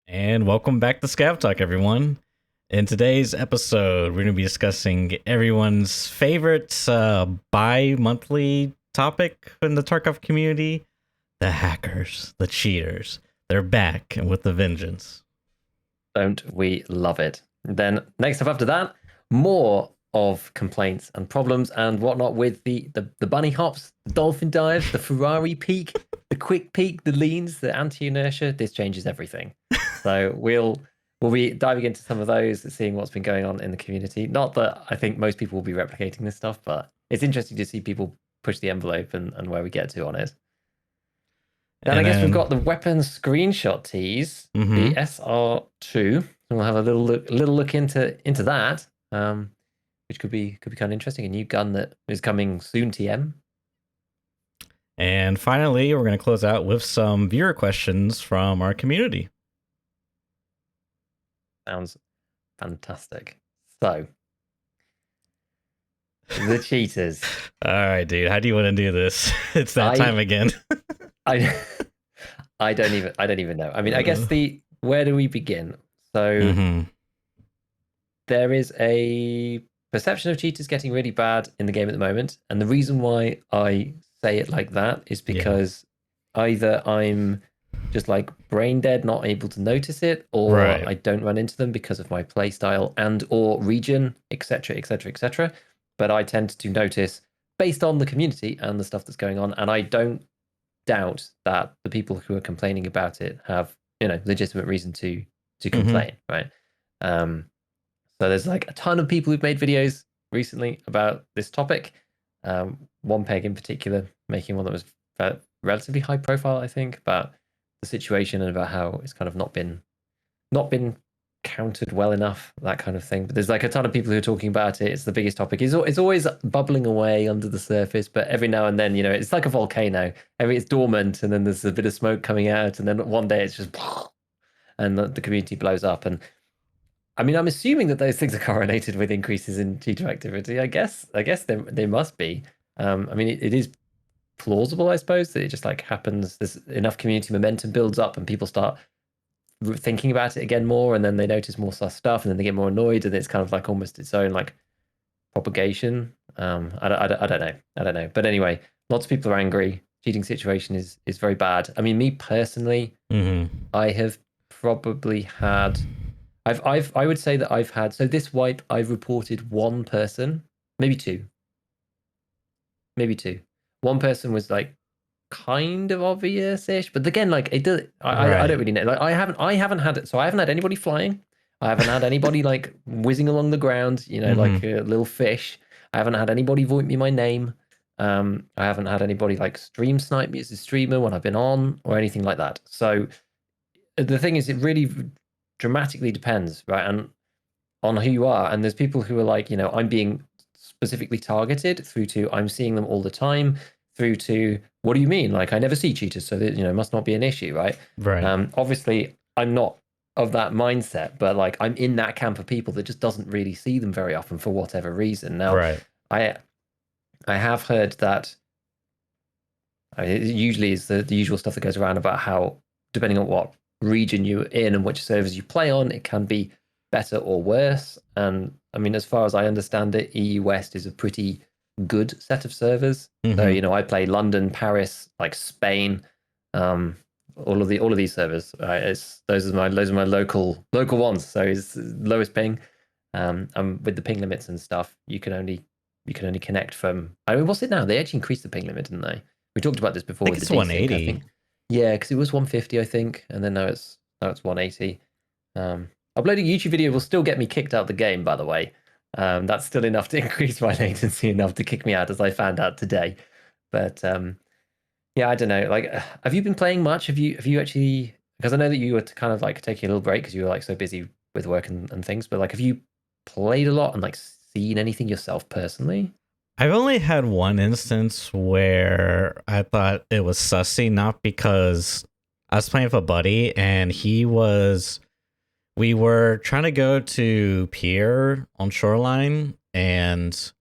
And welcome back to ScavTalk, everyone. In today's episode, we're going to be discussing everyone's favorite bi-monthly topic in the Tarkov community, the hackers, the cheaters. They're back and with the vengeance. Don't we love it? Then next up after that, more of complaints and problems and whatnot with the bunny hops, the dolphin dives, the Ferrari peak, the quick peak, the leans, the anti-inertia. This changes everything. So we'll be diving into some of those, seeing what's been going on in the community. Not that I think most people will be replicating this stuff, but it's interesting to see people push the envelope and where we get to on it. Then I guess we've got the weapon screenshot tease, the SR2. We'll have a little look into that, which could be kind of interesting. A new gun that is coming soon, TM. And finally, we're going to close out with some viewer questions from our community. Sounds fantastic. So, the cheaters. All right, dude. How do you want to do this? It's that time again. I don't even know. I mean, I guess where do we begin? So there is a perception of cheaters getting really bad in the game at the moment, and the reason why I say it like that is because either I'm just like brain dead, not able to notice it, or I don't run into them because of my play style and or region, etc., etc., etc. But I tend to notice based on the community and the stuff that's going on, and I don't doubt that the people who are complaining about it have, legitimate reason to complain, right? So there's like a ton of people who've made videos recently about this topic. One peg in particular making one that was relatively high profile, I think, about the situation and about how it's kind of not been countered well enough, that kind of thing. But there's like a ton of people who are talking about it. It's the biggest topic. It's always bubbling away under the surface, but every now and then, it's like a volcano. It's dormant, and then there's a bit of smoke coming out, and then one day it's just, and the community blows up. And I mean, I'm assuming that those things are correlated with increases in cheater activity. I guess they must be. I mean, it is plausible, I suppose, that it just like happens. There's enough community momentum builds up, and people start thinking about it again more, and then they notice more sus stuff, and then they get more annoyed, and it's kind of like almost its own like propagation. I don't know, but anyway, lots of people are angry. Cheating situation is very bad. I mean, me personally, I have probably had I would say that I've had, so this wipe I've reported one person, maybe two. One person was like kind of obvious-ish, but again, like it does. I don't really know. Like I haven't had it. So I haven't had anybody flying. I haven't had anybody like whizzing along the ground, like a little fish. I haven't had anybody voice me my name. I haven't had anybody like stream snipe me as a streamer when I've been on or anything like that. So the thing is, it really dramatically depends, right, and on who you are. And there's people who are like, I'm being specifically targeted, through to I'm seeing them all the time, through to what do you mean? Like I never see cheaters, so that it must not be an issue, right? Right. Obviously, I'm not of that mindset, but like I'm in that camp of people that just doesn't really see them very often for whatever reason. Now, I have heard that. It usually is the usual stuff that goes around about how, depending on what region you're in and which servers you play on, it can be better or worse. And I mean, as far as I understand it, EU West is a pretty good set of servers. So I play London, Paris, like Spain, all of these servers. Those are my local ones. So it's lowest ping. And with the ping limits and stuff, you can only connect from. I mean, what's it now? They actually increased the ping limit, didn't they? We talked about this before. I think it's 180. I think. Yeah, because it was 150, I think, and then now it's 180. Uploading a YouTube video will still get me kicked out of the game, by the way. That's still enough to increase my latency enough to kick me out, as I found out today. But yeah, I don't know. Like, have you been playing much? Have you actually? Because I know that you were kind of like taking a little break because you were like so busy with work and things. But like, have you played a lot and like seen anything yourself personally? I've only had one instance where I thought it was sussy, not because I was playing with a buddy and we were trying to go to pier on Shoreline, and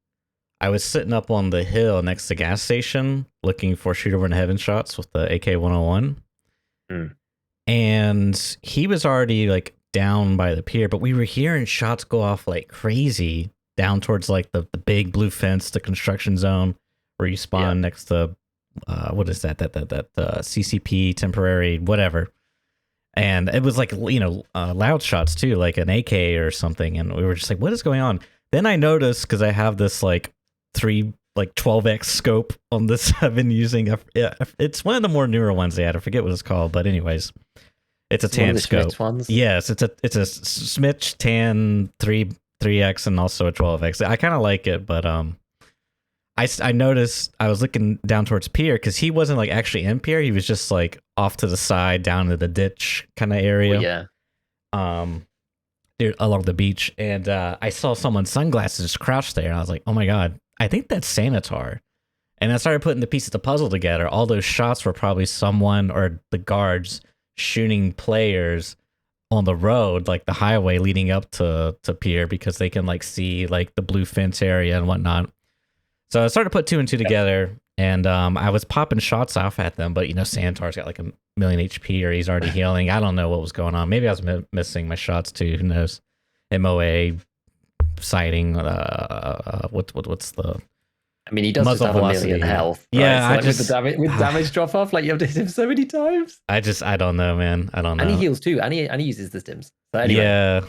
I was sitting up on the hill next to the gas station looking for shoot over in heaven shots with the AK-101. and he was already like down by the pier, but we were hearing shots go off like crazy down towards like the big blue fence, the construction zone where you spawn next to what is that CCP temporary whatever. And it was like, you know, loud shots too, like an AK or something. And we were just like, what is going on? Then I noticed, because I have this like 12x scope on this I've been using. It's one of the more newer ones they had. I forget what it's called. But anyways, it's a tan scope. Ones? Yes, it's a Smith tan 3x and also a 12x. I kind of like it, but I noticed I was looking down towards pier because he wasn't like actually in pier. He was just like off to the side down to the ditch kind of area. Along the beach. And I saw someone's sunglasses just crouched there. And I was like, oh my God, I think that's Sanitar. And I started putting the pieces of the puzzle together. All those shots were probably someone or the guards shooting players on the road, like the highway leading up to pier, because they can like see like the blue fence area and whatnot. So I started to put two and two together, and I was popping shots off at them, but you know, Sanitar's got like a million HP, or he's already healing. I don't know what was going on. Maybe I was missing my shots too. Who knows? MOA sighting. What's the? I mean, he does just have velocity. A million health. Right? Yeah, so like with damage drop off, like you have to hit him so many times. I don't know, man. I don't know. And he heals too, and he uses the stims. So anyway. Yeah,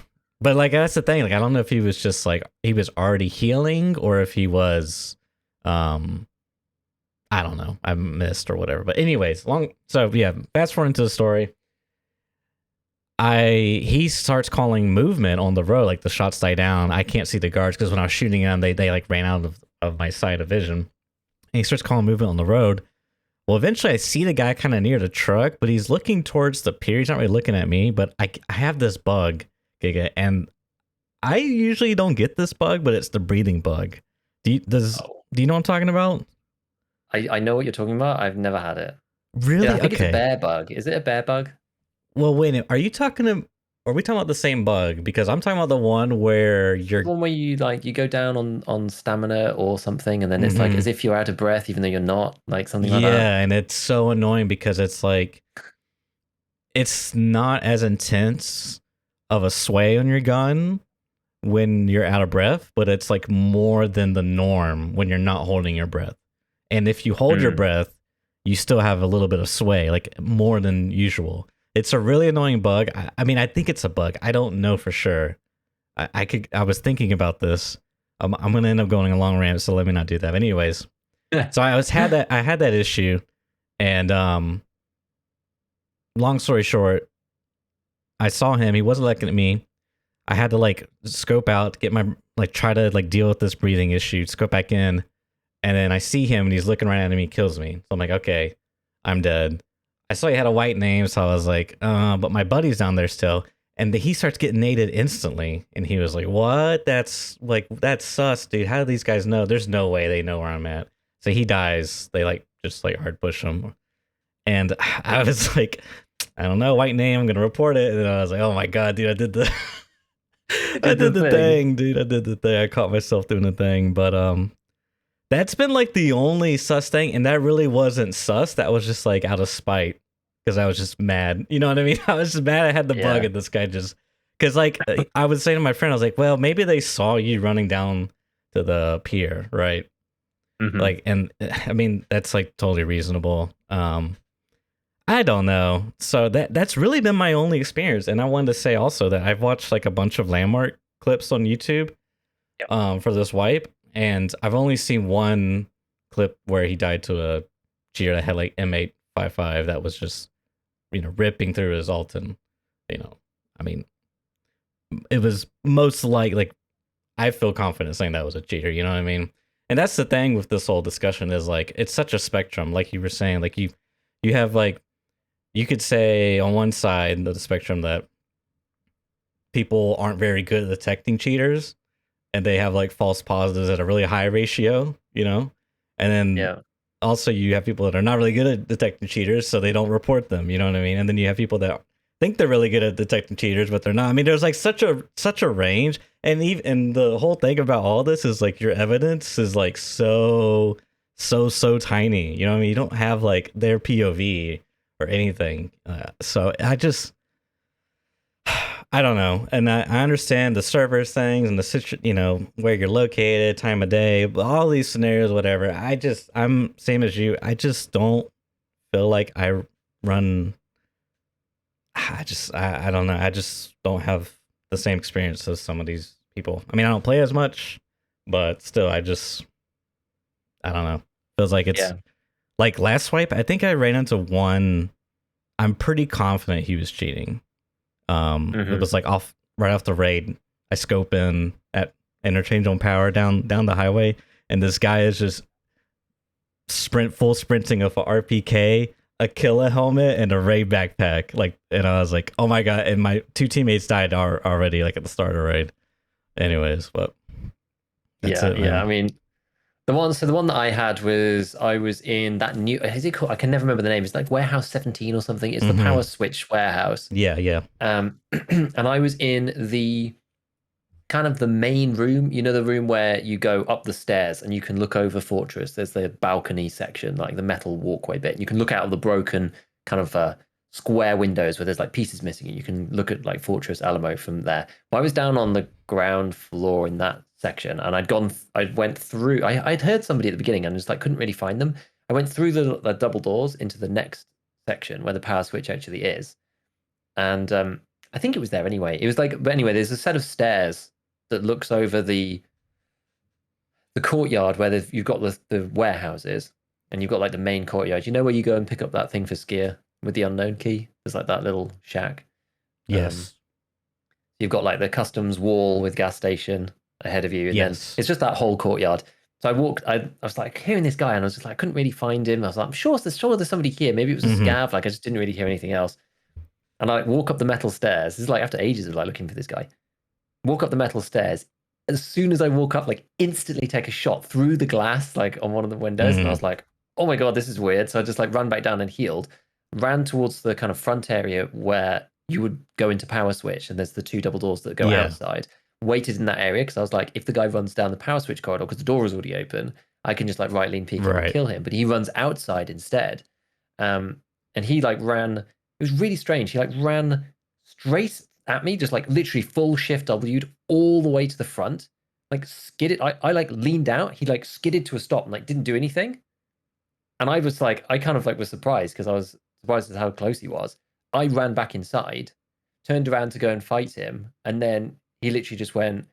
but like that's the thing. Like I don't know if he was just like he was already healing, or if he was, I don't know. I missed or whatever. But anyways, so yeah, fast forward into the story. He starts calling movement on the road, like the shots die down. I can't see the guards because when I was shooting them, they like ran out of my sight of vision. And he starts calling movement on the road. Well, eventually I see the guy kind of near the truck, but he's looking towards the pier. He's not really looking at me, but I have this bug, Giga, and I usually don't get this bug, but it's the breathing bug. Do you know what I'm talking about? I know what you're talking about. I've never had it. Really? Yeah, I think it's a bear bug. Is it a bear bug? Well, wait. Are we talking about the same bug? Because I'm talking about the one where you're the one where you go down on stamina or something, and then it's like as if you're out of breath, even though you're not, like something like that. Yeah, and it's so annoying because it's like it's not as intense of a sway on your gun when you're out of breath, but it's like more than the norm when you're not holding your breath. And if you hold your breath, you still have a little bit of sway, like more than usual. It's a really annoying bug. I mean, I think it's a bug. I don't know for sure. I was thinking about this. I'm going to end up going a long rant, so let me not do that. But anyways, so I had that issue, and long story short, I saw him. He wasn't looking at me. I had to like scope out, get my like try to like deal with this breathing issue, scope back in, and then I see him and he's looking right at me, he kills me. So I'm like, okay, I'm dead. I saw he had a white name, so I was like, but my buddy's down there still. And he starts getting naded instantly. And he was like, what? That's sus, dude. How do these guys know? There's no way they know where I'm at. So he dies. They like just like hard push him. And I was like, I don't know, white name, I'm gonna report it. And then I was like, oh my God, dude, I did the I did the thing, dude. I did the thing. I caught myself doing the thing. But that's been like the only sus thing, and that really wasn't sus. That was just like out of spite because I was just mad. You know what I mean? I was just mad I had the bug, and this guy just because like I was saying to my friend, I was like, well, maybe they saw you running down to the pier, right? Like, and I mean that's like totally reasonable. I don't know. So that's really been my only experience. And I wanted to say also that I've watched like a bunch of landmark clips on YouTube for this wipe. And I've only seen one clip where he died to a cheater that had like M855 that was just, you know, ripping through his ult. And, you know, I mean, it was most like I feel confident saying that was a cheater, you know what I mean? And that's the thing with this whole discussion is like, it's such a spectrum. Like you were saying, like you have like, you could say on one side of the spectrum that people aren't very good at detecting cheaters and they have like false positives at a really high ratio, you know? And then also you have people that are not really good at detecting cheaters, so they don't report them, you know what I mean? And then you have people that think they're really good at detecting cheaters, but they're not. I mean, there's like such a range. And the whole thing about all this is like your evidence is like so tiny. You know what I mean? You don't have like their POV or anything. So I don't know, and I understand the servers things and where you're located, time of day, but all these scenarios, whatever. I'm same as you. I just don't feel like I run. I don't know. I just don't have the same experience as some of these people. I mean, I don't play as much, but still, I don't know. Feels like it's like last swipe. I think I ran into one. I'm pretty confident he was cheating. It was like right off the raid. I scope in at interchange on power down the highway, and this guy is just full sprinting of a RPK, a killer helmet, and a raid backpack. Like, and I was like, oh my god! And my two teammates died already, like at the start of the raid. Anyways, but that's it, man. I mean, the one that I was in that new, is it called? I can never remember the name. It's like Warehouse 17 or something. It's the power switch warehouse. Yeah. And I was in the kind of the main room, the room where you go up the stairs and you can look over Fortress. There's the balcony section, like the metal walkway bit. You can look out of the broken kind of square windows where there's like pieces missing, and you can look at like Fortress Alamo from there. But I was down on the ground floor in that section, and I went through. I'd heard somebody at the beginning and just like couldn't really find them. I went through the double doors into the next section where the power switch actually is, and I think it was there anyway. It was like, but anyway, there's a set of stairs that looks over the courtyard where you've got the warehouses, and you've got like the main courtyard. You know where you go and pick up that thing for Skier with the unknown key? There's like that little shack. Yes. You've got like the customs wall with gas station ahead of you, and then it's just that whole courtyard. So I was like hearing this guy, and I was just like, I couldn't really find him. I was like, I'm sure there's somebody here. Maybe it was a scav. Like I just didn't really hear anything else. And I like walk up the metal stairs. This is like after ages of like looking for this guy. Walk up the metal stairs. As soon as I walk up, like instantly take a shot through the glass, like on one of the windows, and I was like, "Oh my god, this is weird." So I just like ran back down and healed, ran towards the kind of front area where you would go into power switch, and there's the two double doors that go outside. Waited in that area because I was like, if the guy runs down the power switch corridor because the door is already open, I can just like right lean peek and kill him. But he runs outside instead, and he like ran. It was really strange. He like ran straight at me, just like literally full shift W'd all the way to the front, like skidded. I like leaned out. He like skidded to a stop and like didn't do anything. And I was like, I kind of like was surprised because I was surprised at how close he was. I ran back inside, turned around to go and fight him, and then he literally just went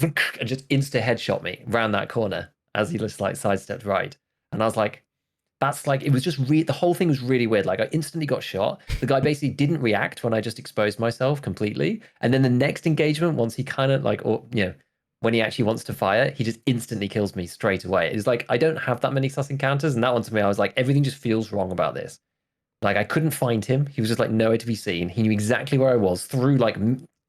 and just insta headshot me around that corner as he just like sidestepped right. And I was like, that's like, it was just the whole thing was really weird. Like I instantly got shot. The guy basically didn't react when I just exposed myself completely. And then the next engagement, once he kind of like, or when he actually wants to fire, he just instantly kills me straight away. It's like, I don't have that many sus encounters. And that one to me, I was like, everything just feels wrong about this. Like I couldn't find him. He was just like nowhere to be seen. He knew exactly where I was through like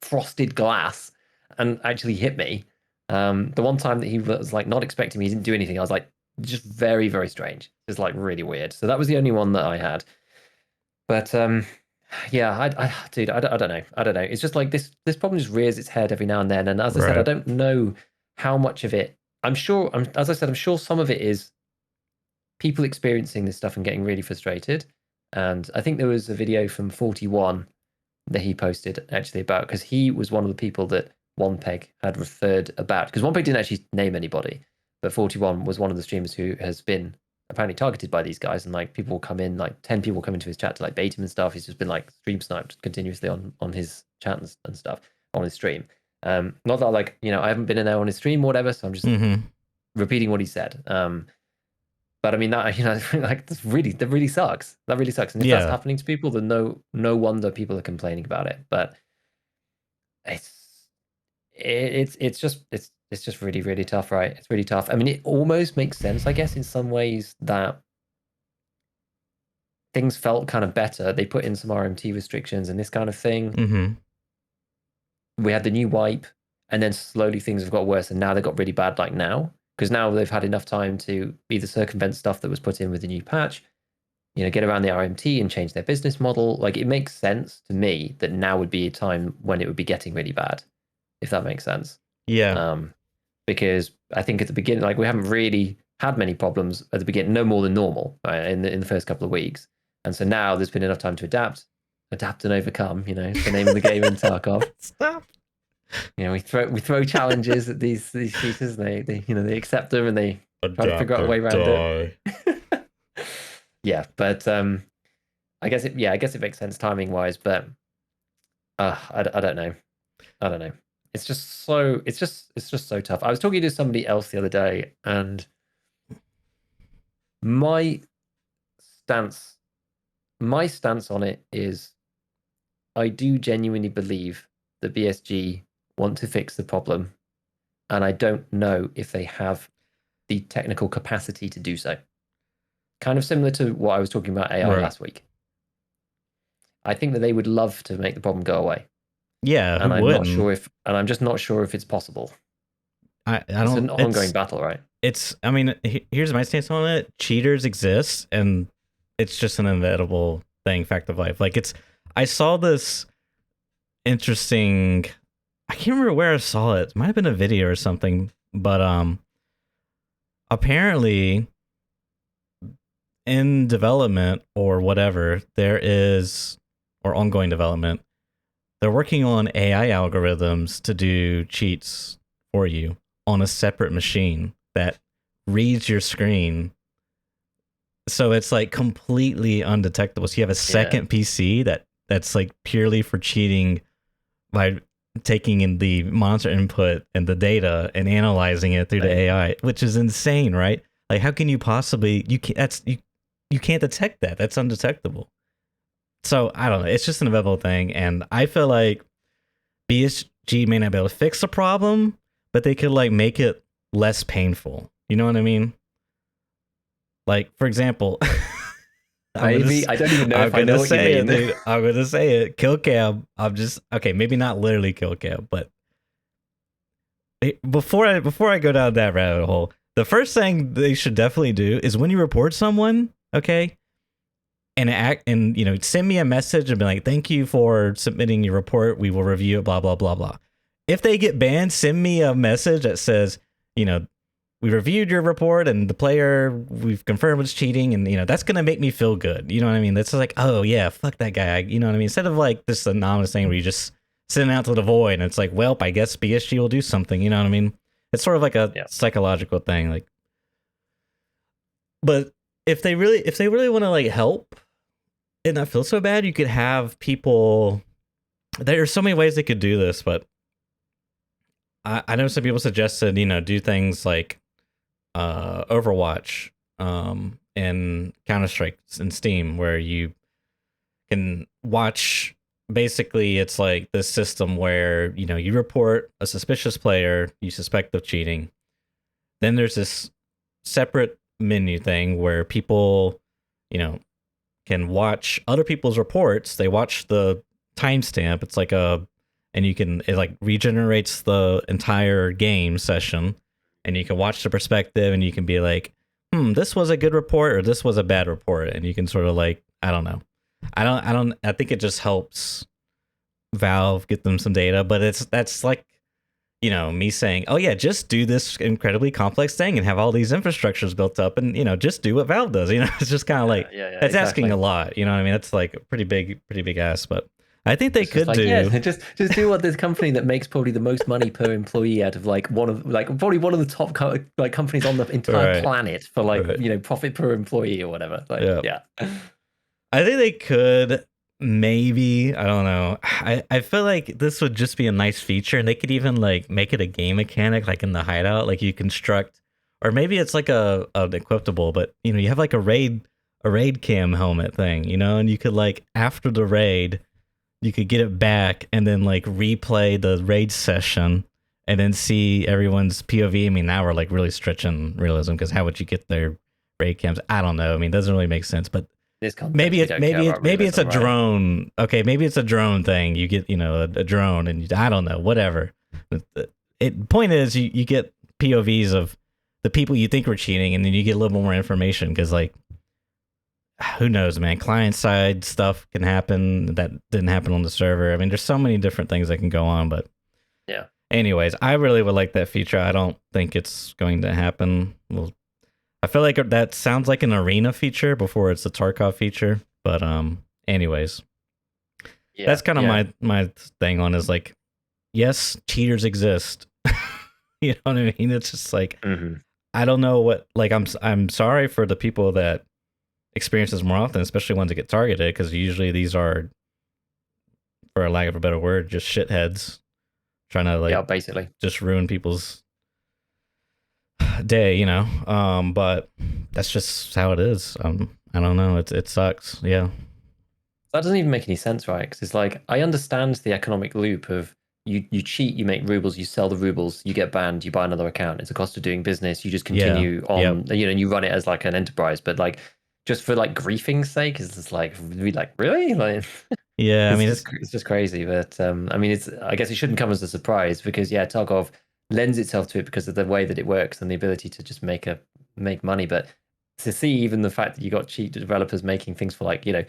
frosted glass and actually hit me. The one time that he was like not expecting me, he didn't do anything. I was like, just very, very strange. It's like really weird. So that was the only one that I had. But yeah, dude, I don't know. I don't know. It's just like this problem just rears its head every now and then. And as I said, I don't know how much of it. As I said, I'm sure some of it is people experiencing this stuff and getting really frustrated. And I think there was a video from 41 that he posted actually about, because he was one of the people that One Peg had referred about. Because One Peg didn't actually name anybody. But 41 was one of the streamers who has been apparently targeted by these guys, and like people will come in, like 10 people come into his chat to like bait him and stuff. He's just been like stream sniped continuously on his chat and stuff on his stream. Not that like, I haven't been in there on his stream or whatever, so I'm just repeating what he said. But I mean that, like that really sucks. That really sucks. And if that's happening to people, then no wonder people are complaining about it. But it's just really, really tough, right? It's really tough. I mean, it almost makes sense, I guess, in some ways that things felt kind of better. They put in some RMT restrictions and this kind of thing. We had the new wipe, and then slowly things have got worse, and now they got really bad like now. Because now they've had enough time to either circumvent stuff that was put in with the new patch, get around the RMT and change their business model. Like, it makes sense to me that now would be a time when it would be getting really bad, if that makes sense. Yeah. Because I think at the beginning, like, we haven't really had many problems at the beginning, no more than normal, right, in the first couple of weeks. And so now there's been enough time to adapt and overcome. You know, it's the name of the game in Tarkov. Stop. You know, we throw challenges at these cheaters. They accept them and they try to figure out a way around it. Yeah, but I guess it makes sense timing wise, but I don't know. It's just so tough. I was talking to somebody else the other day, and my stance on it is, I do genuinely believe that BSG want to fix the problem, and I don't know if they have the technical capacity to do so. Kind of similar to what I was talking about AI last week. I think that they would love to make the problem go away. Yeah, and I'm just not sure if it's possible. I don't. It's an ongoing battle, right? I mean, here's my stance on it. Cheaters exist, and it's just an inevitable thing, fact of life. Like, I saw this interesting, I can't remember where I saw it. It might have been a video or something, but apparently in development or whatever, or ongoing development, they're working on AI algorithms to do cheats for you on a separate machine that reads your screen. So it's like completely undetectable. So you have a second PC that's like purely for cheating by taking in the monitor input and the data and analyzing it through the AI, which is insane, right? Like, how can you possibly, you can't detect that. That's undetectable. So I don't know. It's just an inevitable thing. And I feel like BSG may not be able to fix the problem, but they could like make it less painful. You know what I mean? Like, for example, I don't even know if I know what you mean. Dude, I'm going to say it. Kill cam. Maybe not literally kill cam, but before I go down that rabbit hole, the first thing they should definitely do is when you report someone, okay, and send me a message and be like, thank you for submitting your report. We will review it, blah, blah, blah, blah. If they get banned, send me a message that says, we reviewed your report and the player, we've confirmed it's cheating. And, that's going to make me feel good. You know what I mean? That's like, oh yeah, fuck that guy. You know what I mean? Instead of like this anonymous thing where you just send it out to the void and it's like, well, I guess BSG will do something. You know what I mean? It's sort of like a psychological thing. Like, but if they really want to like help and not feel so bad, you could have people, there are so many ways they could do this, but I know some people suggested, do things like Overwatch and Counter-Strike and Steam, where you can watch. Basically, it's like this system where, you report a suspicious player you suspect of cheating. Then there's this separate menu thing where people, can watch other people's reports. They watch the timestamp. It's like it like regenerates the entire game session, and you can watch the perspective, and you can be like, this was a good report or this was a bad report. And you can sort of like, I don't know. I think it just helps Valve get them some data, but that's like, me saying, oh yeah, just do this incredibly complex thing and have all these infrastructures built up and, just do what Valve does. It's just kind of like, that's asking a lot. You know what I mean? That's like a pretty big ask, but I think they could do. Yeah, just do what this company that makes probably the most money per employee out of probably one of the top companies on the entire planet for profit per employee or whatever. Yeah. I think they could. Maybe, I don't know. I feel like this would just be a nice feature, and they could even like make it a game mechanic, like in the hideout, like you construct, or maybe it's like an equipable, but you have like a raid cam helmet thing, and you could like after the raid, you could get it back and then like replay the raid session and then see everyone's POV. I mean, now we're like really stretching realism, because how would you get their raid cams? I don't know. I mean, it doesn't really make sense, but maybe it's a drone. Okay, maybe it's a drone thing. You get a drone, and I don't know, whatever. Point is, you get POVs of the people you think were cheating, and then you get a little more information, because like, who knows, man? Client side stuff can happen that didn't happen on the server. I mean, there's so many different things that can go on, but yeah. Anyways, I really would like that feature. I don't think it's going to happen. Well, I feel like that sounds like an arena feature before it's a Tarkov feature, But anyways, Yeah, that's kind of yeah. my thing on is like, yes, cheaters exist. You know what I mean? It's just like Hmm. I don't know what like I'm sorry for the people that experience this more often, especially ones that get targeted, because usually these are, for a lack of a better word, just shitheads trying to Yeah, like basically. just ruin people's day, you know. But that's just how it is. I don't know. It sucks. Yeah. That doesn't even make any sense, right? Because it's like I understand the economic loop of you cheat, you make rubles, you sell the rubles, you get banned, you buy another account. It's a cost of doing business. You just Yeah. continue Yep. on, you know, and you run it as like an enterprise. But like just for like griefing's sake, is just like really like Yeah. I mean, it's it's just crazy. But I mean, it's I guess it shouldn't come as a surprise because yeah, Tarkov lends itself to it because of the way that it works and the ability to just make money. But to see even the fact that you got cheap developers making things for like, you know,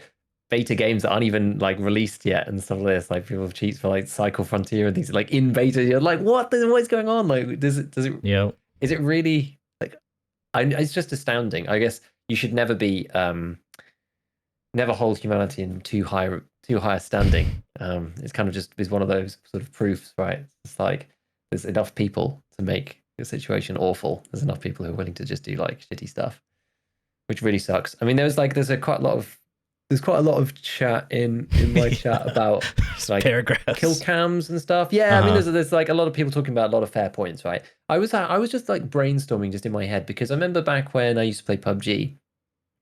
beta games that aren't even like released yet and stuff like this. Like people have cheats for like Cycle Frontier and things like in beta. You're like, what? What is going on? Like, does it? yep. Is it really like? It's just astounding. I guess you should never be never hold humanity in too high a standing. It's kind of just is one of those sort of proofs, right? It's like there's enough people to make the situation awful. There's enough people who are willing to just do like shitty stuff, which really sucks. I mean, there's quite a lot of chat in my chat about Just like kill paragraphs. cams and stuff. Yeah, Uh I mean, huh. there's like a lot of people talking about a lot of fair points, right? I was just like brainstorming just in my head because I remember back when I used to play PUBG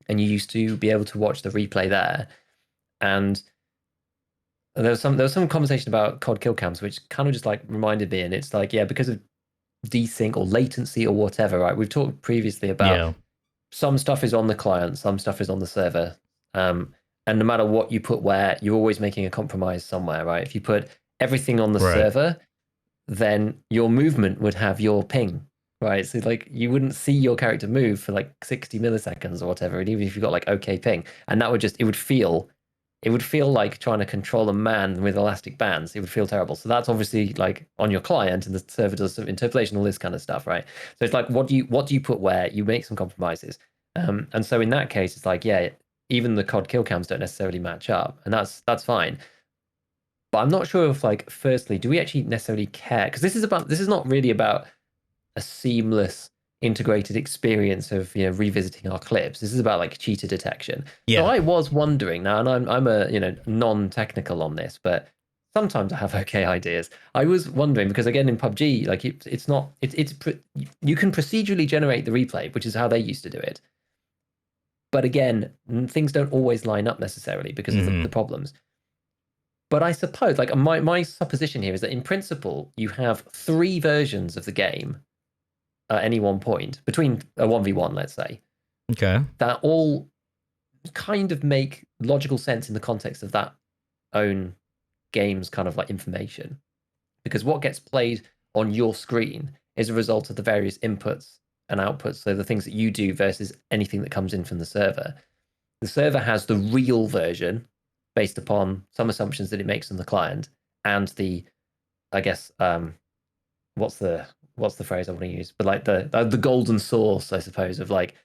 and you used to be able to watch the replay there, and there was some conversation about COD kill cams, which kind of just like reminded me, and it's like yeah, because of desync or latency or whatever, right? We've talked previously about Yeah. some stuff is on the client, some stuff is on the server. And no matter what you put where, you're always making a compromise somewhere, right? If you put everything on the Right. server, then your movement would have your ping, right? So like you wouldn't see your character move for like 60 milliseconds or whatever, and even if you got like okay ping, and that would just it would feel like trying to control a man with elastic bands. It would feel terrible. So that's obviously like on your client, and the server does some interpolation, all this kind of stuff, right? So it's like what do you put where? You make some compromises, and so in that case, it's like yeah, even the COD kill cams don't necessarily match up, and that's fine. But I'm not sure if like firstly, do we actually necessarily care? Because this is not really about a seamless integrated experience of you know revisiting our clips. This is about like cheater detection. So Yeah. I was wondering now, and I'm a you know non-technical on this, but sometimes I have okay ideas. I was wondering because again in PUBG, like it's not you can procedurally generate the replay, which is how they used to do it. But again, things don't always line up necessarily because of Hmm. the problems. But I suppose, like my supposition here is that in principle, you have three versions of the game at any one point between a 1v1, let's say, Okay. that all kind of make logical sense in the context of that own game's kind of like information. Because what gets played on your screen is a result of the various inputs and outputs. So the things that you do versus anything that comes in from the server. The server has the real version based upon some assumptions that it makes on the client and the, I guess, what's the phrase I want to use? But like the golden source, I suppose, of like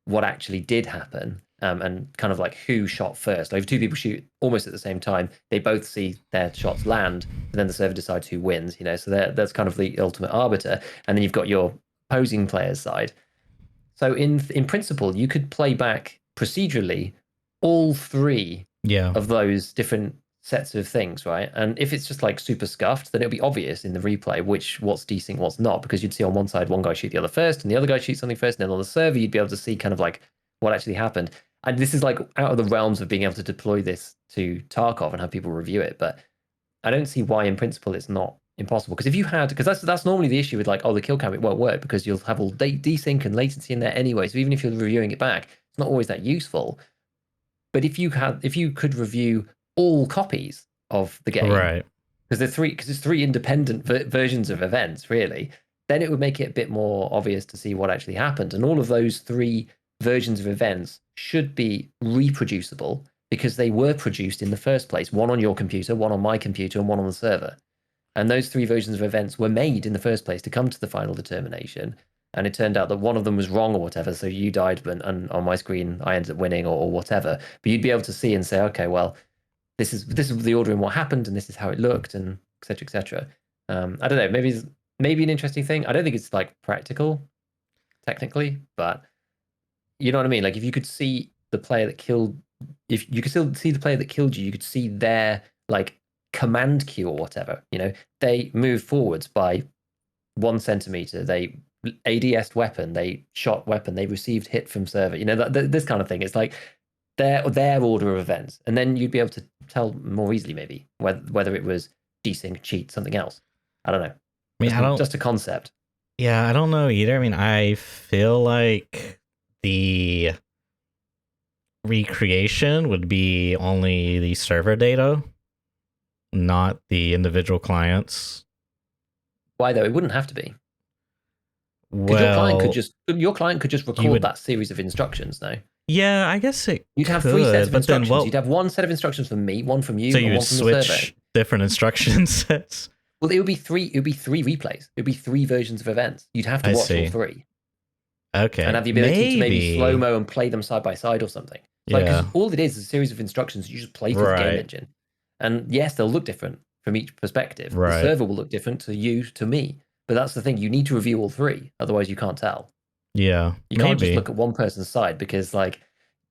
what actually did happen, and kind of like who shot first. Like if two people shoot almost at the same time, they both see their shots land, but then the server decides who wins. You know, so that's kind of the ultimate arbiter. And then you've got your opposing player's side. So in principle, you could play back procedurally all three Yeah. of those different sets of things, right? And if it's just like super scuffed, then it'll be obvious in the replay what's desync, what's not, because you'd see on one side one guy shoot the other first, and the other guy shoots something first, and then on the server you'd be able to see kind of like what actually happened. And this is like out of the realms of being able to deploy this to Tarkov and have people review it, but I don't see why in principle it's not impossible. Because if you had, because that's normally the issue with like, oh, the kill cam, it won't work because you'll have all desync and latency in there anyway. So even if you're reviewing it back, it's not always that useful. But if you could review all copies of the game, Right. because it's three independent versions of events, really, then it would make it a bit more obvious to see what actually happened. And all of those three versions of events should be reproducible because they were produced in the first place. One on your computer, one on my computer, and one on the server. And those three versions of events were made in the first place to come to the final determination. and it turned out that one of them was wrong or whatever, so you died, and on my screen I ended up winning or whatever. But you'd be able to see and say, okay, well, this is the order in what happened, and this is how it looked, and etc. etc. I don't know. Maybe an interesting thing. I don't think it's like practical, technically, but you know what I mean. Like if you could see the player that killed, if you could still see the player that killed you, you could see their like command queue or whatever. You know, they move forwards by 1 centimeter. They ADS weapon. They shot weapon. They received hit from server. You know, this kind of thing. It's like their order of events, and then you'd be able to tell more easily maybe whether it was desync, cheat, something else. I don't know. I mean, just a concept. Yeah, I don't know either. I mean, I feel like the recreation would be only the server data, not the individual clients. Why though? It wouldn't have to be. Well, your client could just record that series of instructions, no? Yeah, I guess you'd have 3 sets of instructions. You'd have 1 set of instructions from me, 1 from you, so you and would 1 from the switch different instruction sets. Well, it would be 3. It would be 3 replays. It would be 3 versions of events. You'd have to watch all 3. Okay. And have the ability to maybe slow mo and play them side by side or something. Like, because all it is a series of instructions you just play through the game engine. And yes, they'll look different from each perspective. The server will look different to you, to me. But that's the thing. You need to review all 3. Otherwise, you can't tell. Yeah. You can't just look at one person's side because, like,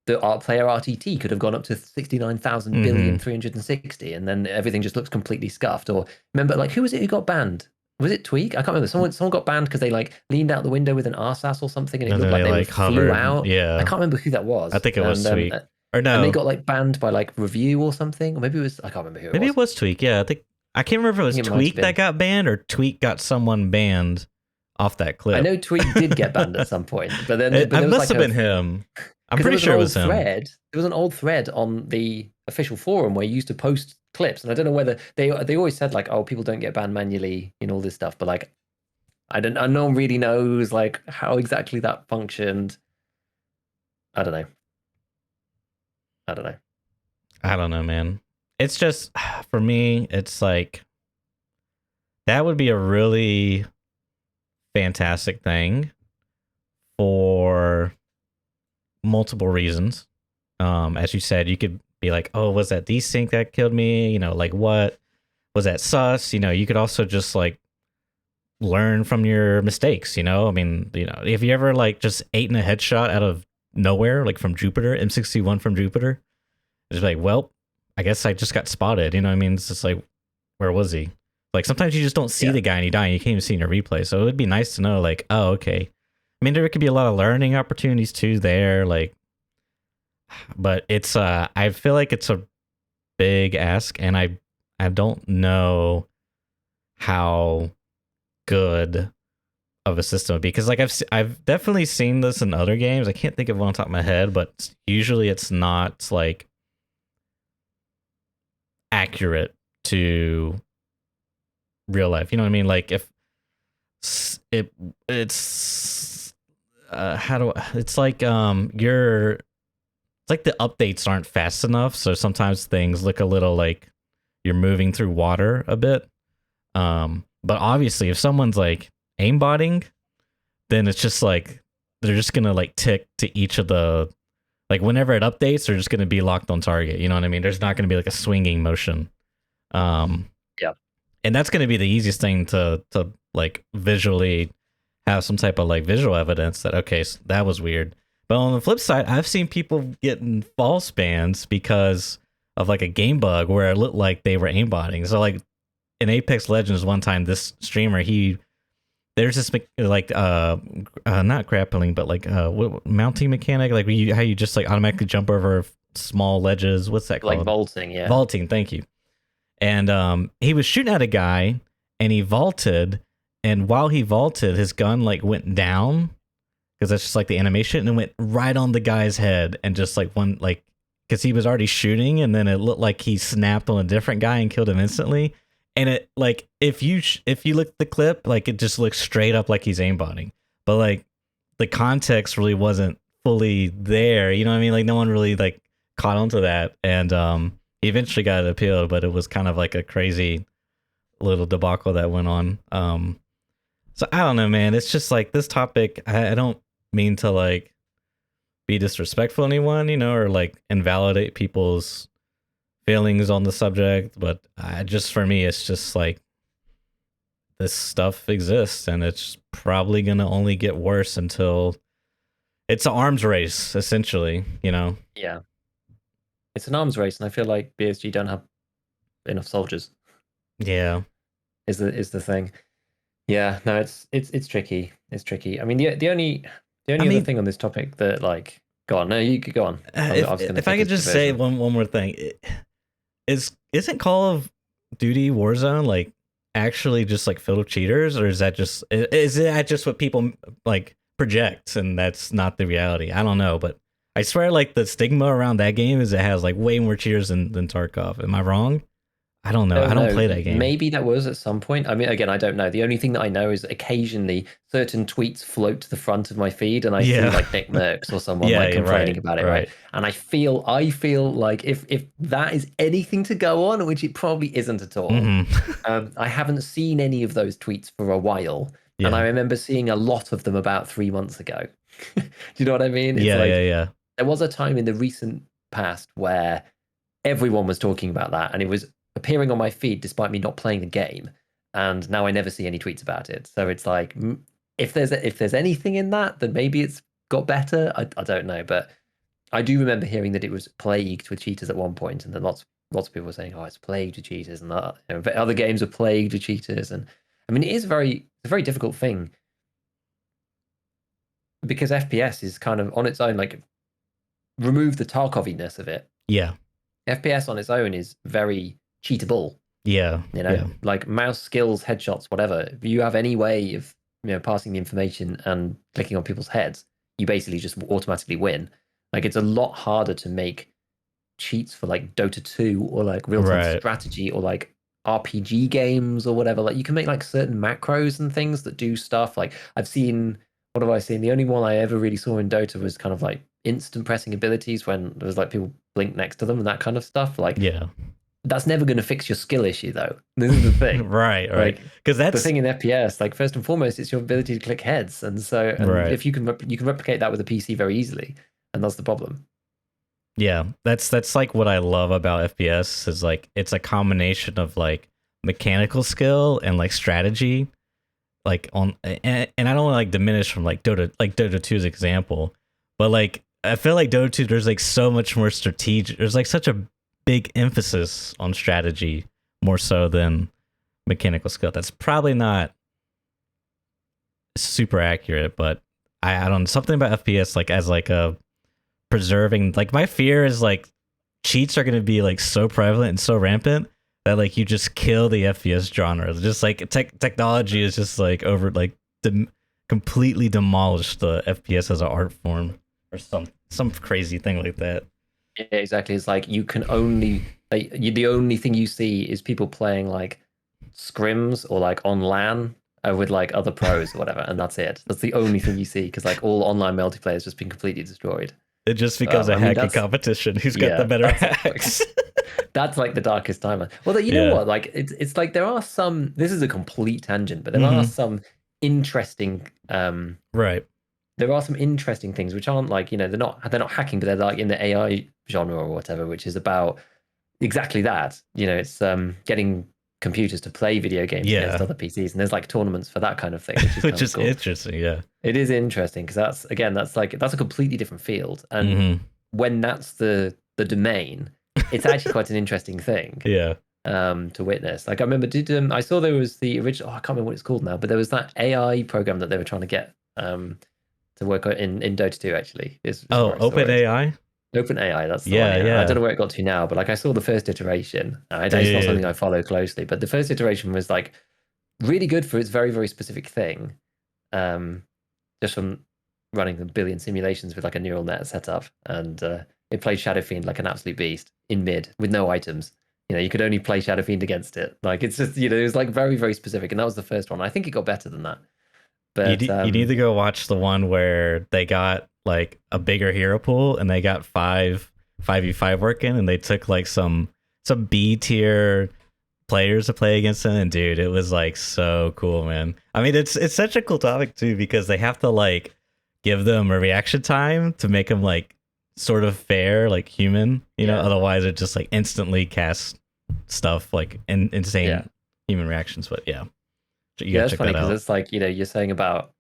the player RTT could have gone up to 69,000 billion 360, and then everything just looks completely scuffed. Or remember, like, who was it who got banned? Was it Tweak? I can't remember. Someone got banned because they like leaned out the window with an RSAS or something, and it looked like they flew out. Yeah, I can't remember who that was. I think it was Tweak. Or no, and they got like banned by like review or something, or maybe it was, I can't remember who. Maybe it was Tweak. Yeah, I can't remember if it was Tweak that got banned or Tweak got someone banned off that clip. I know Tweak did get banned at some point, but then it must have been him. I'm pretty sure it was him. There was an old thread on the official forum where you used to post clips, and I don't know whether they always said like, oh, people don't get banned manually in all this stuff, but like, no one really knows like how exactly that functioned. I don't know, man. It's just, for me, it's like, that would be a really fantastic thing for multiple reasons. As you said, you could be like, oh, was that desync that killed me? You know, like, what was that sus? You know, you could also just like learn from your mistakes, you know? I mean, you know, if you ever like just ate in a headshot out of nowhere, like from Jupiter, M61 from Jupiter, it's like, well, I guess I just got spotted, you know what I mean? It's just like, where was he? Like, sometimes you just don't see the guy and you die and you can't even see in a replay. So it would be nice to know, like, oh, okay. I mean, there could be a lot of learning opportunities too there, like, but it's, I feel like it's a big ask, and I don't know how good of a system would be, because like I've definitely seen this in other games. I can't think of one on top of my head, but usually it's not like accurate to real life. You know what I mean? Like if it's it's like it's like the updates aren't fast enough, so sometimes things look a little like you're moving through water a bit. But obviously if someone's like aimbotting, then it's just like they're just gonna like tick to each of the, like whenever it updates, they're just gonna be locked on target. You know what I mean? There's not gonna be like a swinging motion. And that's gonna be the easiest thing to like visually have some type of like visual evidence that, okay, so that was weird. But on the flip side, I've seen people getting false bans because of like a game bug where it looked like they were aimbotting. So like in Apex Legends one time, this streamer, there's this like not grappling, but like mounting mechanic, like how you just like automatically jump over small ledges. What's that called? Like vaulting, yeah. Vaulting, thank you. And he was shooting at a guy and he vaulted, and while he vaulted, his gun like went down, because that's just like the animation, and went right on the guy's head, and just like one, like, because he was already shooting, and then it looked like he snapped on a different guy and killed him instantly. And it, like, if you look at the clip, like, it just looks straight up like he's aimbotting, but like the context really wasn't fully there. You know what I mean? Like, no one really like caught onto that, and he eventually got it appealed, but it was kind of like a crazy little debacle that went on. So I don't know, man. It's just like this topic. I don't mean to like be disrespectful to anyone, or like invalidate people's feelings on the subject. But just for me, it's just like this stuff exists, and it's probably gonna only get worse until it's an arms race, essentially. Yeah, it's an arms race, and I feel like BSG don't have enough soldiers. Yeah, is the thing. Yeah, no, it's tricky. It's tricky. I mean, the only other thing on this topic that like, go on. No, you could go on. If I could just say one more thing, isn't Call of Duty Warzone like actually just like filled with cheaters, or is that just what people like project, and that's not the reality? I don't know, but I swear like the stigma around that game is it has like way more cheaters than Tarkov. Am I wrong? I don't know. I don't play that game. Maybe that was at some point. I mean, again, I don't know. The only thing that I know is occasionally certain tweets float to the front of my feed, and I see like Nick Merckx or someone like complaining about it, right? And I feel like if that is anything to go on, which it probably isn't at all. I haven't seen any of those tweets for a while, and I remember seeing a lot of them about 3 months ago. Do you know what I mean? It's yeah. There was a time in the recent past where everyone was talking about that, and it was appearing on my feed despite me not playing the game, and now I never see any tweets about it. So it's like, if there's anything in that, then maybe it's got better. I don't know, but I do remember hearing that it was plagued with cheaters at one point, and then lots of people were saying, "Oh, it's plagued with cheaters," and other games are plagued with cheaters. And I mean, it's a very difficult thing because FPS is kind of on its own. Like, remove the Tarkoviness of it. Yeah, FPS on its own is very cheatable. Yeah. Like mouse skills, headshots, whatever. If you have any way of passing the information and clicking on people's heads, you basically just automatically win. Like, it's a lot harder to make cheats for like Dota 2 or like real-time strategy or like RPG games or whatever. Like, you can make like certain macros and things that do stuff. Like, I've seen, what have I seen? The only one I ever really saw in Dota was kind of like instant pressing abilities when there was like people blink next to them and that kind of stuff. Like, that's never going to fix your skill issue, though. This is the thing. Right. Because that's the thing in FPS. Like, first and foremost, it's your ability to click heads, and so if you can replicate that with a PC very easily, and that's the problem. Yeah, that's like what I love about FPS is like it's a combination of like mechanical skill and like strategy, like and I don't want to like diminish from like Dota 2's example, but like I feel like Dota 2 there's like so much more strategic. There's like such a big emphasis on strategy more so than mechanical skill. That's probably not super accurate, but I don't know, something about FPS like as like a preserving, like my fear is like cheats are going to be like so prevalent and so rampant that like you just kill the FPS genre. Just like technology is just like over like completely demolish the FPS as an art form or some crazy thing like that. Yeah, exactly. It's like you can only the only thing you see is people playing like scrims or like on LAN with like other pros or whatever, and that's it. That's the only thing you see because like all online multiplayer has just been completely destroyed. It just becomes a hacking competition. Who's got the better hacks? That's like the darkest timeline. Well, you know what? Like it's like there are some. This is a complete tangent, but there are some interesting. Right. There are some interesting things which aren't like they're not hacking, but they're like in the AI genre or whatever, which is about exactly that. It's getting computers to play video games against other PCs, and there's like tournaments for that kind of thing, which is cool. Interesting. Yeah, it is interesting because that's a completely different field, and when that's the domain, it's actually quite an interesting thing. Yeah. To witness. Like I remember, I saw there was the original. I can't remember what it's called now, but there was that AI program that they were trying to get to work in Dota 2. Actually, OpenAI. OpenAI, that's the one. I don't know where it got to now, but like I saw the first iteration. It's not something I follow closely, but the first iteration was like really good for its very, very specific thing. Just from running a billion simulations with like a neural net setup, and it played Shadow Fiend like an absolute beast in mid with no items. You could only play Shadow Fiend against it. Like it's just it was like very, very specific, and that was the first one. I think it got better than that. But you need to go watch the one where they got like a bigger hero pool and they got 5v5 working, and they took like some B tier players to play against them, and dude, it was like so cool, man. I mean, it's such a cool topic too because they have to like give them a reaction time to make them like sort of fair, like human, you know. Otherwise, it just like instantly casts stuff like insane human reactions. But yeah, you gotta That's check funny that because out. it's like, you know, you're saying about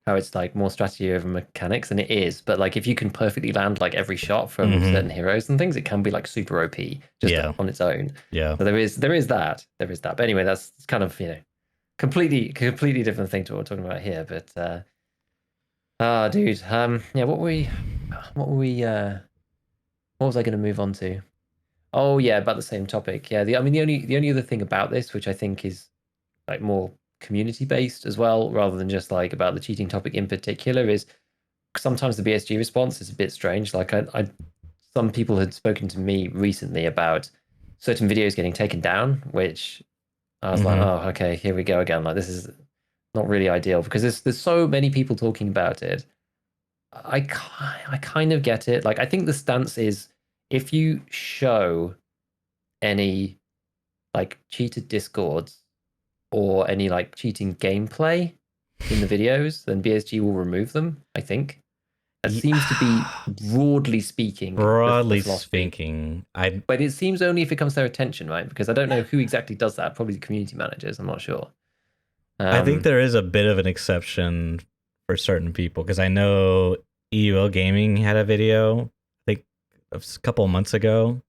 how it's like more strategy over mechanics, and it is. But like, if you can perfectly land like every shot from certain heroes and things, it can be like super OP just on its own. Yeah. So there is that. But anyway, that's kind of, you know, completely different thing to what we're talking about here. But dude, yeah, what were we, what was I going to move on to? Oh yeah, about the same topic. Yeah, I mean, the only other thing about this, which I think is like more community based as well, rather than just like about the cheating topic in particular, is sometimes the BSG response is a bit strange. Like some people had spoken to me recently about certain videos getting taken down, which I was like, oh, okay, here we go again. Like, this is not really ideal because there's so many people talking about it. I kind of get it. Like, I think the stance is if you show any like cheated discords or any like cheating gameplay in the videos, then BSG will remove them, I think. That seems to be broadly speaking the philosophy. Speaking, But it seems only if it comes to their attention, right? Because I don't know who exactly does that. Probably the community managers. I'm not sure. I think there is a bit of an exception for certain people because I know EUL Gaming had a video, I think a couple of months ago,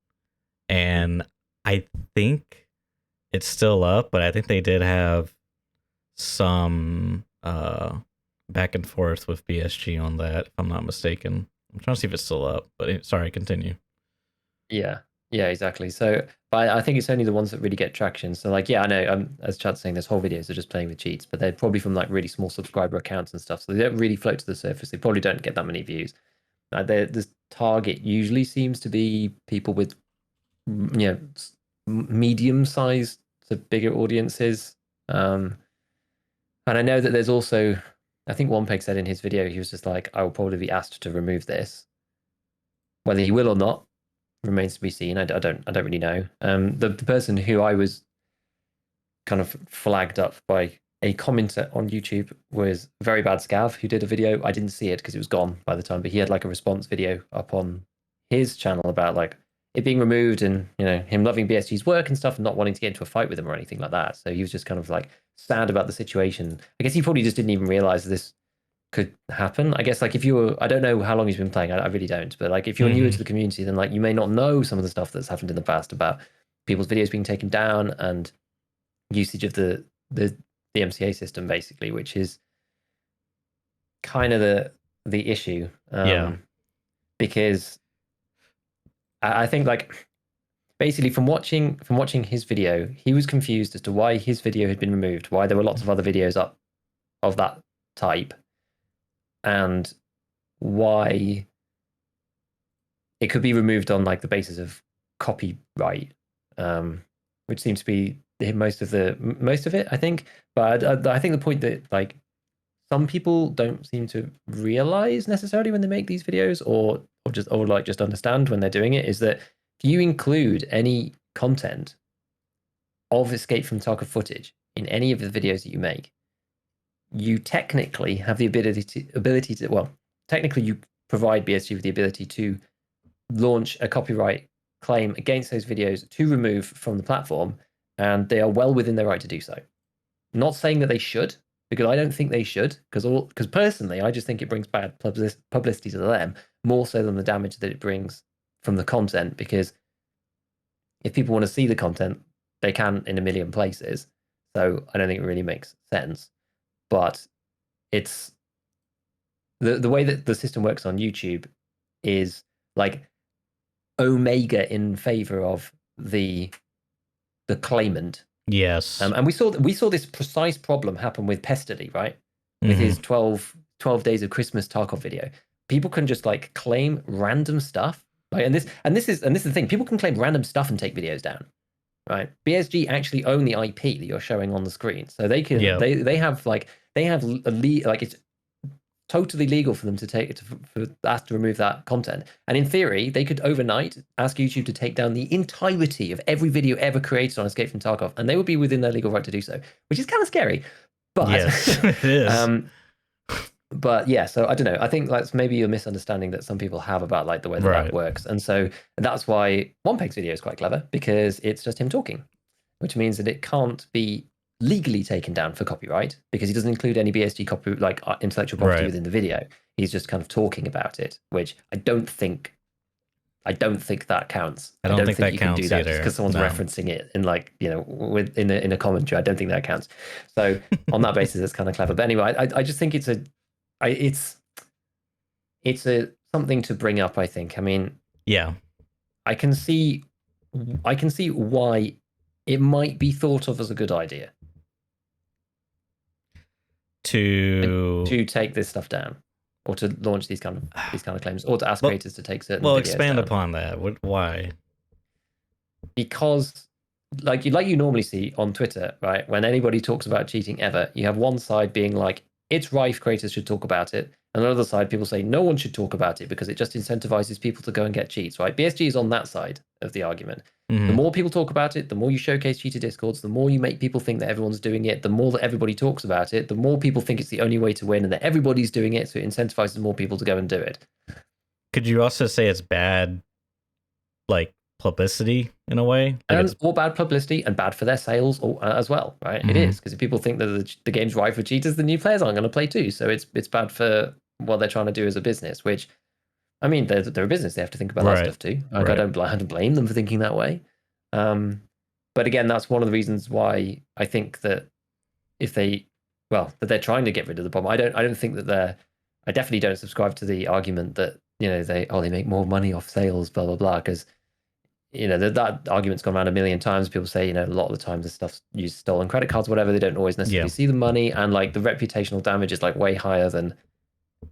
and I think it's still up, but I think they did have some back and forth with BSG on that, if I'm not mistaken. I'm trying to see if it's still up, but sorry, continue. Yeah, exactly. So, but I think it's only the ones that really get traction. So, like, yeah, I know. As Chad's saying, there's whole videos of just playing with cheats, but they're probably from like really small subscriber accounts and stuff. So they don't really float to the surface. They probably don't get that many views. The target usually seems to be people with, you know, medium-sized to bigger audiences. And I know that there's also, I think One Peg said in his video, he was just like, I will probably be asked to remove this. Whether he will or not remains to be seen. I don't really know. The person who I was kind of flagged up by a commenter on YouTube was Very Bad Scav, who did a video. I didn't see it because it was gone by the time, but he had like a response video up on his channel about like it being removed and, you know, him loving BSG's work and stuff and not wanting to get into a fight with him or anything like that. So he was just kind of like sad about the situation. I guess he probably just didn't even realize this could happen. I guess like if you were, I don't know how long he's been playing. I really don't. But like if you're newer to the community, then like you may not know some of the stuff that's happened in the past about people's videos being taken down and usage of the MCA system, basically, which is kind of the issue. Because I think like basically from watching his video, he was confused as to why his video had been removed, why there were lots of other videos up of that type, and why it could be removed on like the basis of copyright, which seems to be most of it, I think. But I think the point that like some people don't seem to realize necessarily when they make these videos, or just understand when they're doing it, is that if you include any content of Escape from Tarkov footage in any of the videos that you make, you technically have the ability to well, technically you provide BSG with the ability to launch a copyright claim against those videos to remove from the platform, and they are well within their right to do so. Not saying that they should, because I don't think they should, because personally, I just think it brings bad publicity to them more so than the damage that it brings from the content. Because if people want to see the content, they can in a million places. So I don't think it really makes sense. But it's the way that the system works on YouTube is like omega in favor of the claimant. Yes. And we saw this precise problem happen with Pesterly, right? With his 12 days of Christmas Tarkov video. People can just like claim random stuff. Like, and this is the thing. People can claim random stuff and take videos down. Right? BSG actually own the IP that you're showing on the screen. So they can they have a it's totally legal for them for ask to remove that content. And in theory, they could overnight ask YouTube to take down the entirety of every video ever created on Escape from Tarkov, and they would be within their legal right to do so, which is kind of scary. But yes, it is. But yeah, so I don't know. I think that's maybe a misunderstanding that some people have about like the way that works, and so that's why OnePeg's video is quite clever, because it's just him talking, which means that it can't be legally taken down for copyright because he doesn't include any BSG intellectual property within the video. He's just kind of talking about it, which I don't think that counts. I don't think that you counts can do that either. because someone's referencing it in like, you know, in a commentary. I don't think that counts. So on that basis, it's kind of clever. But anyway, I just think it's something to bring up. I think. I mean, yeah, I can see why it might be thought of as a good idea to take this stuff down, or to launch these kind of claims, or to ask creators to take certain. Well, videos expand down. upon that. Why? Because like you normally see on Twitter, right? When anybody talks about cheating ever, you have one side being like, it's rife, creators should talk about it. And on the other side, people say no one should talk about it because it just incentivizes people to go and get cheats, right? BSG is on that side of the argument. The more people talk about it, the more you showcase cheater discords, the more you make people think that everyone's doing it, the more that everybody talks about it, the more people think it's the only way to win and that everybody's doing it, so it incentivizes more people to go and do it. Could you also say it's bad, like, publicity in a way? Like or bad publicity and bad for their sales as well, right? It is, because if people think that the game's rife for cheaters, the new players aren't going to play too. So it's bad for what they're trying to do as a business, which, I mean, they're a business. They have to think about that stuff too. Like, I don't blame them for thinking that way. But again, that's one of the reasons why I think that that they're trying to get rid of the problem. I don't think that I definitely don't subscribe to the argument that, you know, they make more money off sales, blah, blah, blah, because, you know, that argument's gone around a million times. People say, you know, a lot of the time the stuff's used stolen credit cards, whatever. They don't always necessarily see the money, and like the reputational damage is like way higher than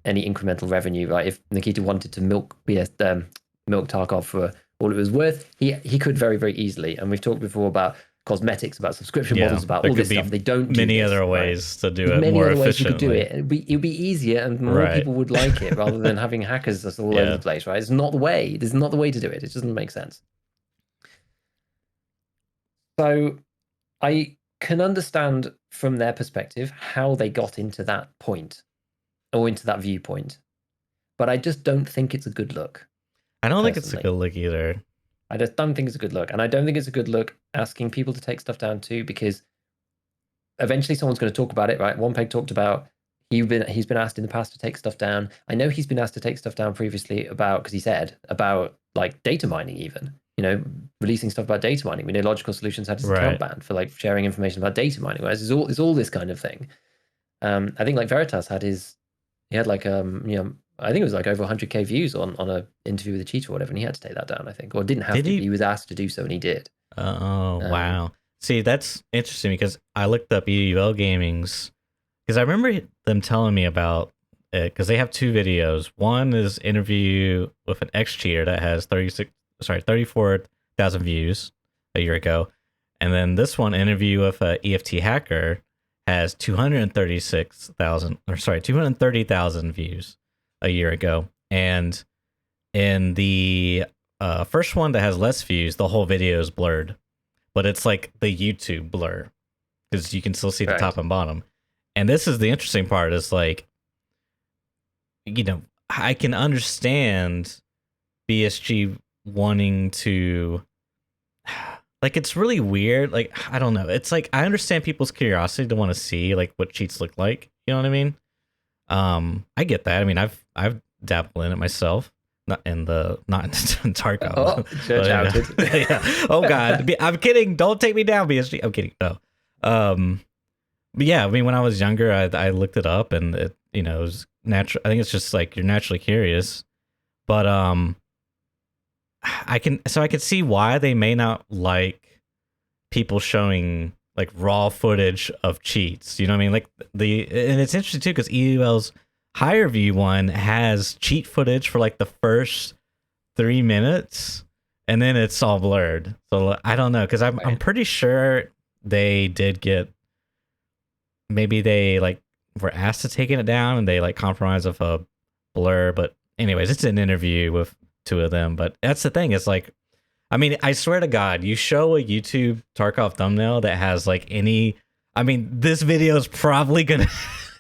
any incremental revenue. Right? If Nikita wanted to milk Tarkov for all it was worth, he could very, very easily. And we've talked before about cosmetics, about subscription models, about all this stuff. They don't do many other ways to do it more efficiently. Many other ways you could do it. It'd be easier, and more people would like it, rather than having hackers just all over the place. Right? It's not the way. This is not the way to do it. It doesn't make sense. So I can understand from their perspective how they got into that point, or into that viewpoint, but I just don't think it's a good look. I don't think it's a good look either. I just don't think it's a good look, and I don't think it's a good look asking people to take stuff down too, because eventually someone's going to talk about it, right? OnePeg talked about he's been asked in the past to take stuff down. I know he's been asked to take stuff down previously because he said about like data mining, even, you know, releasing stuff about data mining. We know Logical Solutions had his account banned for like sharing information about data mining, whereas it's all this kind of thing. I think like Veritas he had like you know, I think it was like over 100k views on a interview with a cheater or whatever, and he had to take that down, I think, or didn't have to. He was asked to do so, and he did. Oh wow! See, that's interesting because I looked up EUL Gaming's, because I remember them telling me about it, because they have two videos. One is interview with an ex-cheater that has 34,000 views a year ago, and then this one, interview with a EFT hacker, has 230,000 views a year ago. And in the first one that has less views, the whole video is blurred, but it's like the YouTube blur, because you can still see the top and bottom. And this is the interesting part, is like, you know, I can understand BSG wanting to, like, it's really weird. Like, I don't know. It's like, I understand people's curiosity to want to see like what cheats look like. You know what I mean? I get that. I mean, I've dabbled in it myself. Not in Tarkov. Oh, church outed. Yeah. Oh God, I'm kidding. Don't take me down, BSG. I'm kidding. No. But yeah, I mean, when I was younger, I looked it up, and it, you know, it was natural. I think it's just like you're naturally curious. But I can see why they may not like people showing like raw footage of cheats. You know what I mean? Like and it's interesting too, because EUL's higher view one has cheat footage for like the first 3 minutes, and then it's all blurred. So I don't know, because I'm pretty sure they did get, maybe they like were asked to taking it down, and they like compromised with a blur. But anyways, it's an interview with two of them. But that's the thing. It's like, I mean, I swear to God, you show a YouTube Tarkov thumbnail that has like any. I mean, this video is probably gonna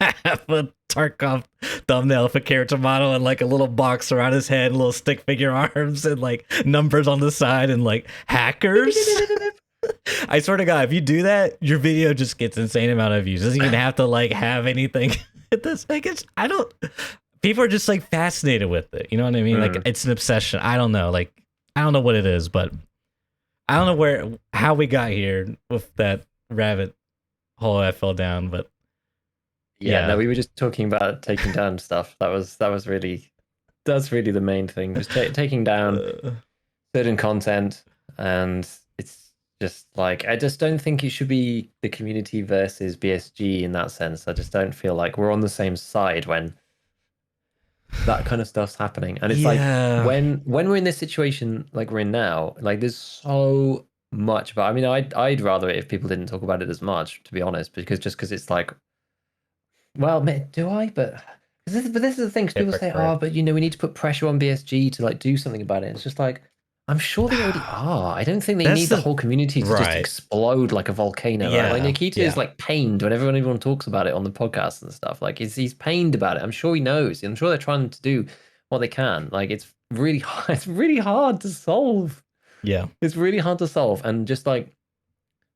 have a Tarkov thumbnail with a character model and like a little box around his head, little stick figure arms, and like numbers on the side, and like hackers. I swear to God, if you do that, your video just gets insane amount of views. It doesn't even have to like have anything. This like I don't. People are just like fascinated with it. You know what I mean? Like it's an obsession. I don't know. Like I don't know what it is, but I don't know how we got here with that rabbit hole I fell down. But yeah, no, we were just talking about taking down stuff. That's really the main thing. Just taking down certain content, and it's just like I just don't think it should be the community versus BSG in that sense. I just don't feel like we're on the same side when that kind of stuff's happening. And it's like when we're in this situation like we're in now, like there's so much about. I mean, I'd rather it if people didn't talk about it as much, to be honest, because it's like, well, do I? But this is the thing. People say, oh, but we need to put pressure on BSG to like do something about it. It's just like, I'm sure they already are. I don't think they need the whole community to just explode like a volcano. Yeah, right? Like Nikita is like pained when everyone talks about it on the podcast and stuff. Like he's pained about it. I'm sure he knows. I'm sure they're trying to do what they can. Like it's really hard to solve. Yeah, it's really hard to solve, and just like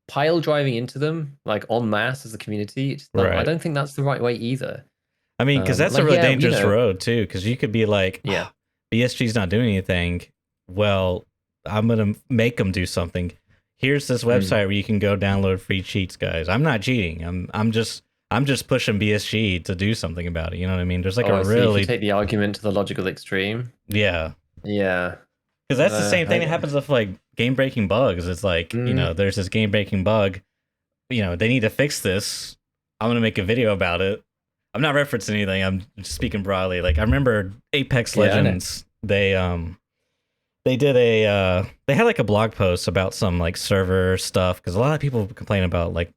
pile driving into them like en masse as a community. I don't think that's the right way either. I mean, because that's a really dangerous road too. Because you could be like, BSG's not doing anything. Well, I'm gonna make them do something. Here's this website where you can go download free cheats, guys. I'm not cheating. I'm just pushing BSG to do something about it. You know what I mean? There's like a really you take the argument to the logical extreme. Yeah. Because that's the same thing that happens with like game breaking bugs. It's like there's this game breaking bug. They need to fix this. I'm gonna make a video about it. I'm not referencing anything. I'm just speaking broadly. Like I remember Apex Legends. They did they had like a blog post about some like server stuff, because a lot of people complain about like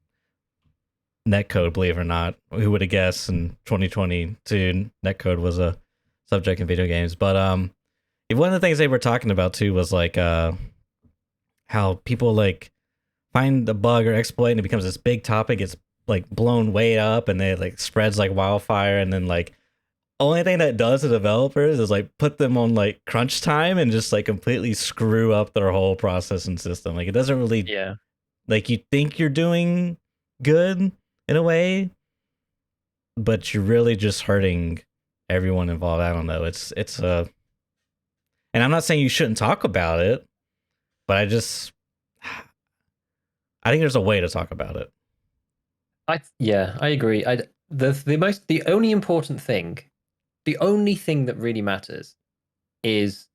netcode, believe it or not. Who would have guessed in 2022 netcode was a subject in video games? But one of the things they were talking about too was like how people like find the bug or exploit and it becomes this big topic. It's like blown way up and it like spreads like wildfire, and then like only thing that does to developers is like put them on like crunch time and just like completely screw up their whole processing system. Like it doesn't really like you think you're doing good in a way, but you're really just hurting everyone involved. I don't know. It's and I'm not saying you shouldn't talk about it, but I think there's a way to talk about it. I agree. The only important thing, the only thing that really matters is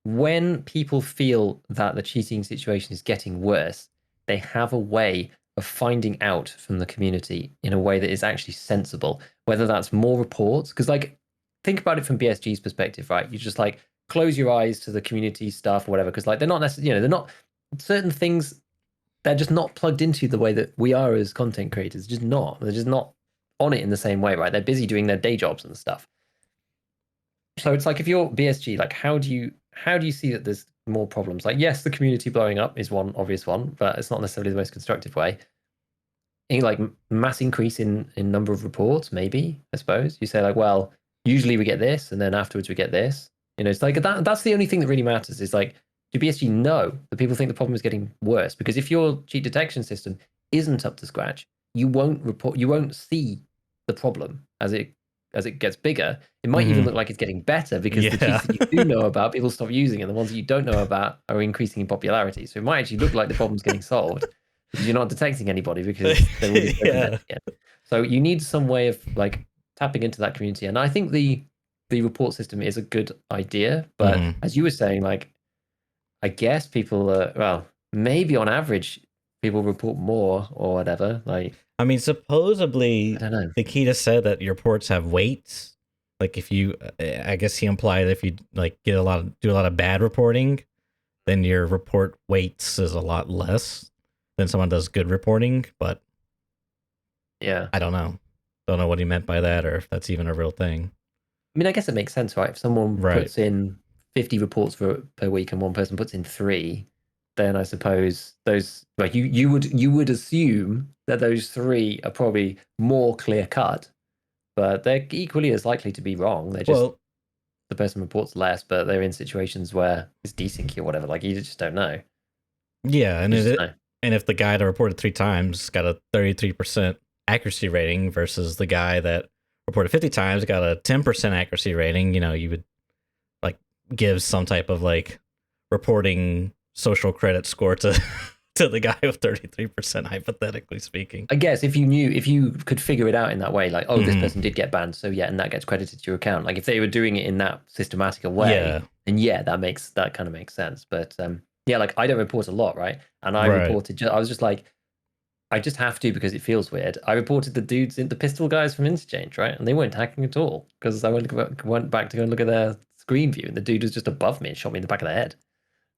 when people feel that the cheating situation is getting worse, they have a way of finding out from the community in a way that is actually sensible, whether that's more reports. Because like, think about it from BSG's perspective, right? You just like close your eyes to the community stuff or whatever, because like they're not necessarily, they're not certain things, they're just not plugged into the way that we are as content creators. They're just not on it in the same way, right? They're busy doing their day jobs and stuff. So it's like, if you're BSG, like how do you see that there's more problems? Like, yes, the community blowing up is one obvious one, but it's not necessarily the most constructive way. Like mass increase in number of reports, maybe, I suppose. You say like, well, usually we get this, and then afterwards we get this. It's like that's the only thing that really matters, is like, do BSG know that people think the problem is getting worse? Because if your cheat detection system isn't up to scratch, you won't see the problem as it gets bigger. It might even look like it's getting better, because the cheats that you do know about, people stop using, and the ones that you don't know about are increasing in popularity. So it might actually look like the problem's getting solved, because you're not detecting anybody, because they're already again. So you need some way of like tapping into that community. And I think the report system is a good idea, but as you were saying, like, I guess people maybe on average people report more or whatever. Like, I mean, supposedly, I don't know. Nikita said that your reports have weights. Like if you, I guess he implied that if you like do a lot of bad reporting, then your report weights is a lot less than someone does good reporting. But yeah, I don't know. don't know what he meant by that or if that's even a real thing. I mean, I guess it makes sense, right? If someone Right. puts in 50 reports per week and one person puts in 3, then I suppose those, like, you would assume that those 3 are probably more clear cut, but they're equally as likely to be wrong. They're just, Well, the person reports less, but they're in situations where it's desync or whatever. Like, you just don't know. yeah, and You just know. and if the guy that reported 3 times got a 33% accuracy rating versus the guy that reported 50 times got a 10% accuracy rating, you know, you would like give some type of like reporting social credit score to to the guy with 33%, hypothetically speaking. I guess if you could figure it out in that way, like, oh, this person did get banned, so yeah, and that gets credited to your account. Like, if they were doing it in that systematic a way, Yeah. then yeah, that kind of makes sense. But yeah, like, I don't report a lot, right? And I Right. reported, I was just like, I just have to because it feels weird. I reported the dudes in the pistol guys from Interchange, right? And they weren't hacking at all because I went back to go and look at their screen view, and the dude was just above me and shot me in the back of the head.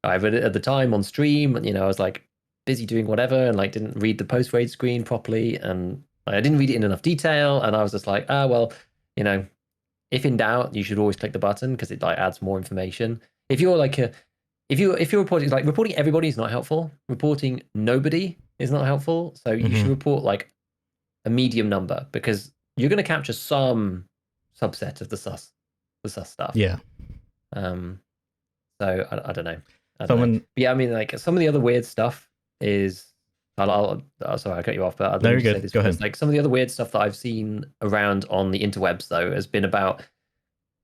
But at the time on stream, you know, I was like busy doing whatever and like didn't read the post raid screen properly, and I didn't read it in enough detail. And I was just like, well, you know, if in doubt, you should always click the button because it like adds more information. If you're like if you're reporting, like, reporting everybody is not helpful. Reporting nobody is not helpful. So you should report like a medium number because you're going to capture some subset of the sus stuff. Yeah. So I don't know. But yeah, I mean, like, some of the other weird stuff is. Sorry, I cut you off, but No, let you're me just good. say this Go first. ahead. Like, some of the other weird stuff that I've seen around on the interwebs, though, has been about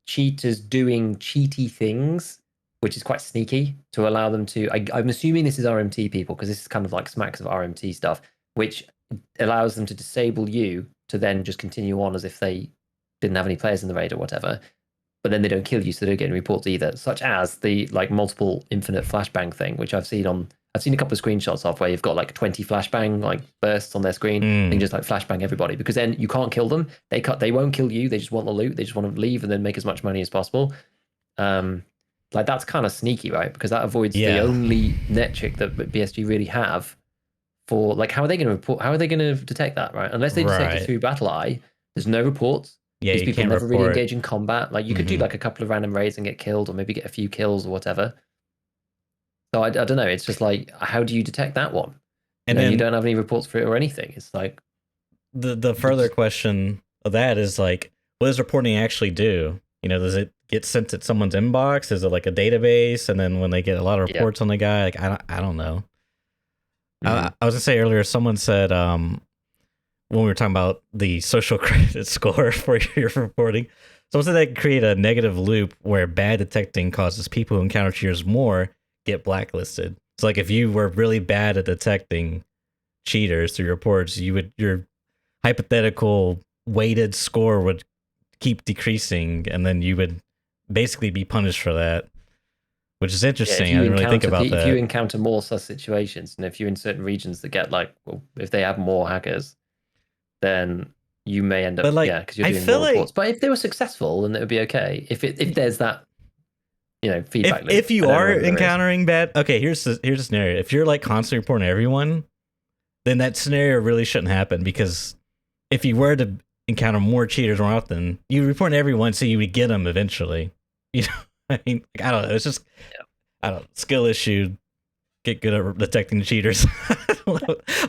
cheaters doing cheaty things, which is quite sneaky to allow them to. I'm assuming this is RMT people because this is kind of like smacks of RMT stuff, which allows them to disable you to then just continue on as if they didn't have any players in the raid or whatever. But then they don't kill you, so they don't get any reports either. Such as the like multiple infinite flashbang thing, which I've seen a couple of screenshots of where you've got like 20 flashbang like bursts on their screen and just like flashbang everybody, because then you can't kill them. They won't kill you. They just want the loot. They just want to leave and then make as much money as possible. Like, that's kind of sneaky, right? Because that avoids the only metric that BSG really have for, like, how are they going to report? How are they going to detect that, right? Unless they detect it through Battle Eye, there's no reports. Yeah, These you people can't never report. really engage in combat. Like, you could do like a couple of random raids and get killed, or maybe get a few kills or whatever. So I don't know. It's just like, how do you detect that one? And then you don't have any reports for it or anything. It's like the further question of that is like, what does reporting actually do? You know, does it get sent to someone's inbox? Is it like a database? And then when they get a lot of reports on the guy, like, I don't know. I was gonna say earlier, someone said when we were talking about the social credit score for your reporting, someone said they can create a negative loop where bad detecting causes people who encounter cheaters more get blacklisted. So like, if you were really bad at detecting cheaters through reports, your hypothetical weighted score would keep decreasing, and then you would basically be punished for that, which is interesting. I didn't really think about that. If you encounter more such situations, and if you're in certain regions that get like, well, if they have more hackers, then you may end up, like, because you're doing more reports. But if they were successful, then it would be okay. If there's that, you know, feedback loop. If you are encountering bad, okay, here's the scenario. If you're like constantly reporting everyone, then that scenario really shouldn't happen, because if you were to encounter more cheaters more often, you report everyone, so you would get them eventually. You know, I mean, like, I don't know. It's just, I don't know, skill issue. Get good at detecting cheaters.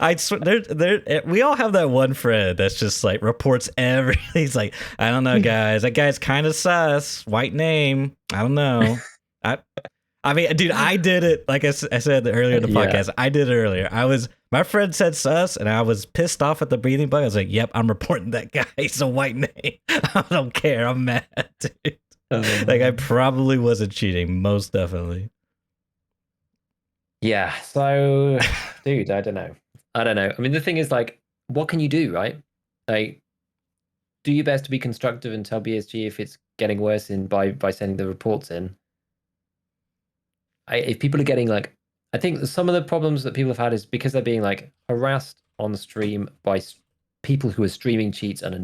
I swear, we all have that one friend that's just like reports everything. He's like, I don't know, guys. That guy's kind of sus. White name. I don't know. I mean, dude, I did it. Like I said earlier in the podcast, I did it earlier. My friend said sus, and I was pissed off at the breathing bug. I was like, yep, I'm reporting that guy. He's a white name. I don't care. I'm mad, dude. Like, I probably wasn't cheating. Most definitely. Yeah. So, dude, I don't know. I mean, the thing is, like, what can you do, right? Like, do your best to be constructive and tell BSG if it's getting worse by sending the reports in. If people are getting, like, I think some of the problems that people have had is because they're being like harassed on the stream by people who are streaming cheats and are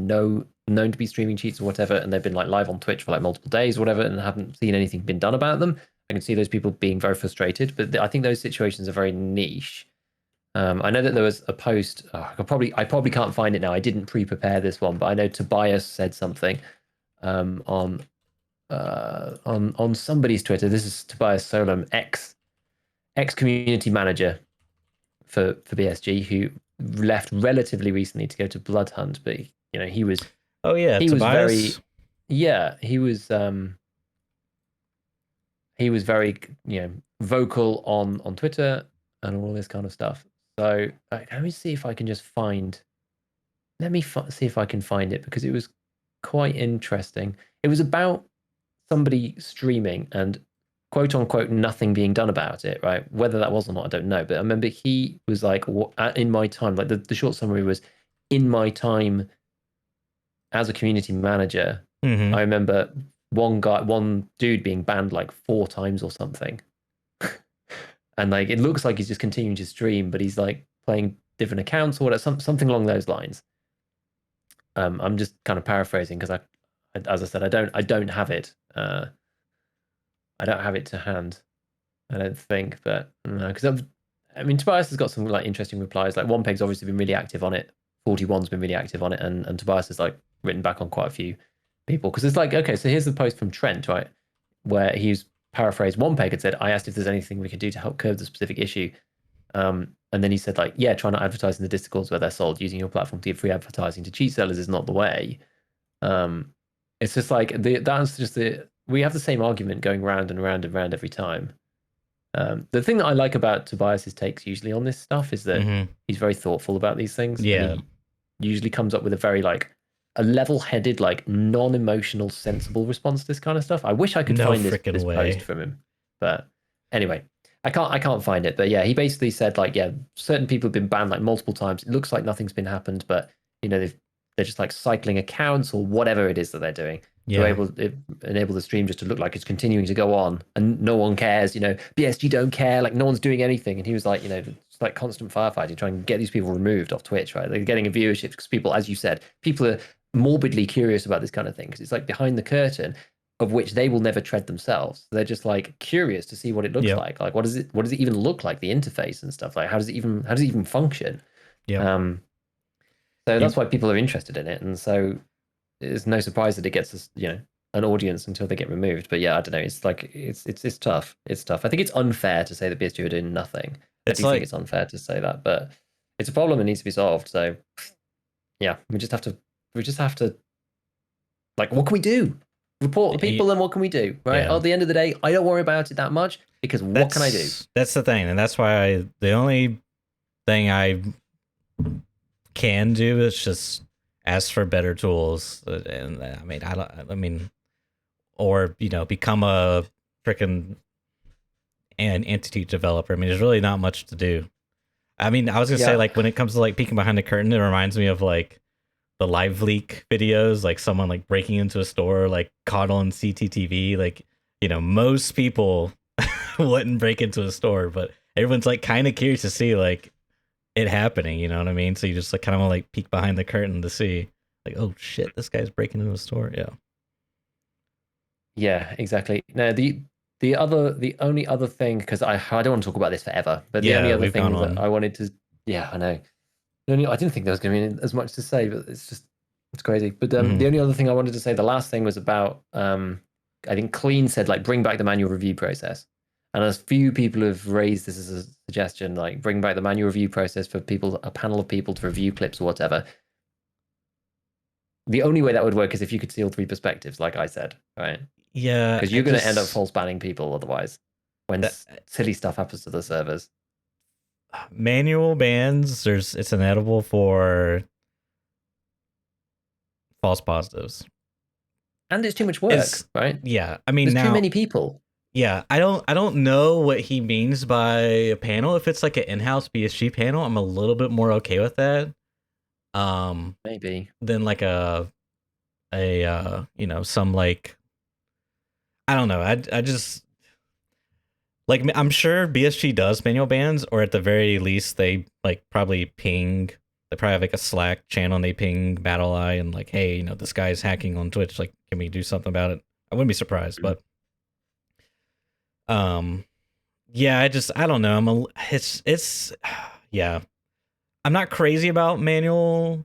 known to be streaming cheats or whatever, and they've been like live on Twitch for like multiple days or whatever, and haven't seen anything been done about them. I can see those people being very frustrated, but I think those situations are very niche. I know that there was a post. I probably can't find it now. I didn't pre-prepare this one, but I know Tobias said something on somebody's Twitter. This is Tobias Solom, ex community manager for BSG, who left relatively recently to go to Bloodhunt. But he was Oh yeah, he was very Tobias. he was very vocal on Twitter and all this kind of stuff. So let me see if I can just find. Let me see if I can find it, because it was quite interesting. It was about somebody streaming and quote unquote nothing being done about it, right? Whether that was or not, I don't know. But I remember he was like, in my time, like the short summary was, in my time as a community manager, Mm-hmm. I remember one dude being banned like 4 times or something. And like it looks like he's just continuing to stream, but he's like playing different accounts or whatever, something along those lines. I'm just kind of paraphrasing because as I said, I don't have it. I don't have it to hand. I don't think, but because I mean, Tobias has got some like interesting replies. Like One Peg's obviously been really active on it. 41's been really active on it, and Tobias has like written back on quite a few people, because it's like, okay, so here's the post from Trent, right, where he's paraphrased. One Peg had said, "I asked if there's anything we could do to help curb the specific issue." And then he said, like, yeah, try not advertising the discords where they're sold. Using your platform to give free advertising to cheat sellers is not the way. It's just like that's just we have the same argument going round and round and round every time. The thing that I like about Tobias's takes usually on this stuff is that Mm-hmm. he's very thoughtful about these things, and Yeah. he usually comes up with a very like a level-headed, like non-emotional, sensible response to this kind of stuff. I wish I could No find this freaking post way. from him, but anyway, I can't find it. But yeah, he basically said like, yeah, certain people have been banned like multiple times. It looks like nothing's been happened, but they're just like cycling accounts or whatever it is that they're doing to Yeah. enable the stream just to look like it's continuing to go on, and no one cares. BSG don't care. Like no one's doing anything. And he was like, it's like constant firefighting, trying to get these people removed off Twitch. Right? They're getting a viewership because people, as you said, people are morbidly curious about this kind of thing, because it's like behind the curtain of which they will never tread themselves. They're just like curious to see what it looks Yep. like. Like what does it even look like? The interface and stuff. Like how does it even function? Yep. Um, so You, that's why people are interested in it, and so it's no surprise that it gets us, an audience until they get removed. But yeah, I don't know. It's like it's tough. It's tough. I think it's unfair to say that BSG are doing nothing. I it's do think like it's unfair to say that, but it's a problem that needs to be solved. So yeah, we just have to like, what can we do? Report the people, and what can we do? Right? yeah. At the end of the day, I don't worry about it that much, because what can I do? That's the thing, and that's why the only thing I can do is just ask for better tools, and I mean, or become a freaking an entity developer. I mean, there's really not much to do. I mean, I was gonna say, Yeah, like, when it comes to like peeking behind the curtain, it reminds me of like the live leak videos, like someone like breaking into a store, like caught on CCTV. Like, most people wouldn't break into a store, but everyone's like kind of curious to see like it happening. You know what I mean? So you just like kind of like peek behind the curtain to see, like, oh shit, this guy's breaking into a store. Yeah. yeah, exactly. No, the only other thing, because I don't want to talk about this forever, but the only Yeah, other we've gone thing that on. I wanted to, yeah, I know. I didn't think there was going to be as much to say, but it's crazy. But Mhm. the only other thing I wanted to say, the last thing was about I think Clean said like bring back the manual review process, and as few people have raised this as a suggestion, like bring back the manual review process for people, a panel of people to review clips or whatever. The only way that would work is if you could see all three perspectives, like I said, right? Yeah, Because I you're going to end up just false banning people otherwise when that silly stuff happens to the servers. manual bans. It's inedible for false positives. And it's too much work, It's right? yeah. I mean There's too now many people. yeah. I don't know what he means by a panel. If it's like an in-house BSG panel, I'm a little bit more okay with that. Maybe. Than like some like I don't know. I just like I'm sure BSG does manual bans, or at the very least they like probably ping. They probably have like a Slack channel and they ping BattleEye and like, hey, this guy's hacking on Twitch. Like, can we do something about it? I wouldn't be surprised, but um, yeah, I don't know. It's yeah, I'm not crazy about manual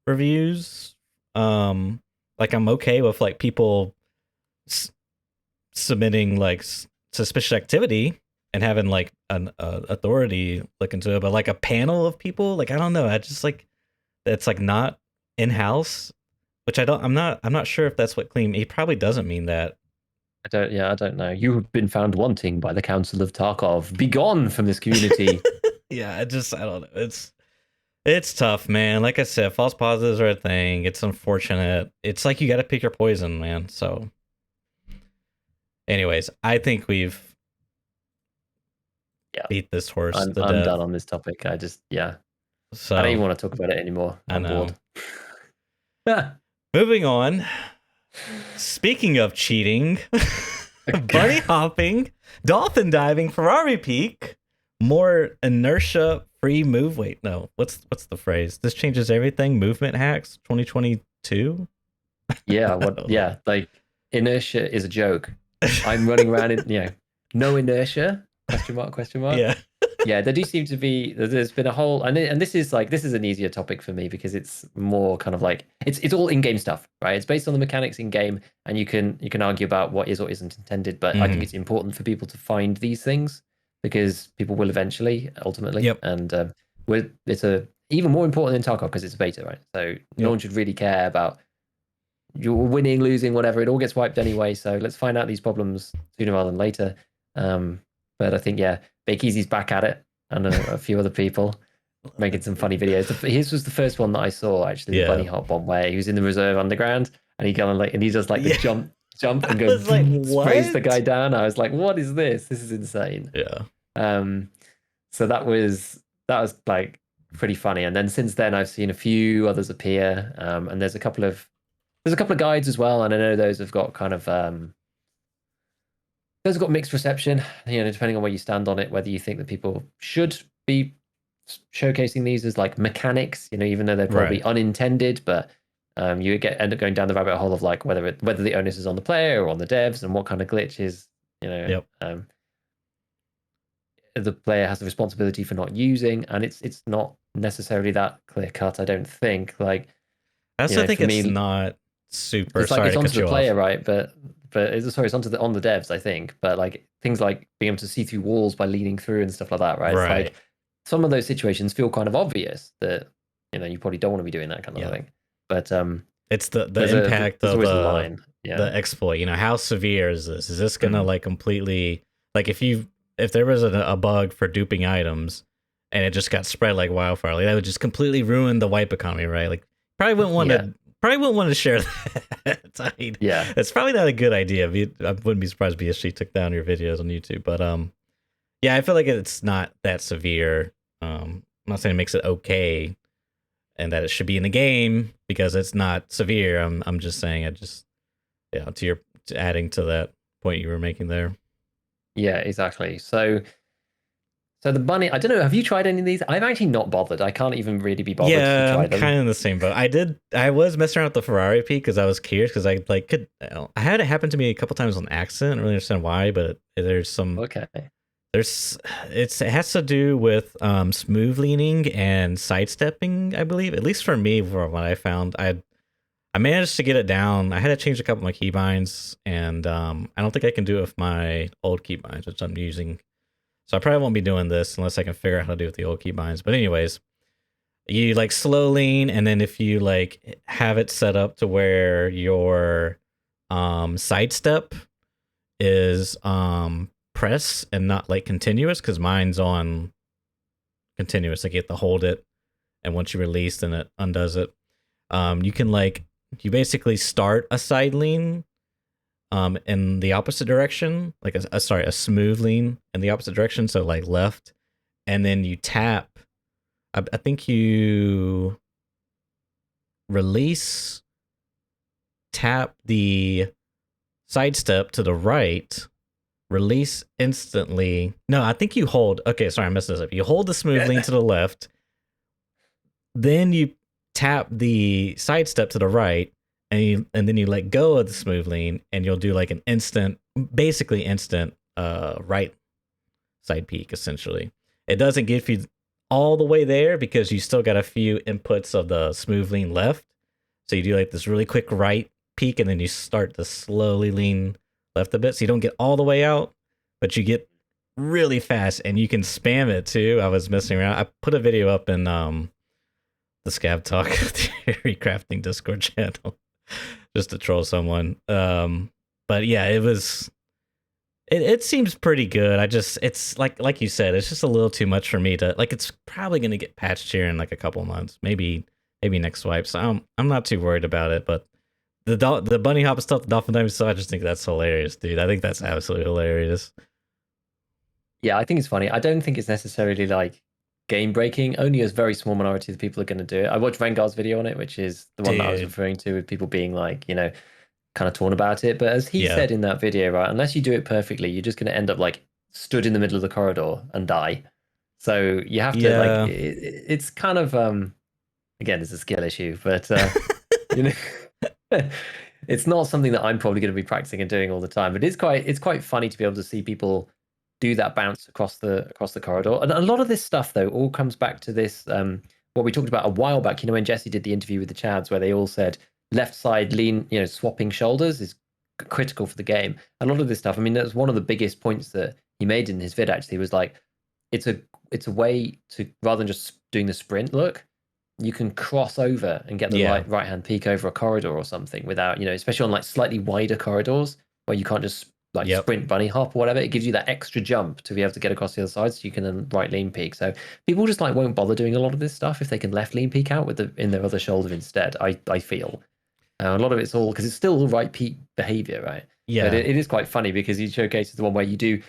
reviews. Like I'm okay with like people submitting like suspicious activity and having like an authority look into it, but like a panel of people, like I don't know, I just like that's like not in house, which I'm not sure if that's what clean. He probably doesn't mean that. I don't know. You have been found wanting by the Council of Tarkov. Be gone from this community. Yeah, I don't know. It's tough, man. Like I said, false positives are a thing. It's unfortunate. It's like you got to pick your poison, man. So, anyways, I think we've beat this horse I'm to death. done on this topic. I just So I don't even want to talk about it anymore. I'm bored. Moving on. Speaking of cheating, bunny hopping, dolphin diving, Ferrari peak, more inertia free move. Wait, no. What's the phrase? This changes everything. Movement hacks 2022. Yeah, yeah, like inertia is a joke. I'm running around in no inertia? Question mark. Yeah. Yeah, there do seem to be. There's been a whole, and this is an easier topic for me because it's more kind of like it's all in-game stuff, right? It's based on the mechanics in game, and you can argue about what is or isn't intended. But I think it's important for people to find these things because people will eventually, ultimately. Yep. And it's even more important in Tarkov because it's a beta, right? So no one should really care about you're winning, losing, whatever. It all gets wiped anyway. So let's find out these problems sooner rather than later. But I think Big Easy's back at it, and a few other people making some funny videos. His was the first one that I saw actually, the bunny hop one where he was in the reserve underground and he does like the jump and goes like, sprays the guy down. I was like, what is this? This is insane. Yeah. So that was like pretty funny. And then since then I've seen a few others appear. And there's a couple of guides as well, and I know those have got kind of those have got mixed reception, depending on where you stand on it, whether you think that people should be showcasing these as like mechanics, even though they're probably unintended, but you end up going down the rabbit hole of like whether the onus is on the player or on the devs and what kind of glitches, the player has the responsibility for not using, and it's not necessarily that clear cut, I don't think. Like I also think it's not super. It's like it's onto the player, right? But it's onto on the devs, I think. But like things like being able to see through walls by leaning through and stuff like that, right? It's like some of those situations feel kind of obvious that you probably don't want to be doing that kind of thing. But it's the impact of the exploit. How severe is this? Is this gonna like completely like if there was a bug for duping items and it just got spread like wildfire, like that would just completely ruin the wipe economy, right? Like probably wouldn't want to share that. I mean, it's probably not a good idea. I wouldn't be surprised if BSG took down your videos on YouTube, but I feel like it's not that severe. I'm not saying it makes it okay and that it should be in the game because it's not severe. I'm just saying to adding to that point you were making there. Yeah, exactly. So the bunny, I don't know, have you tried any of these? I'm actually not bothered. I can't even really be bothered to try them. I'm kind of in the same boat. I was messing around with the Ferrari peak because I was curious because I had it happen to me a couple times on accident. I don't really understand why, but there's some... Okay. It has to do with smooth leaning and sidestepping, I believe. At least for me, from what I found, I managed to get it down. I had to change a couple of my keybinds, and I don't think I can do it with my old keybinds, which I'm using. So I probably won't be doing this unless I can figure out how to do it with the old keybinds. But anyways, you like slow lean, and then if you like have it set up to where your sidestep is press and not like continuous, because mine's on continuous. Like you have to hold it, and once you release, then it undoes it. You can you basically start a side lean in the opposite direction, like a smooth lean in the opposite direction, so like left, and then you tap. I think you release, tap the sidestep to the right, release instantly. No, I think you hold. Okay, sorry, I messed this up. You hold the smooth lean to the left, then you tap the sidestep to the right, and then you let go of the smooth lean, and you'll do like an basically instant right side peek. Essentially, it doesn't give you all the way there because you still got a few inputs of the smooth lean left. So you do like this really quick right peak, and then you start to slowly lean left a bit. So you don't get all the way out, but you get really fast, and you can spam it too. I was messing around. I put a video up in the ScavTalk theory crafting Discord channel just to troll someone. But yeah, it was. It seems pretty good. It's like you said, it's just a little too much for me to like. It's probably gonna get patched here in like a couple months, maybe next swipe. So I'm not too worried about it. But the bunny hop stuff, the dolphin diving stuff, I just think that's hilarious, dude. I think that's absolutely hilarious. Yeah, I think it's funny. I don't think it's necessarily like game breaking. Only a very small minority of the people are going to do it. I watched Rengar's video on it, which is the one that I was referring to, with people being like, kind of torn about it. But as he said in that video, right, unless you do it perfectly, you're just going to end up like stood in the middle of the corridor and die. So you have to like, it's kind of again, it's a skill issue, but it's not something that I'm probably going to be practicing and doing all the time. But it's quite funny to be able to see people do that bounce across the corridor. And a lot of this stuff though all comes back to this what we talked about a while back, when Jesse did the interview with the Chads, where they all said left side lean, swapping shoulders is critical for the game. A lot of this stuff, I mean, that's one of the biggest points that he made in his vid actually, was like it's a way to, rather than just doing the sprint look, you can cross over and get the right hand peek over a corridor or something without, especially on like slightly wider corridors where you can't just like sprint bunny hop or whatever. It gives you that extra jump to be able to get across the other side, so you can then right lean peek. So people just like won't bother doing a lot of this stuff if they can left lean peek out with in their other shoulder instead. I feel a lot of it's all because it's still all right peak behavior, right? Yeah, but it is quite funny because he showcases the one where you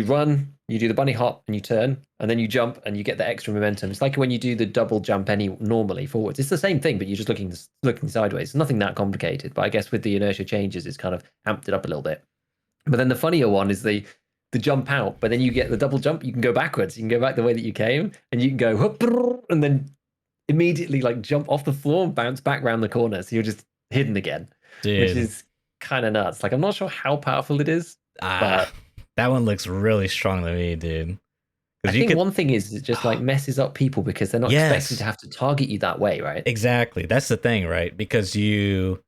run, you do the bunny hop and you turn, and then you jump and you get the extra momentum. It's like when you do the double jump normally forwards. It's the same thing, but you're just looking sideways. It's nothing that complicated, but I guess with the inertia changes, it's kind of amped it up a little bit. But then the funnier one is the jump out, but then you get the double jump. You can go backwards. You can go back the way that you came, and you can go and then immediately like jump off the floor and bounce back around the corner. So you're just hidden again, which is kind of nuts. Like, I'm not sure how powerful it is, but that one looks really strong to me, dude. I think one thing is it just like messes up people because they're not expecting to have to target you that way, right? Exactly. That's the thing, right? Because you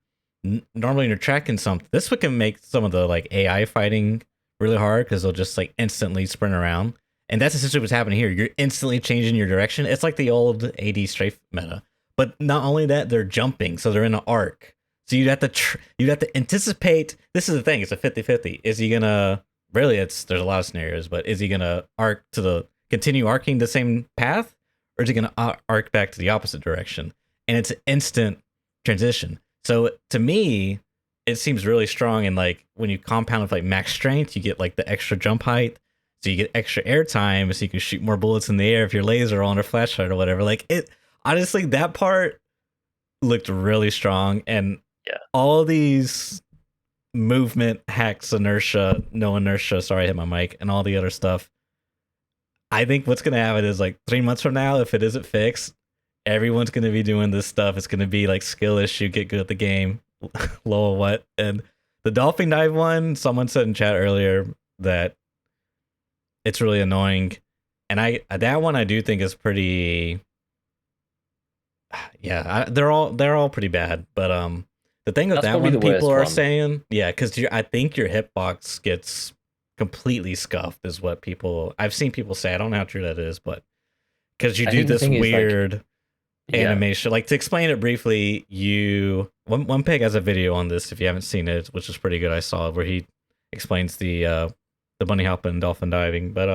normally when you're tracking something, this one can make some of the like AI fighting really hard because they'll just like instantly sprint around. And that's essentially what's happening here. You're instantly changing your direction. It's like the old AD strafe meta. But not only that, they're jumping, so they're in an arc. So you'd have to anticipate. This is the thing. It's a 50-50. Is he gonna really? There's a lot of scenarios, but is he gonna continue arcing the same path, or is he gonna arc back to the opposite direction? And it's an instant transition. So to me, it seems really strong. And like when you compound with like max strength, you get like the extra jump height. So you get extra air time, so you can shoot more bullets in the air if your laser on or flashlight or whatever. Like it, honestly, that part looked really strong, and all these movement hacks, inertia, no inertia. Sorry, I hit my mic, and all the other stuff. I think what's gonna happen is like 3 months from now, if it isn't fixed, everyone's gonna be doing this stuff. It's gonna be like skill issue, get good at the game, low what. And the dolphin dive one, someone said in chat earlier that it's really annoying, and that one I do think is pretty. Yeah, they're all pretty bad, but the thing with that one, people are saying, because I think your hitbox gets completely scuffed, is what I've seen people say. I don't know how true that is, but because you do this weird animation. Like, to explain it briefly, one pig has a video on this if you haven't seen it, which is pretty good. I saw it where he explains the bunny hop and dolphin diving. But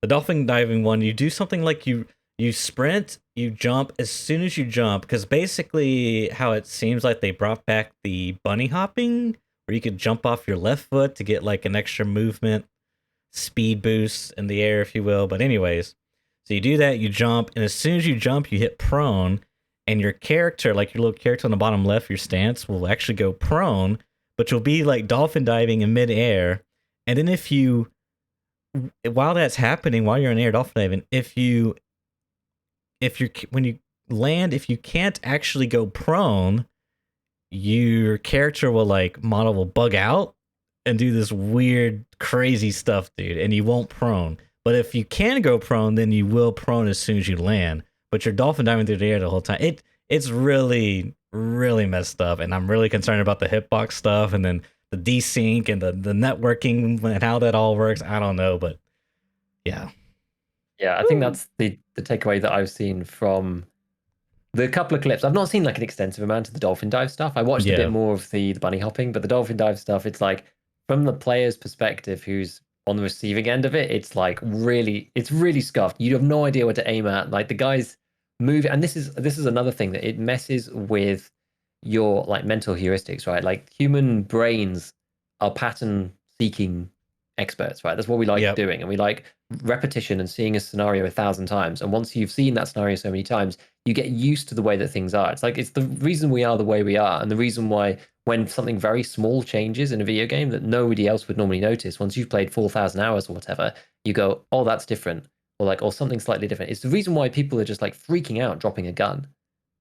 the dolphin diving one, you do something like you sprint, you jump as soon as you jump, because basically how it seems like they brought back the bunny hopping, where you could jump off your left foot to get like an extra movement speed boost in the air, if you will. But anyways, so you do that, you jump, and as soon as you jump, you hit prone, and your character, like your little character on the bottom left, your stance will actually go prone, but you'll be like dolphin diving in midair. And then while that's happening, while you're in air dolphin diving, when you land, if you can't actually go prone, your character model will bug out and do this weird, crazy stuff, dude, and you won't prone. But if you can go prone, then you will prone as soon as you land. But you're dolphin diving through the air the whole time. It's really, really messed up, and I'm really concerned about the hitbox stuff, and then the desync and the networking and how that all works. I don't know, but yeah. Yeah, I think that's the takeaway that I've seen from the couple of clips. I've not seen like an extensive amount of the dolphin dive stuff. I watched a bit more of the bunny hopping, but the dolphin dive stuff, it's like from the player's perspective who's on the receiving end of it, it's like it's really scuffed. You have no idea where to aim at. Like the guys move, and this is another thing that it messes with your like mental heuristics, right? Like human brains are pattern seeking experts, right? That's what we like doing, and we like repetition and seeing a scenario 1,000 times. And once you've seen that scenario so many times, you get used to the way that things are. It's like it's the reason we are the way we are, and the reason why when something very small changes in a video game that nobody else would normally notice, once you've played 4,000 hours or whatever, you go, oh, that's different, or something slightly different. It's the reason why people are just like freaking out dropping a gun.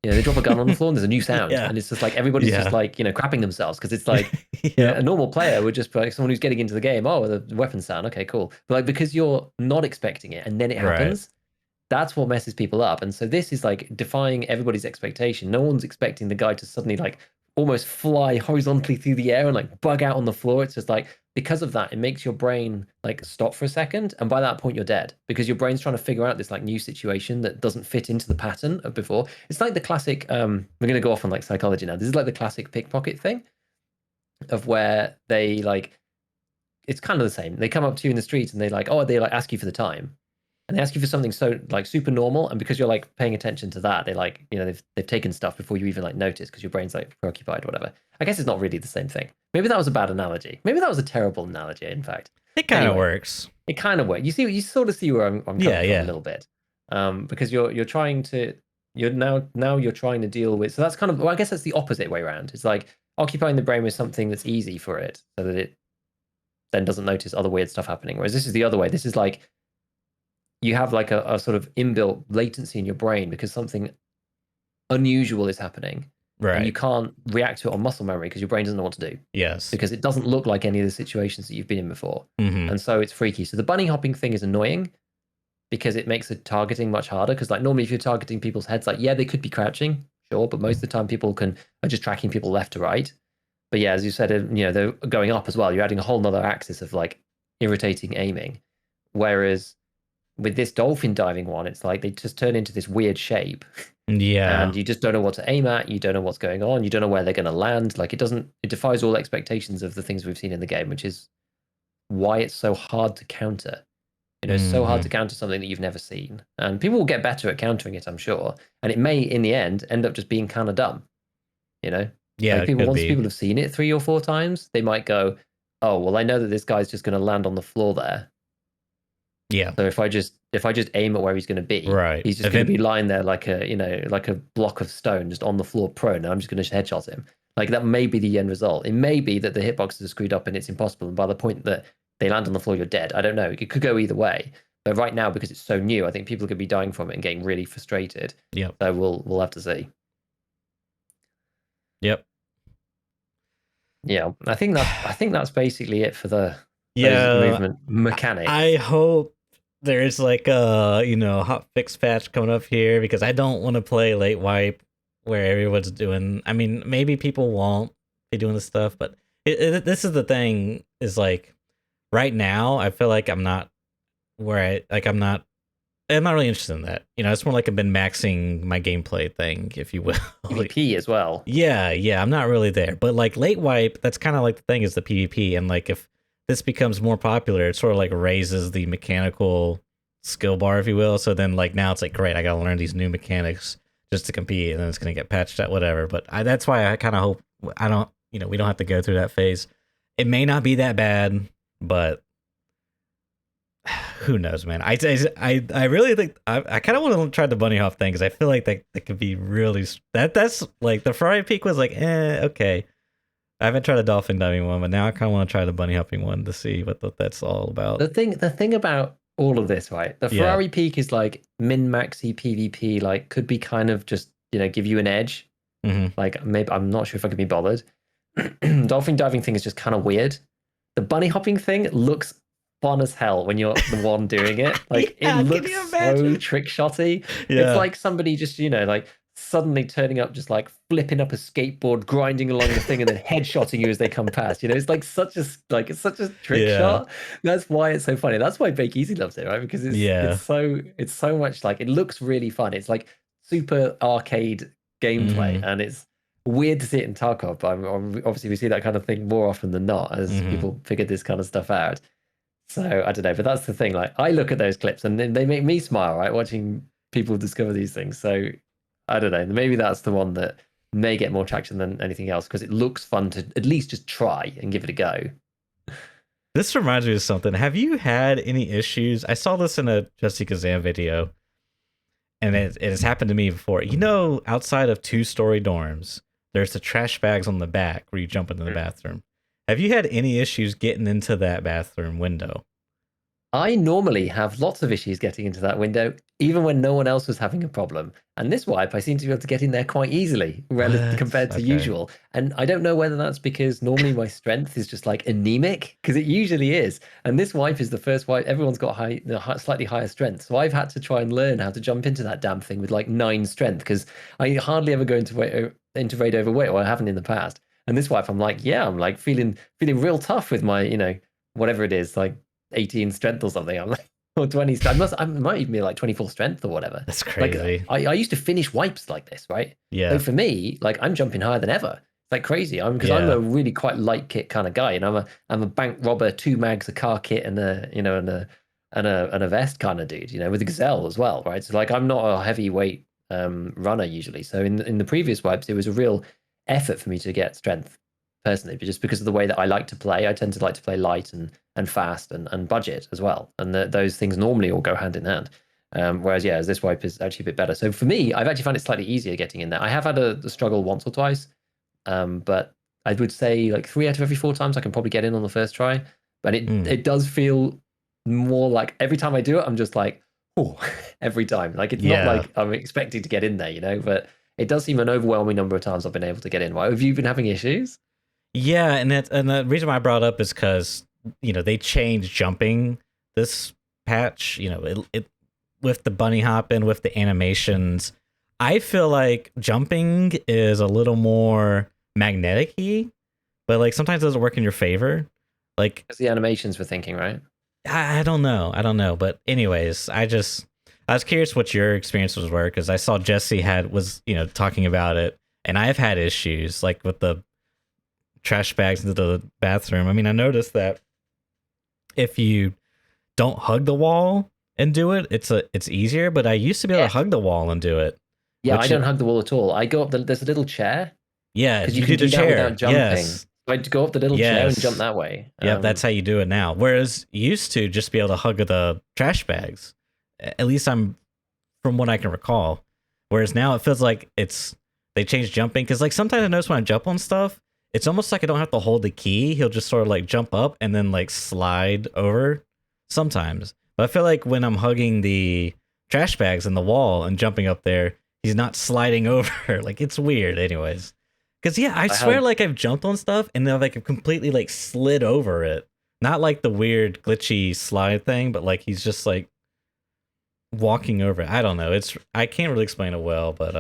You know, they drop a gun on the floor and there's a new sound, and it's just like everybody's just like, crapping themselves because it's like a normal player would just be like someone who's getting into the game. Oh, the weapon sound, okay, cool. But like because you're not expecting it and then it happens, that's what messes people up. And so this is like defying everybody's expectation. No one's expecting the guy to suddenly like almost fly horizontally through the air and like bug out on the floor. It's just like because of that, it makes your brain like stop for a second, and by that point you're dead because your brain's trying to figure out this like new situation that doesn't fit into the pattern of before. It's like the classic we're going to go off on like psychology now. This is like the classic pickpocket thing of where they like it's kind of the same. They come up to you in the street and they like ask you for the time, and they ask you for something so like super normal, and because you're like paying attention to that, they like they've taken stuff before you even like notice because your brain's like preoccupied or whatever. I guess it's not really the same thing. Maybe that was a bad analogy. Maybe that was a terrible analogy. In fact, it kind of works. It kind of works. You sort of see where I'm coming from a little bit, because you're trying to you're trying to deal with. So that's kind of I guess that's the opposite way around. It's like occupying the brain with something that's easy for it, so that it then doesn't notice other weird stuff happening. Whereas this is the other way. This is like you have like a sort of inbuilt latency in your brain because something unusual is happening. Right. And you can't react to it on muscle memory because your brain doesn't know what to do. Yes. Because it doesn't look like any of the situations that you've been in before. Mm-hmm. And so it's freaky. So the bunny hopping thing is annoying because it makes the targeting much harder. Because like normally if you're targeting people's heads, like, yeah, they could be crouching, sure. But most of the time people are just tracking people left to right. But yeah, as you said, they're going up as well. You're adding a whole nother axis of like irritating aiming. Whereas with this dolphin diving one, it's like they just turn into this weird shape. Yeah. And you just don't know what to aim at. You don't know what's going on. You don't know where they're going to land. Like it defies all expectations of the things we've seen in the game, which is why it's so hard to counter. It's so hard to counter something that you've never seen. And people will get better at countering it, I'm sure. And it may, in the end, end up just being kind of dumb. Yeah. Like once people have seen it 3 or 4 times, they might go, oh, well, I know that this guy's just going to land on the floor there. Yeah. So if I just aim at where he's going to be, right, he's just going to be lying there like a block of stone just on the floor prone, and I'm just going to headshot him. Like that may be the end result. It may be that the hitboxes are screwed up and it's impossible. And by the point that they land on the floor, you're dead. I don't know. It could go either way. But right now, because it's so new, I think people could be dying from it and getting really frustrated. Yep. So we'll have to see. Yep. Yeah, I think that's basically it for the movement mechanics. I hope there's like a hot fix patch coming up here because I don't want to play late wipe where everyone's doing. I mean, maybe people won't be doing this stuff, but this is the thing. Is like right now, I feel like I'm not where I'm not really interested in that. It's more like I've been maxing my gameplay thing, if you will. PvP as well. Yeah, I'm not really there. But like late wipe, that's kind of like the thing is the PvP, and like if this becomes more popular, it sort of like raises the mechanical skill bar, if you will. So then like now it's like, great, I gotta learn these new mechanics just to compete, and then it's gonna get patched out, whatever. But that's why I kind of hope we don't have to go through that phase. It may not be that bad, but who knows, man. I really think I kind of want to try the bunny hop thing because I feel like that could be really that's like the Ferrari peak was like okay. I haven't tried a dolphin diving one, but now I kind of want to try the bunny hopping one to see what that's all about. The thing about all of this, right? The Ferrari peak is like min-maxy PvP, like could be kind of just give you an edge. Mm-hmm. Like maybe I'm not sure if I can be bothered. Dolphin diving thing is just kind of weird. The bunny hopping thing looks fun as hell when you're the one doing it. Like it Yeah, can looks you so imagine? trick shotty. It's Yeah. like somebody just, like suddenly turning up, just like flipping up a skateboard, grinding along the thing, and then headshotting you as they come past. It's like it's such a trick Yeah. shot. That's why it's so funny. That's why Bake Easy loves it, right? Because Yeah. it's so much like it looks really fun. It's like super arcade gameplay, Hmm. and it's weird to see it in Tarkov. But obviously we see that kind of thing more often than not as Hmm. people figure this kind of stuff out. So I don't know, but that's the thing. Like I look at those clips and they make me smile, right? Watching people discover these things. So I don't know. Maybe that's the one that may get more traction than anything else because it looks fun to at least just try and give it a go. This reminds me of something. Have you had any issues? I saw this in a Jesse Kazan video, and it has happened to me before. Outside of two-story dorms, there's the trash bags on the back where you jump into the bathroom. Have you had any issues getting into that bathroom window? I normally have lots of issues getting into that window, even when no one else was having a problem. And this wipe, I seem to be able to get in there quite easily What? compared to Okay. usual. And I don't know whether that's because normally my strength is just like anemic, because it usually is. And this wipe is the first wipe. Everyone's got slightly higher strength. So I've had to try and learn how to jump into that damn thing with like 9 strength, because I hardly ever go into raid overweight, or I haven't in the past. And this wipe, I'm like, yeah, I'm like feeling real tough with my, whatever it is, like 18 strength or something. I'm like, or 20 strength. I might even be like 24 strength or whatever. That's Like crazy. I used to finish wipes like this, right? So Yeah. for me, like I'm jumping higher than ever. It's like crazy. Because I'm Yeah. a really quite light kit kind of guy, and I'm a bank robber, 2 mags, a car kit, and a vest kind of dude, with a gazelle as well, right? So like I'm not a heavyweight runner usually. So in the previous wipes, it was a real effort for me to get strength personally, but just because of the way that I like to play, I tend to like to play light and fast and budget as well, and those things normally all go hand in hand. Whereas yeah, as this wipe is actually a bit better. So for me, I've actually found it slightly easier getting in there. I have had a struggle once or twice, but I would say like 3 out of every 4 times I can probably get in on the first try. But it Mm. it does feel more like every time I do it, I'm just like, oh, every time. Like it's not Yeah. like I'm expecting to get in there, but it does seem an overwhelming number of times I've been able to get in. Why have you been having issues? Yeah, and the reason why I brought up is because they changed jumping this patch. It with the bunny hopping, with the animations. I feel like jumping is a little more magnetic-y, but like sometimes it doesn't work in your favor. Like Because the animations were thinking, right? I don't know, but anyways, I was curious what your experiences were because I saw Jesse was talking about it, and I've had issues like with the trash bags into the bathroom. I mean, I noticed that if you don't hug the wall and do it, it's easier. But I used to be able to Yes. hug the wall and do it. Yeah, I Which don't hug the wall at all. I go up there's a little chair yeah, because you you can do the do that without chair. jumping. Yes, So I'd go up the little chair and jump yes, that way. yep. That's how you do it now. Whereas you used to just be able to hug the trash bags. At least I'm from what I can recall. Whereas now it feels like they changed jumping because like sometimes I notice when I jump on stuff, it's almost like I don't have to hold the key. He'll just sort of like jump up and then like slide over sometimes. But I feel like when I'm hugging the trash bags in the wall and jumping up there, he's not sliding over. Like it's weird, anyways. Because yeah, I I swear hug. like I've jumped on stuff and then like I've completely like slid over it. Not like the weird glitchy slide thing, but like he's just like walking over it. I don't know. I can't really explain it well, but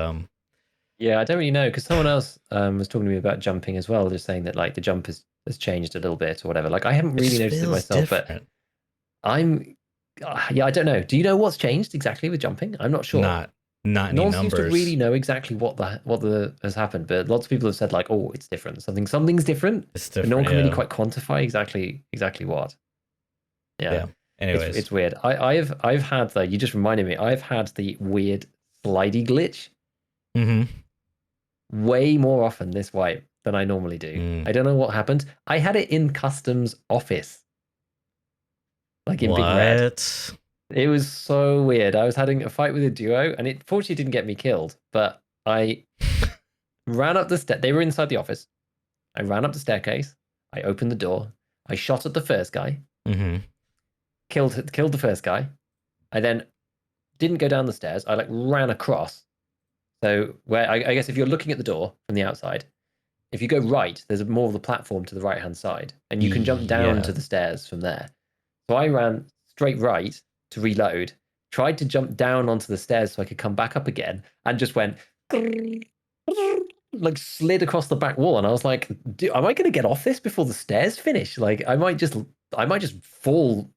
Yeah, I don't really know because someone else was talking to me about jumping as well, just saying that like the jump has changed a little bit or whatever. Like I haven't it really just noticed it feels myself, but different. I'm yeah, I don't know. Do you know what's changed exactly with jumping? I'm not sure. Not No any one seems to really numbers. know exactly what the has happened, but lots of people have said like, oh, it's different. Something's different, It's but no one different, can really yeah. quite quantify exactly what. Yeah, Yeah. it's Anyways. it's weird. I've had though. You just reminded me. I've had the weird slidey glitch Mm-hmm. way more often this wipe than I normally do. Mm. I don't know what happened. I had it in customs office, like in Big Red. What? It was so weird. I was having a fight with a duo, and it fortunately didn't get me killed. But I ran up the step. They were inside the office. I ran up the staircase. I opened the door. I shot at the first guy. Mm-hmm. Killed the first guy. I then didn't go down the stairs. I like ran across. So where I guess if you're looking at the door from the outside, if you go right, there's more of the platform to the right hand side, and you can jump down to Yeah. the stairs from there. So I ran straight right to reload, tried to jump down onto the stairs so I could come back up again, and just went like slid across the back wall. And I was like, am I going to get off this before the stairs finish? Like I might just fall,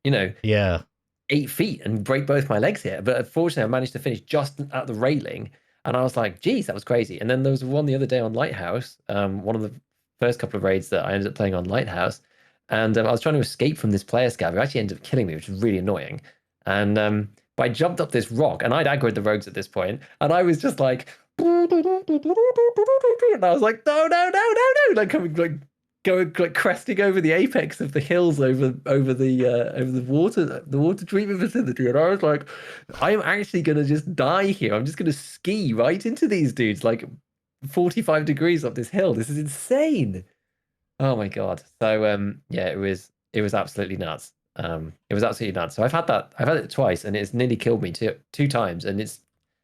Yeah. 8 feet and break both my legs here. But unfortunately, I managed to finish just at the railing. And I was like, geez, that was crazy. And then there was one the other day on Lighthouse, one of the first couple of raids that I ended up playing on Lighthouse. And I was trying to escape from this player scav who actually ended up killing me, which was really annoying. And but I jumped up this rock, and I'd aggroed the rogues at this point, and I was just like, and I was like, no, no, no, no, no, like coming, like going, like cresting over the apex of the hills over the water treatment facility, and I was like, I am actually gonna just die here. I'm just gonna ski right into these dudes, like 45 degrees up this hill. This is insane. Oh my god. So yeah, it was absolutely nuts. It was absolutely nuts. So I've had it twice, and it's nearly killed me two times. And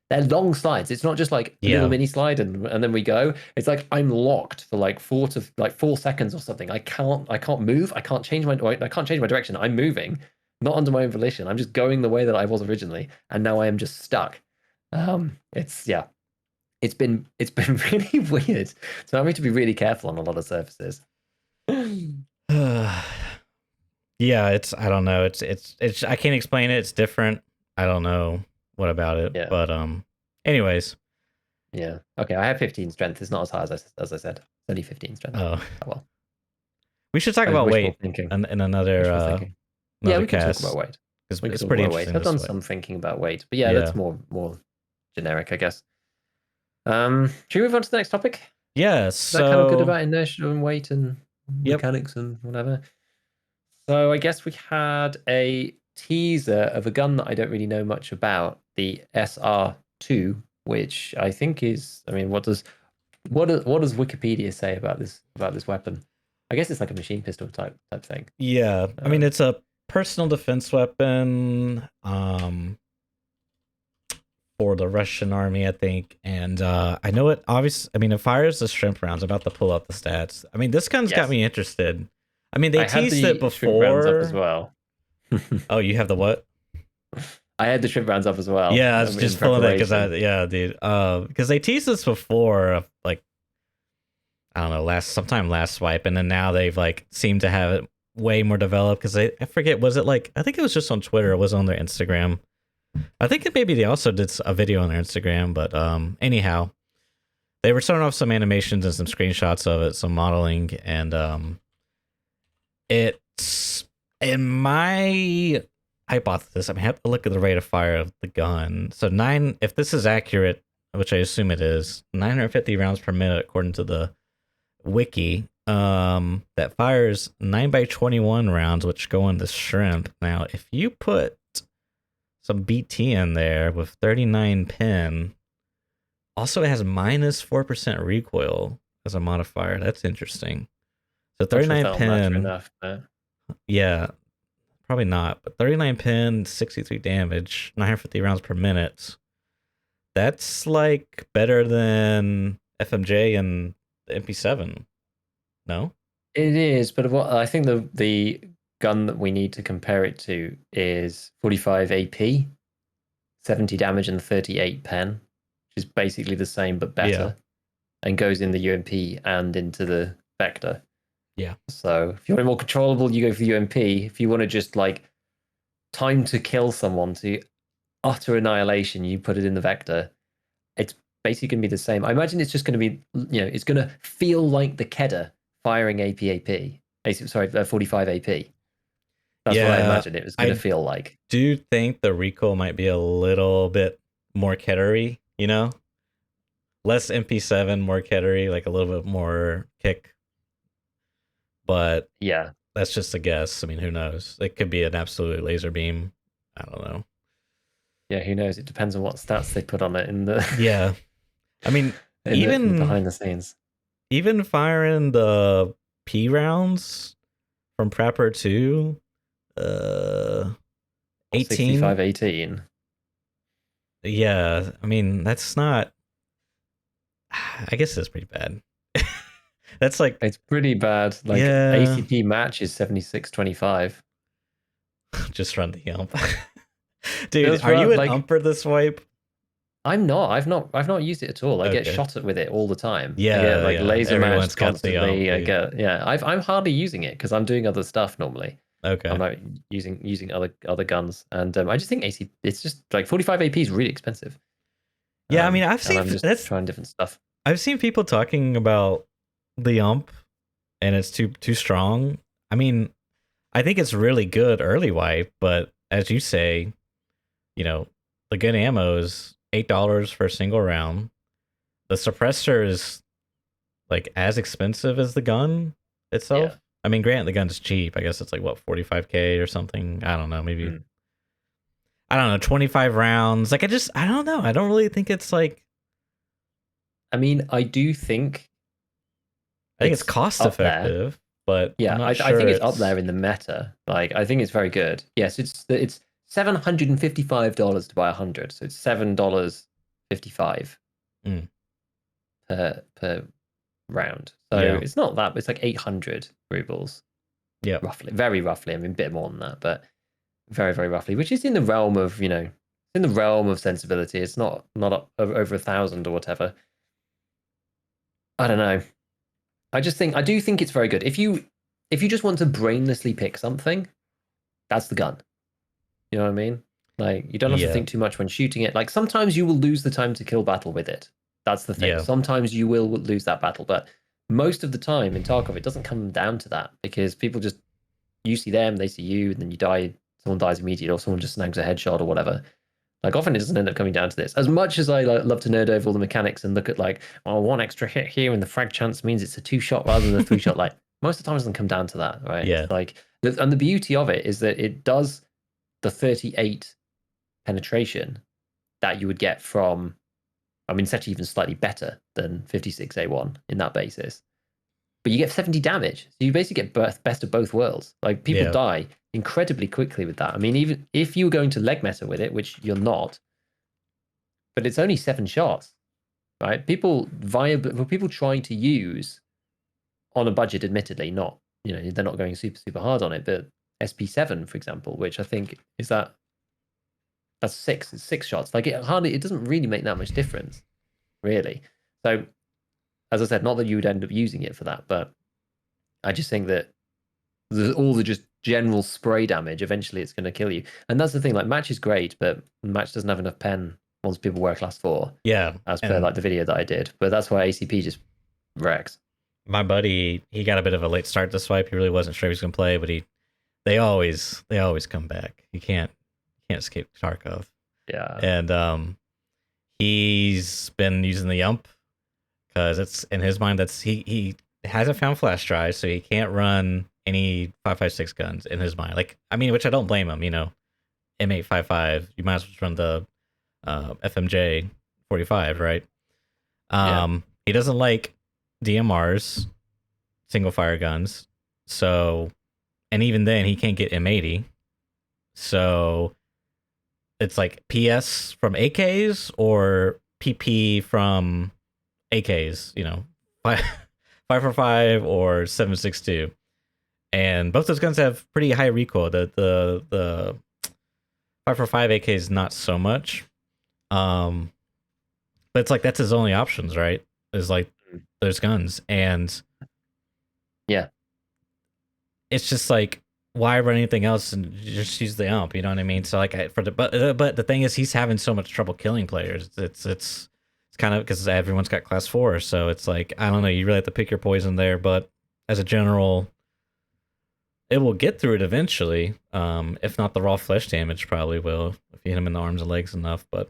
they're long slides. It's not just like a little mini slide and then we go. It's like I'm locked for like 4 seconds or something. I can't move. I can't change my direction. I'm moving, not under my own volition. I'm just going the way that I was originally, and now I am just stuck. It's been really weird. So I'm having to be really careful on a lot of surfaces. Yeah, it's I don't know. It's I can't explain it. It's different. I don't know what about it. Yeah. But anyways. Yeah. Okay, I have 15 strength. It's not as high as I said. It's only 15 strength. Oh. Well. We should talk about weight in another yeah, we can cast. talk about weight. It's pretty interesting. I've done some thinking about weight. But yeah, that's more generic, I guess. Should we move on to the next topic? Yeah, Is that kind of good about inertia and weight and mechanics and whatever? So I guess we had a teaser of a gun that I don't really know much about, the SR2, which I think is, I mean, what does Wikipedia say about this weapon? I guess it's like a machine pistol type thing. Yeah, I mean, it's a personal defense weapon for the Russian army, I think. And I know it obviously, I mean, it fires the shrimp rounds. I'm about to pull up the stats. I mean, this gun's got me interested. I mean, they teased it before. Rounds up as well. Oh, you have the what? I had the shrimp rounds up as well. Yeah, I was just pulling that because dude. Because they teased this before, like, I don't know, sometime last swipe, and then now they've like seemed to have it way more developed. Because I forget, was it like, I think it was just on Twitter, it was on their Instagram. I think maybe they also did a video on their Instagram, but anyhow, they were showing off some animations and some screenshots of it, some modeling, and it's in my hypothesis. I mean, I have to look at the rate of fire of the gun. So if this is accurate, which I assume it is, 950 rounds per minute according to the wiki. That fires 9x21 rounds, which go in the shrimp. Now, if you put some BT in there with 39 pin, also it has minus 4% recoil as a modifier. That's interesting. So 39 pin. Enough, but... Yeah, probably not. But 39 pin, 63 damage, 950 rounds per minute. That's like better than FMJ and the MP7. No? It is, but what I think the gun that we need to compare it to is 45 AP, 70 damage and 38 pen, which is basically the same but better, and goes in the UMP and into the Vector. Yeah. So if you want it more controllable, you go for the UMP. If you want to just like time to kill someone to utter annihilation, you put it in the Vector. It's basically going to be the same. I imagine it's just going to be, it's going to feel like the Kedda firing AP. Sorry, 45 AP. That's what I imagine it was going to feel like. Do you think the recoil might be a little bit more Keddery, Less MP7, more Keddery, like a little bit more kick. But yeah, that's just a guess. I mean, who knows? It could be an absolute laser beam. I don't know. Yeah, who knows? It depends on what stats they put on it in the. Yeah, I mean, even behind the scenes, even firing the P rounds from Prepper 2, 18, 18. Yeah, I mean that's not. I guess it's pretty bad. That's like it's pretty bad. Like ACP match is 76-25. just run the ump. Dude, Just are you an like umper this wipe? I'm not. I've not used it at all. I get Okay. shot at with it all the time. I get Yeah, like yeah. laser Everyone's mashed got the ump, constantly. I dude. get I'm hardly using it because I'm doing other stuff normally. Okay. I'm not using other guns, and I just think AC. It's just like 45 AP is really expensive. Yeah, I mean, and I'm just trying different stuff. I've seen people talking about the ump and it's too strong. I mean, I think it's really good early wipe, but as you say, you know, the good ammo is $8 for a single round. The suppressor is like as expensive as the gun itself. Yeah. I mean, granted, the gun's cheap. I guess it's like what 45K or something. I don't know. Maybe I don't know. 25 rounds. Like I don't know. I don't really think it's like. I mean, I do think I think it's cost up there. effective, but Yeah, I'm not I sure think it's up there in the meta. Like, I think it's very good. Yes, it's $755 to buy 100, so it's $7.55 per round. So it's not that. It's like 800 rubles. Yeah, roughly, very roughly. I mean, a bit more than that, but very, very roughly, which is in the realm of in the realm of sensibility. It's not up over 1,000 or whatever. I don't know. I do think it's very good. If you just want to brainlessly pick something, that's the gun. You know what I mean? Like, you don't have to think too much when shooting it. Like, sometimes you will lose the time to kill battle with it. That's the thing. Yeah. Sometimes you will lose that battle, but most of the time in Tarkov, it doesn't come down to that because people just, you see them, they see you, and then you die. Someone dies immediately, or someone just snags a headshot or whatever. Like, often it doesn't end up coming down to this. As much as I love to nerd over all the mechanics and look at like, oh, one extra hit here and the frag chance means it's a 2-shot rather than a 3-shot. Like, most of the time it doesn't come down to that, right? Yeah. It's like, and the beauty of it is that it does the 38 penetration that you would get from, I mean, it's actually even slightly better than 56A1 in that basis. But you get 70 damage. So you basically get best of both worlds. Like, people die incredibly quickly with that. I mean, even if you were going to leg meta with it, which you're not, but it's only 7 shots, right? People trying to use on a budget, admittedly, not, they're not going super, super hard on it, but SP7, for example, which I think is that's 6. It's 6 shots. Like, it doesn't really make that much difference, really. So, as I said, not that you would end up using it for that, but I just think that all the just general spray damage, eventually it's going to kill you. And that's the thing, like, match is great, but match doesn't have enough pen once people wear class 4. Yeah. As per like the video that I did. But that's why ACP just wrecks. My buddy, he got a bit of a late start this wipe. He really wasn't sure he was gonna play, but they always come back. You can't escape Tarkov. Yeah. And he's been using the ump because it's in his mind that's he hasn't found flash drive, so he can't run any 5.56 guns in his mind. Like, I mean, which I don't blame him. M855, you might as well run the FMJ 45, right? He doesn't like DMRs, single fire guns. So, and even then he can't get M80. So it's like PS from AKs or PP from AKs, 545 or 7.62. And both those guns have pretty high recoil. The 545 AK is not so much. But it's like that's his only options, right? Is like those guns, and yeah, it's just like, why run anything else and just use the ump? You know what I mean? So like, but the thing is, he's having so much trouble killing players. It's kind of because everyone's got class 4, so it's like, I don't know. You really have to pick your poison there, but as a general, it will get through it eventually. If not, the raw flesh damage probably will if you hit him in the arms and legs enough. But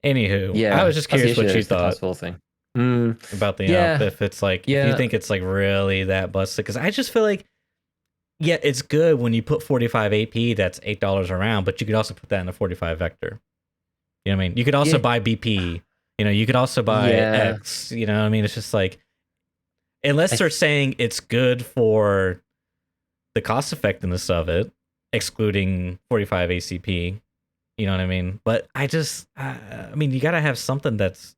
anywho, I was just curious what you thought about the ump. If it's like, if you think it's like really that busted, because I just feel like, yeah, it's good when you put 45 AP. That's $8 a round, but you could also put that in a 45 vector. You know what I mean? You could also buy BP. You could also buy X. You know what I mean? It's just like, unless they're saying it's good for the cost effectiveness of it, excluding 45 ACP. You know what I mean? But I mean, you got to have something that's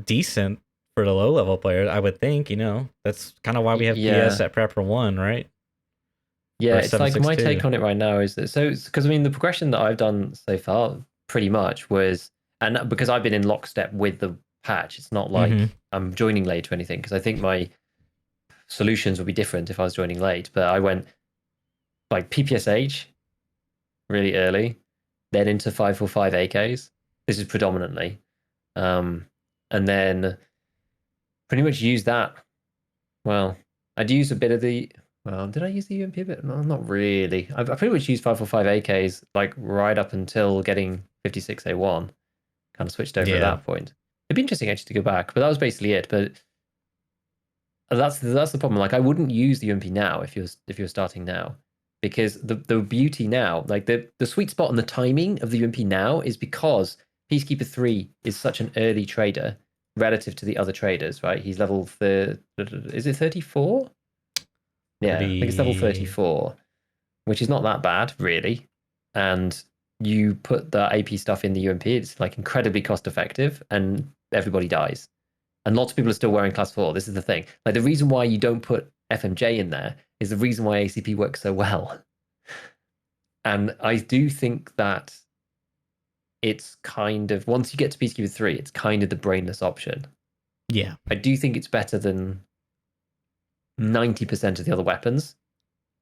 decent for the low level players, I would think. That's kind of why we have PS at Prepper 1, right? Yeah, or it's like my 7.62? take on it right now is that because I mean the progression that I've done so far pretty much was, and because I've been in lockstep with the patch, it's not like I'm joining late or anything, because I think my solutions would be different if I was joining late. But I went like PPSH really early, then into 545 AKs. This is predominantly, and then pretty much use that. Well, I'd use a bit of the. Well, did I use the UMP a bit? No, not really. I pretty much used 545 AKs like right up until getting 56A1. Kind of switched over at Yeah. that point. It'd be interesting actually to go back, but that was basically it. But that's the problem. Like I wouldn't use the UMP now if you're starting now, because the beauty now, like the sweet spot and the timing of the UMP now is because Peacekeeper 3 is such an early trader relative to the other traders, right? He's level is it 34? Yeah, I think it's level 34, which is not that bad, really. And you put the AP stuff in the UMP, it's like incredibly cost effective, and everybody dies. And lots of people are still wearing class 4. This is the thing. Like the reason why you don't put FMJ in there is the reason why ACP works so well. And I do think that it's kind of, once you get to Peacekeeper 3, it's kind of the brainless option. Yeah. I do think it's better than 90% of the other weapons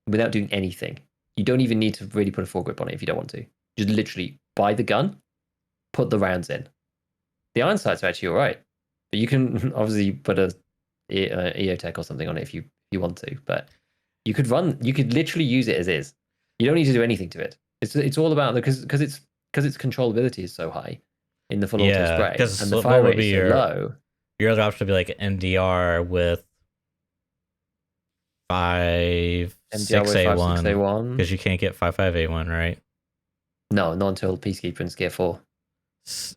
without doing anything. You don't even need to really put a foregrip on it if you don't want to. Just literally buy the gun, put the rounds in. The iron sights are actually all right, but you can obviously put a EOTech or something on it if you want to. But you could literally use it as is. You don't need to do anything to it. It's all about because its controllability is so high in the full auto spray, and the fire rate is so low. Your other option would be like MDR with 5.6A1 because you can't get 5.5A1, right? No, not until Peacekeeper and Scare 4.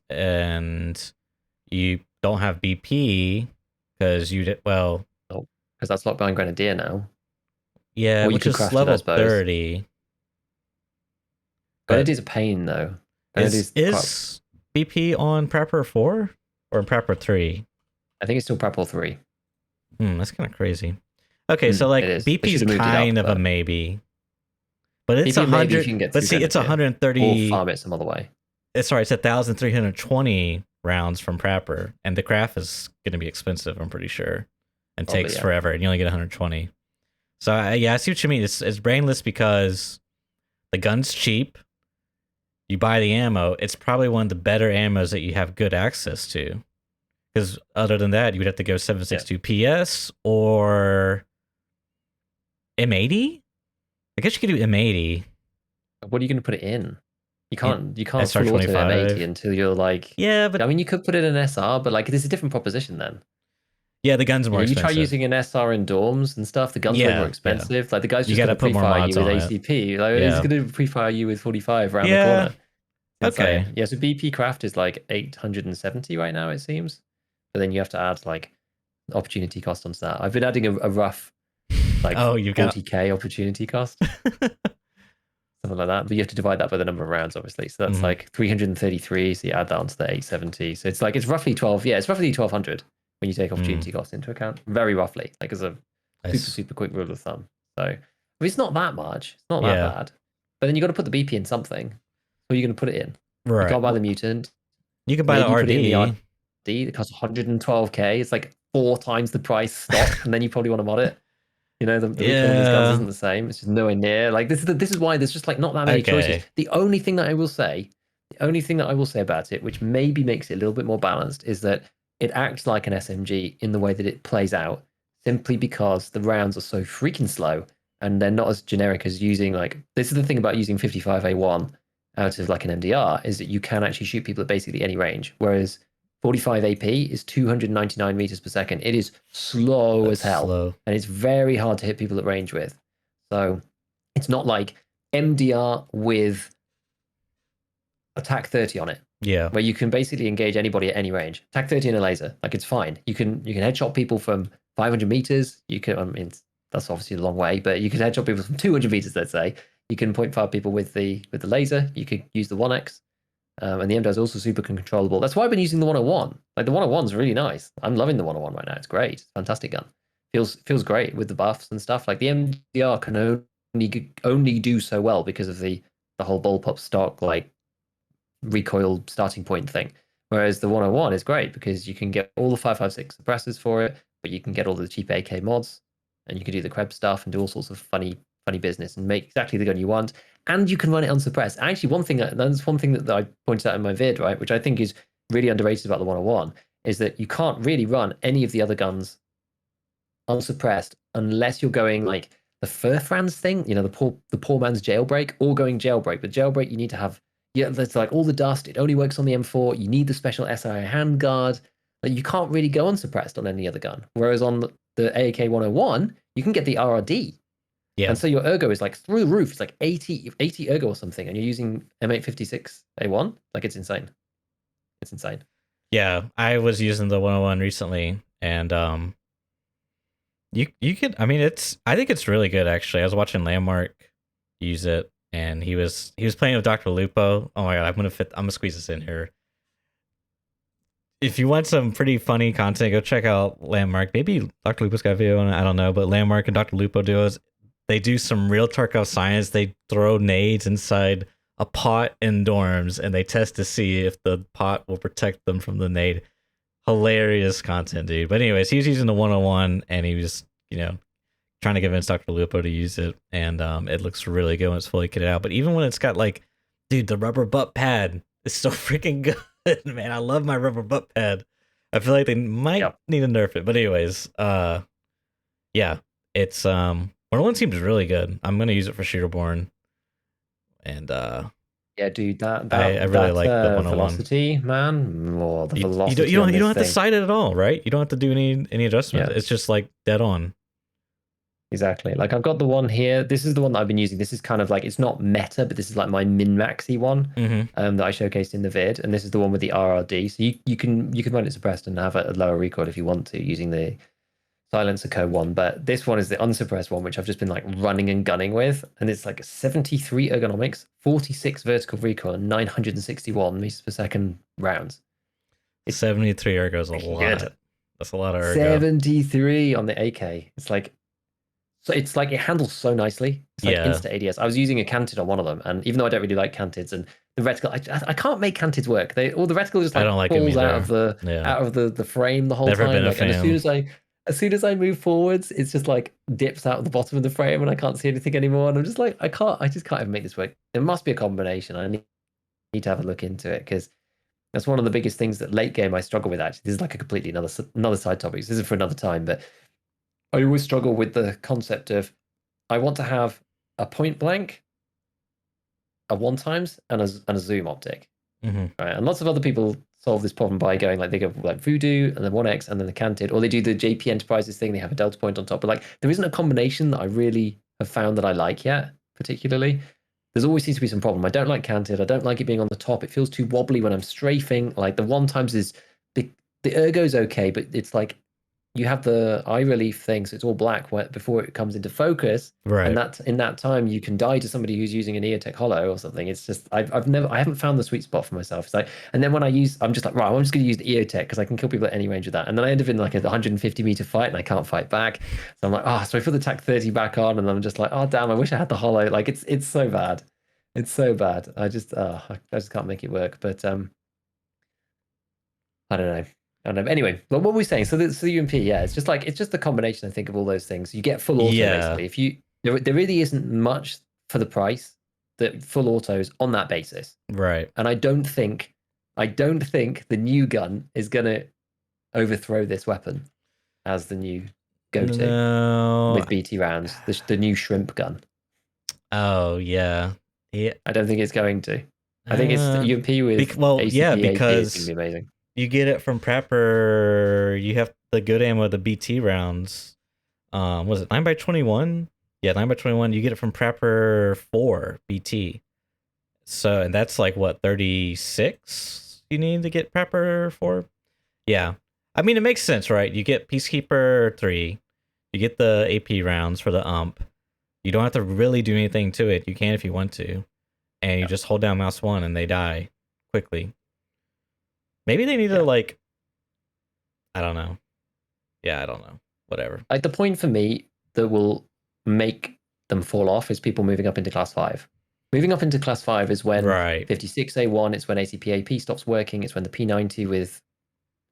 And you don't have BP because you did well. Oh, because that's locked behind Grenadier now. Yeah, which is level 30. Grenadier's a pain though. Is BP on Prepper 4 or Prepper 3? I think it's still Prepper 3. That's kind of crazy. Okay, so like BP's kind of a maybe, but it's 100. But see, it's 130. Or farm it some other way. Sorry, it's 1,320 rounds from Prepper, and the craft is going to be expensive. I'm pretty sure, and takes forever, and you only get 120. So yeah, I see what you mean. It's brainless because the gun's cheap. You buy the ammo. It's probably one of the better ammos that you have good access to. Because other than that, you would have to go 7.62 PS or M80. I guess you could do M80. What are you going to put it in? You can't full auto M80 until you're like. Yeah, but I mean, you could put it in SR, but like this is a different proposition then. Yeah, the gun's more expensive. You try using an SR in dorms and stuff, the gun's way more expensive. Yeah. Like the guy's just going to pre-fire you with ACP. Like he's going to pre-fire you with 45 around the corner. Okay. Yeah, so BP craft is like 870 right now, it seems. But then you have to add like opportunity cost onto that. I've been adding a rough like 40k opportunity cost. Something like that. But you have to divide that by the number of rounds, obviously. So that's like 333. So you add that onto the 870. So it's like it's roughly 12. Yeah, it's roughly 1200 when you take opportunity cost into account. Very roughly, like as a super quick rule of thumb. So I mean, it's not that much. It's not that bad. But then you got to put the BP in something. Where are you going to put it in? Right. You can't buy the mutant. You can buy the RD. It costs 112k. It's like 4 times the price stock, and then you probably want to mod it. You know, the recoil on these guns isn't the same. It's just nowhere near. Like this is why there's just like not that many choices. The only thing that I will say about it, which maybe makes it a little bit more balanced, is that it acts like an SMG in the way that it plays out, simply because the rounds are so freaking slow and they're not as generic as using like. This is the thing about using 55A1 out of like an MDR, is that you can actually shoot people at basically any range, whereas 45 AP is 299 meters per second. It is slow as hell, and it's very hard to hit people at range with. So it's not like MDR with attack 30 on it. Yeah, where you can basically engage anybody at any range. Attack 30 in a laser, like it's fine. You can headshot people from 500 meters. You can, I mean, that's obviously a long way, but you can headshot people from 200 meters. Let's say you can point fire people with the laser. You could use the 1x. And the MDR is also super controllable. That's why I've been using the 101. Like the 101 is really nice. I'm loving the 101 right now. It's great. It's a fantastic gun. Feels great with the buffs and stuff. Like the MDR can only do so well because of the whole bullpup stock like recoil starting point thing. Whereas the 101 is great because you can get all the 5.56 suppressors for it, but you can get all the cheap AK mods, and you can do the Krebs stuff and do all sorts of funny business and make exactly the gun you want. And you can run it unsuppressed. Actually, that's one thing that I pointed out in my vid, right, which I think is really underrated about the 101, is that you can't really run any of the other guns unsuppressed unless you're going like the Furfran's thing, you know, the poor man's jailbreak, or going jailbreak. But jailbreak, you need to have, yeah, that's like all the dust. It only works on the M4. You need the special SI handguard. Like, you can't really go unsuppressed on any other gun. Whereas on the AAK 101, you can get the RRD. Yeah. And so your ergo is like through the roof. It's like 80 ergo or something. And you're using M856 A1. Like, it's insane. It's insane. Yeah. I was using the 101 recently, and you could, I mean, I think it's really good actually. I was watching Landmark use it, and he was playing with Dr. Lupo. Oh my god, I'm gonna squeeze this in here. If you want some pretty funny content, go check out Landmark. Maybe Dr. Lupo's got a video on it, I don't know, but Landmark and Dr. Lupo they do some real Tarkov science. They throw nades inside a pot in dorms, and they test to see if the pot will protect them from the nade. Hilarious content, dude. But anyways, he was using the 101, and he was, trying to convince Dr. Lupo to use it, and it looks really good when it's fully kitted out. But even when it's got like, dude, the rubber butt pad is so freaking good, man. I love my rubber butt pad. I feel like they might need to nerf it. But anyways, yeah, it's 101 seems really good. I'm gonna use it for Shooterborn, and yeah, dude, I really like the 101 velocity, man. Oh, the you velocity. You don't have to sight it at all, right? You don't have to do any adjustments. Yeah. It's just like dead on. Exactly. Like, I've got the one here. This is the one that I've been using. This is kind of like, it's not meta, but this is like my min-maxy one that I showcased in the vid. And this is the one with the RRD. So you can run it suppressed and have a lower recoil if you want to, using the Silencer Co. one. But this one is the unsuppressed one, which I've just been like running and gunning with. And it's like 73 ergonomics, 46 vertical recoil, and 961 meters per second rounds. It's 73 ergo is a lot. Good. That's a lot of ergo. 73 on the AK. It's like, so it's like, it handles so nicely. It's like insta ADS. I was using a canted on one of them, and even though I don't really like cantids, and the reticle, I can't make cantids work. The reticle just like falls out of the frame the whole Never time. Been a fan. And as soon as I move forwards, it's just like dips out of the bottom of the frame, and I can't see anything anymore. And I'm just like, I just can't even make this work. There must be a combination. I need to have a look into it, because that's one of the biggest things that late game I struggle with. Actually, this is like a completely another side topic. This is for another time, but I always struggle with the concept of, I want to have a point blank, a one times, and a zoom optic. Right? And lots of other people solve this problem by going like, they go like Voodoo and then 1x and then the canted, or they do the JP Enterprises thing. They have a delta point on top, but like, there isn't a combination that I really have found that I like yet, particularly. There's always seems to be some problem. I don't like canted. I don't like it being on the top. It feels too wobbly when I'm strafing. Like, the one times is the ergo's okay, but it's like, you have the eye relief thing, so it's all black before it comes into focus, right? And that in that time you can die to somebody who's using an EOTech Holo or something. It's just I haven't found the sweet spot for myself. It's like, and then when I'm just like, right, I'm just going to use the EOTech because I can kill people at any range with that, and then I end up in like a 150 meter fight and I can't fight back. So I'm like, so I put the TAC 30 back on, and I'm just like, oh damn, I wish I had the Holo. Like, it's so bad, it's so bad. I just can't make it work. But I don't know. Anyway, but what were we saying? So the UMP, it's just the combination, I think, of all those things. You get full auto basically. If there really isn't much for the price that full autos on that basis, right? And I don't think the new gun is gonna overthrow this weapon as the new go-to with BT rounds. The new shrimp gun. Oh yeah. I don't think it's going to. I think it's UMP with ACP, because is gonna be amazing. You get it from Prepper. You have the good ammo of the BT rounds. Was it 9x21? Yeah, 9x21. You get it from Prepper 4 BT. So, and that's like what, 36 you need to get Prepper 4? Yeah. I mean, it makes sense, right? You get Peacekeeper 3. You get the AP rounds for the ump. You don't have to really do anything to it. You can if you want to. And you just hold down mouse 1 and they die quickly. Maybe they need to, like, I don't know. Yeah, I don't know. Whatever. Like, the point for me that will make them fall off is people moving up into class 5. Moving up into class 5 is when Right. 56A1, it's when ACPAP stops working, it's when the P90 with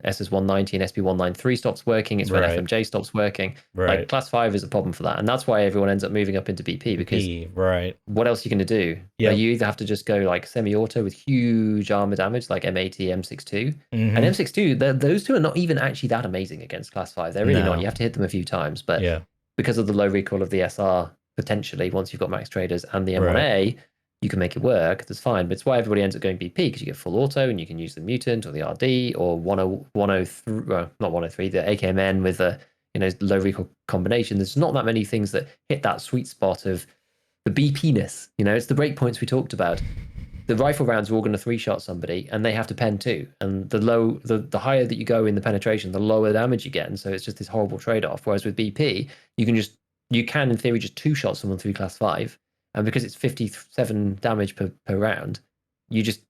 SS190 and SP193 stops working, it's when Right. FMJ stops working. Right. Like class 5 is a problem for that. And that's why everyone ends up moving up into BP, because right. what else are you going to do? Yeah. You either have to just go like semi-auto with huge armor damage like M80, M62. Mhm. And M62, those two are not even actually that amazing against class 5. They're really not. You have to hit them a few times. But Yeah. because of the low recoil of the SR, potentially, once you've got max traders and the Right. M1A, you can make it work. That's fine. But it's why everybody ends up going BP, because you get full auto and you can use the mutant or the RD or 103, well, not 103, the AKMN with a low recoil combination. There's not that many things that hit that sweet spot of the BP-ness. It's the breakpoints we talked about. The rifle rounds are all going to 3-shot somebody, and they have to pen too. And the higher that you go in the penetration, the lower damage you get. And so it's just this horrible trade-off. Whereas with BP, you can in theory just 2-shot someone through class 5, and because it's 57 damage per round, you just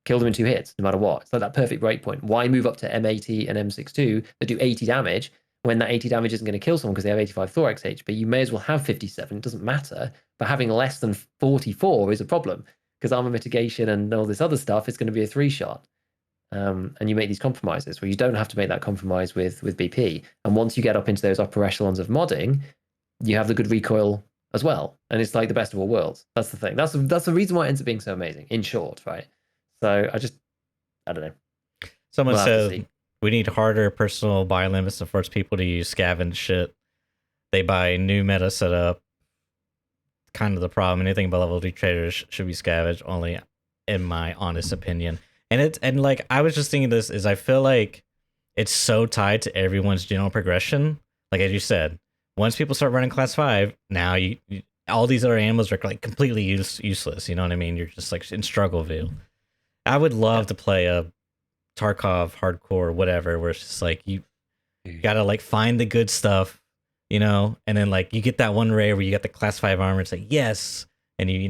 kill them in 2 hits, no matter what. It's like that perfect breakpoint. Why move up to M80 and M62 that do 80 damage when that 80 damage isn't going to kill someone because they have 85 thorax HP? You may as well have 57. It doesn't matter. But having less than 44 is a problem, because armor mitigation and all this other stuff is going to be a 3-shot. And you make these compromises where you don't have to make that compromise with BP. And once you get up into those upper echelons of modding, you have the good recoil as well. And it's like the best of all worlds. That's the thing. That's the reason why it ends up being so amazing, in short, right? So I don't know. Someone said we need harder personal buy limits to force people to use scavenge shit. They buy new meta setup. Kind of the problem. Anything about level 3 traders should be scavenged only, in my honest opinion. And like I was just thinking this is I feel like it's so tied to everyone's general progression. Like as you said, once people start running class 5, now you all these other animals are like completely useless. You know what I mean? You're just like in struggle view. I would love to play a Tarkov hardcore, whatever, where it's just like you gotta like find the good stuff, and then like you get that one raid where you got the class 5 armor. It's like yes, and you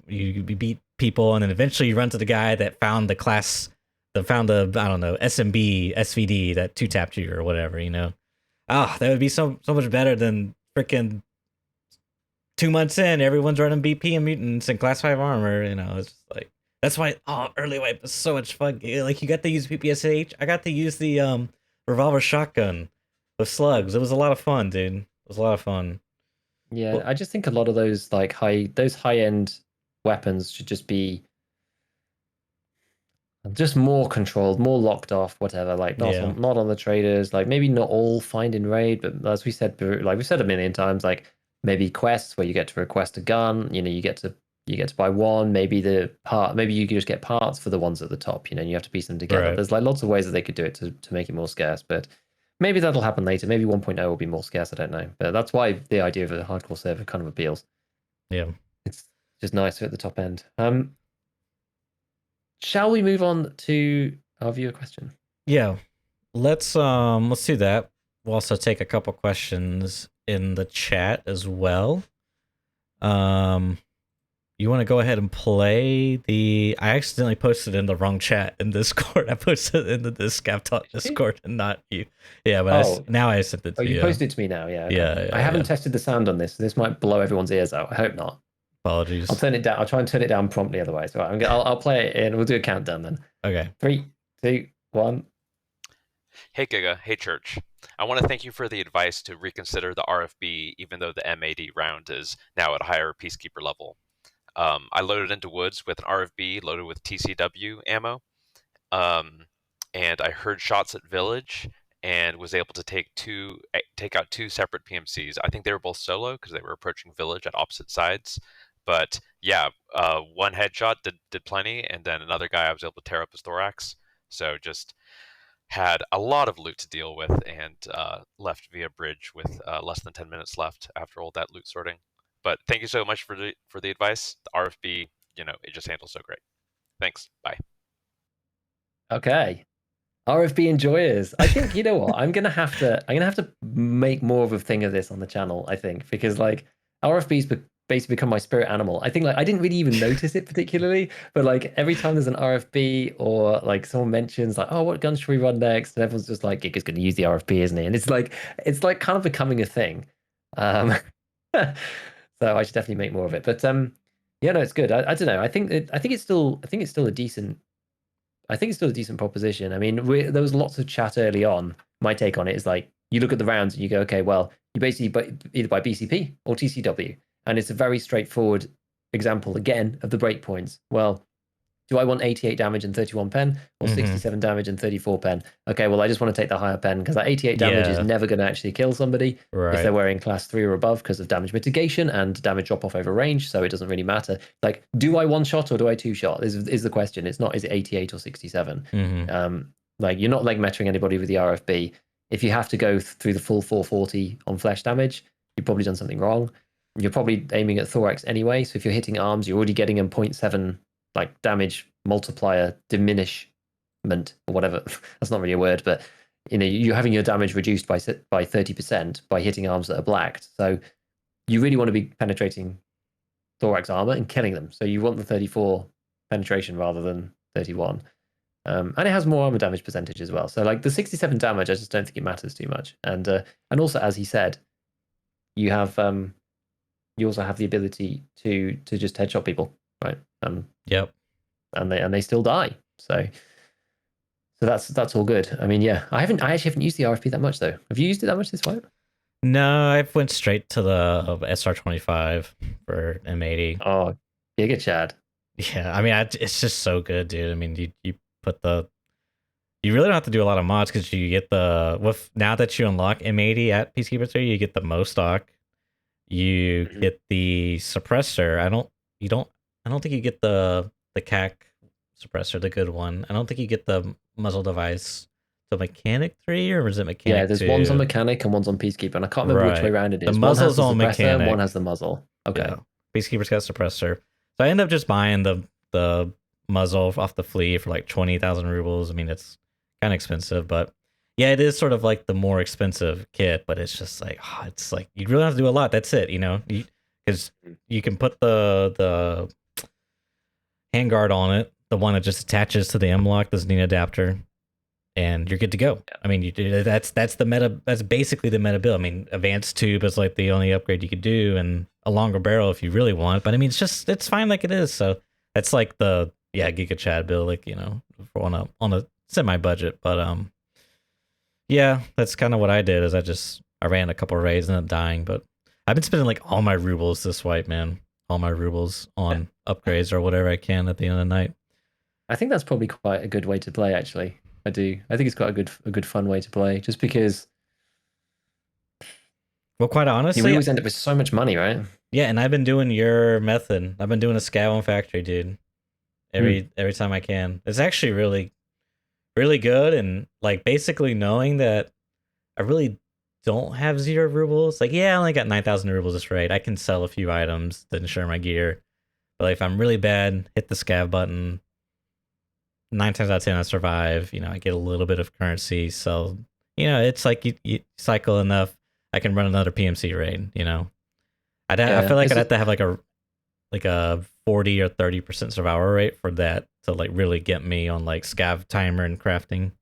beat people, and then eventually you run to the guy that found the class, that found the I don't know SMB SVD that 2-tapped you or whatever. That would be so much better than freaking 2 months in everyone's running BP and mutants and class 5 armor. It's just like that's why early wipe is so much fun. Like you got to use PPSH. I got to use the revolver shotgun with slugs. It was a lot of fun, dude. It was a lot of fun. Yeah, well, I just think a lot of those like high end weapons should just be just more controlled, more locked off, whatever. Like not on the traders. Like maybe not all find in raid, but as we said, like we've said a million times, like maybe quests where you get to request a gun. You get to buy one. Maybe maybe you can just get parts for the ones at the top. And you have to piece them together. Right. There's like lots of ways that they could do it to make it more scarce, but maybe that'll happen later. Maybe 1.0 will be more scarce. I don't know, but that's why the idea of a hardcore server kind of appeals. Yeah, it's just nicer at the top end. Shall we move on to our viewer question? Yeah, let's do that. We'll also take a couple questions in the chat as well. You want to go ahead and play the... I accidentally posted in the wrong chat in Discord. I posted it in the ScavTalk Discord and not you. Yeah, but now I sent it to you. You posted it to me now, yeah. Okay. Yeah. I haven't tested the sound on this. So this might blow everyone's ears out. I hope not. Apologies. I'll turn it down. I'll try and turn it down promptly otherwise. All right, I'll play it and we'll do a countdown then. Okay. 3, 2, 1. Hey Giga, hey Church. I want to thank you for the advice to reconsider the RFB even though the M80 round is now at a higher Peacekeeper level. I loaded into Woods with an RFB loaded with TCW ammo, and I heard shots at Village and was able to take out 2 separate PMCs. I think they were both solo because they were approaching Village at opposite sides. But yeah, one headshot did plenty, and then another guy I was able to tear up his thorax. So just had a lot of loot to deal with, and left via bridge with less than 10 minutes left after all that loot sorting. But thank you so much for the advice. The RFB, it just handles so great. Thanks. Bye. Okay. RFB enjoyers. I think you know what? I'm gonna have to make more of a thing of this on the channel, I think, because like RFB's basically become my spirit animal. I think like I didn't really even notice it particularly, but like every time there's an RFB or like someone mentions like, oh, what gun should we run next? And everyone's just like, Giga's gonna use the RFB, isn't he? And it's like kind of becoming a thing. So I should definitely make more of it. But yeah, no, it's good. I don't know. I think it's still a decent. I think it's still a decent proposition. I mean, there was lots of chat early on. My take on it is like you look at the rounds and you go, okay, well, you basically either buy BCP or TCW, and it's a very straightforward example again of the breakpoints. Well, do I want 88 damage and 31 pen or 67 damage and 34 pen? Okay, well, I just want to take the higher pen because that 88 damage is never going to actually kill somebody if they're wearing class 3 or above because of damage mitigation and damage drop off over range, so it doesn't really matter. Like, do I one shot or do I two shot is the question. It's not, is it 88 or 67? Like, you're not leg metering anybody with the RFB. If you have to go through the full 440 on flesh damage, you've probably done something wrong. You're probably aiming at thorax anyway, so if you're hitting arms, you're already getting a 0.7 like damage multiplier diminishment or whatever. That's not really a word, but you're having your damage reduced by 30% by hitting arms that are blacked. So you really want to be penetrating thorax armor and killing them. So you want the 34 penetration rather than 31. And it has more armor damage percentage as well. So like the 67 damage, I just don't think it matters too much. And also, as he said, you also have the ability to just headshot people, right? Yep. And they still die. So that's all good. I mean, yeah, I actually haven't used the RFP that much though. Have you used it that much this fight? No, I went straight to the SR25 for M80. Oh, Giga Chad. Yeah, I mean, it's just so good, dude. I mean, you put you really don't have to do a lot of mods because you get now that you unlock M80 at Peacekeeper 3, you get the Mostock. You get the suppressor. I don't think you get the CAC suppressor, the good one. I don't think you get the muzzle device. So Mechanic 3 or is it Mechanic 2? Yeah, there's one's on Mechanic and one's on Peacekeeper, and I can't remember which way around it is. The muzzle's on Mechanic. And one has the muzzle. Okay. Yeah. Peacekeeper's got suppressor. So I end up just buying the muzzle off the flea for like 20,000 rubles. I mean, it's kind of expensive, but yeah, it is sort of like the more expensive kit, but it's just like, it's like you really have to do a lot. That's it, because you can put the handguard on it, the one that just attaches to the M-lock, doesn't need an adapter, and you're good to go. Yeah. I mean, that's the meta. That's basically the meta build. I mean, advanced tube is like the only upgrade you could do, and a longer barrel if you really want. But I mean, it's fine like it is. So that's like the Giga Chad build, like on a semi budget. But yeah, that's kind of what I did. Is I ran a couple of raids and ended up dying. But I've been spending like all my rubles this wipe, man. All my rubles on upgrades or whatever I can at the end of the night. I think that's probably quite a good way to play, actually. I do. I think it's quite a good fun way to play, just because. Well, quite honestly, we always end up with so much money, right? Yeah, and I've been doing your method. I've been doing a Scav Factory, dude. Every time I can. It's actually really, really good, and like basically knowing that I really don't have 0 rubles. Like, yeah, I only got 9,000 rubles this raid. I can sell a few items to insure my gear. But like, if I'm really bad, hit the Scav button. 9 times out of 10, I survive. I get a little bit of currency. So, it's like you cycle enough, I can run another PMC raid. I feel like I'd have to have like a 40 or 30% survival rate for that to like really get me on like Scav timer and crafting.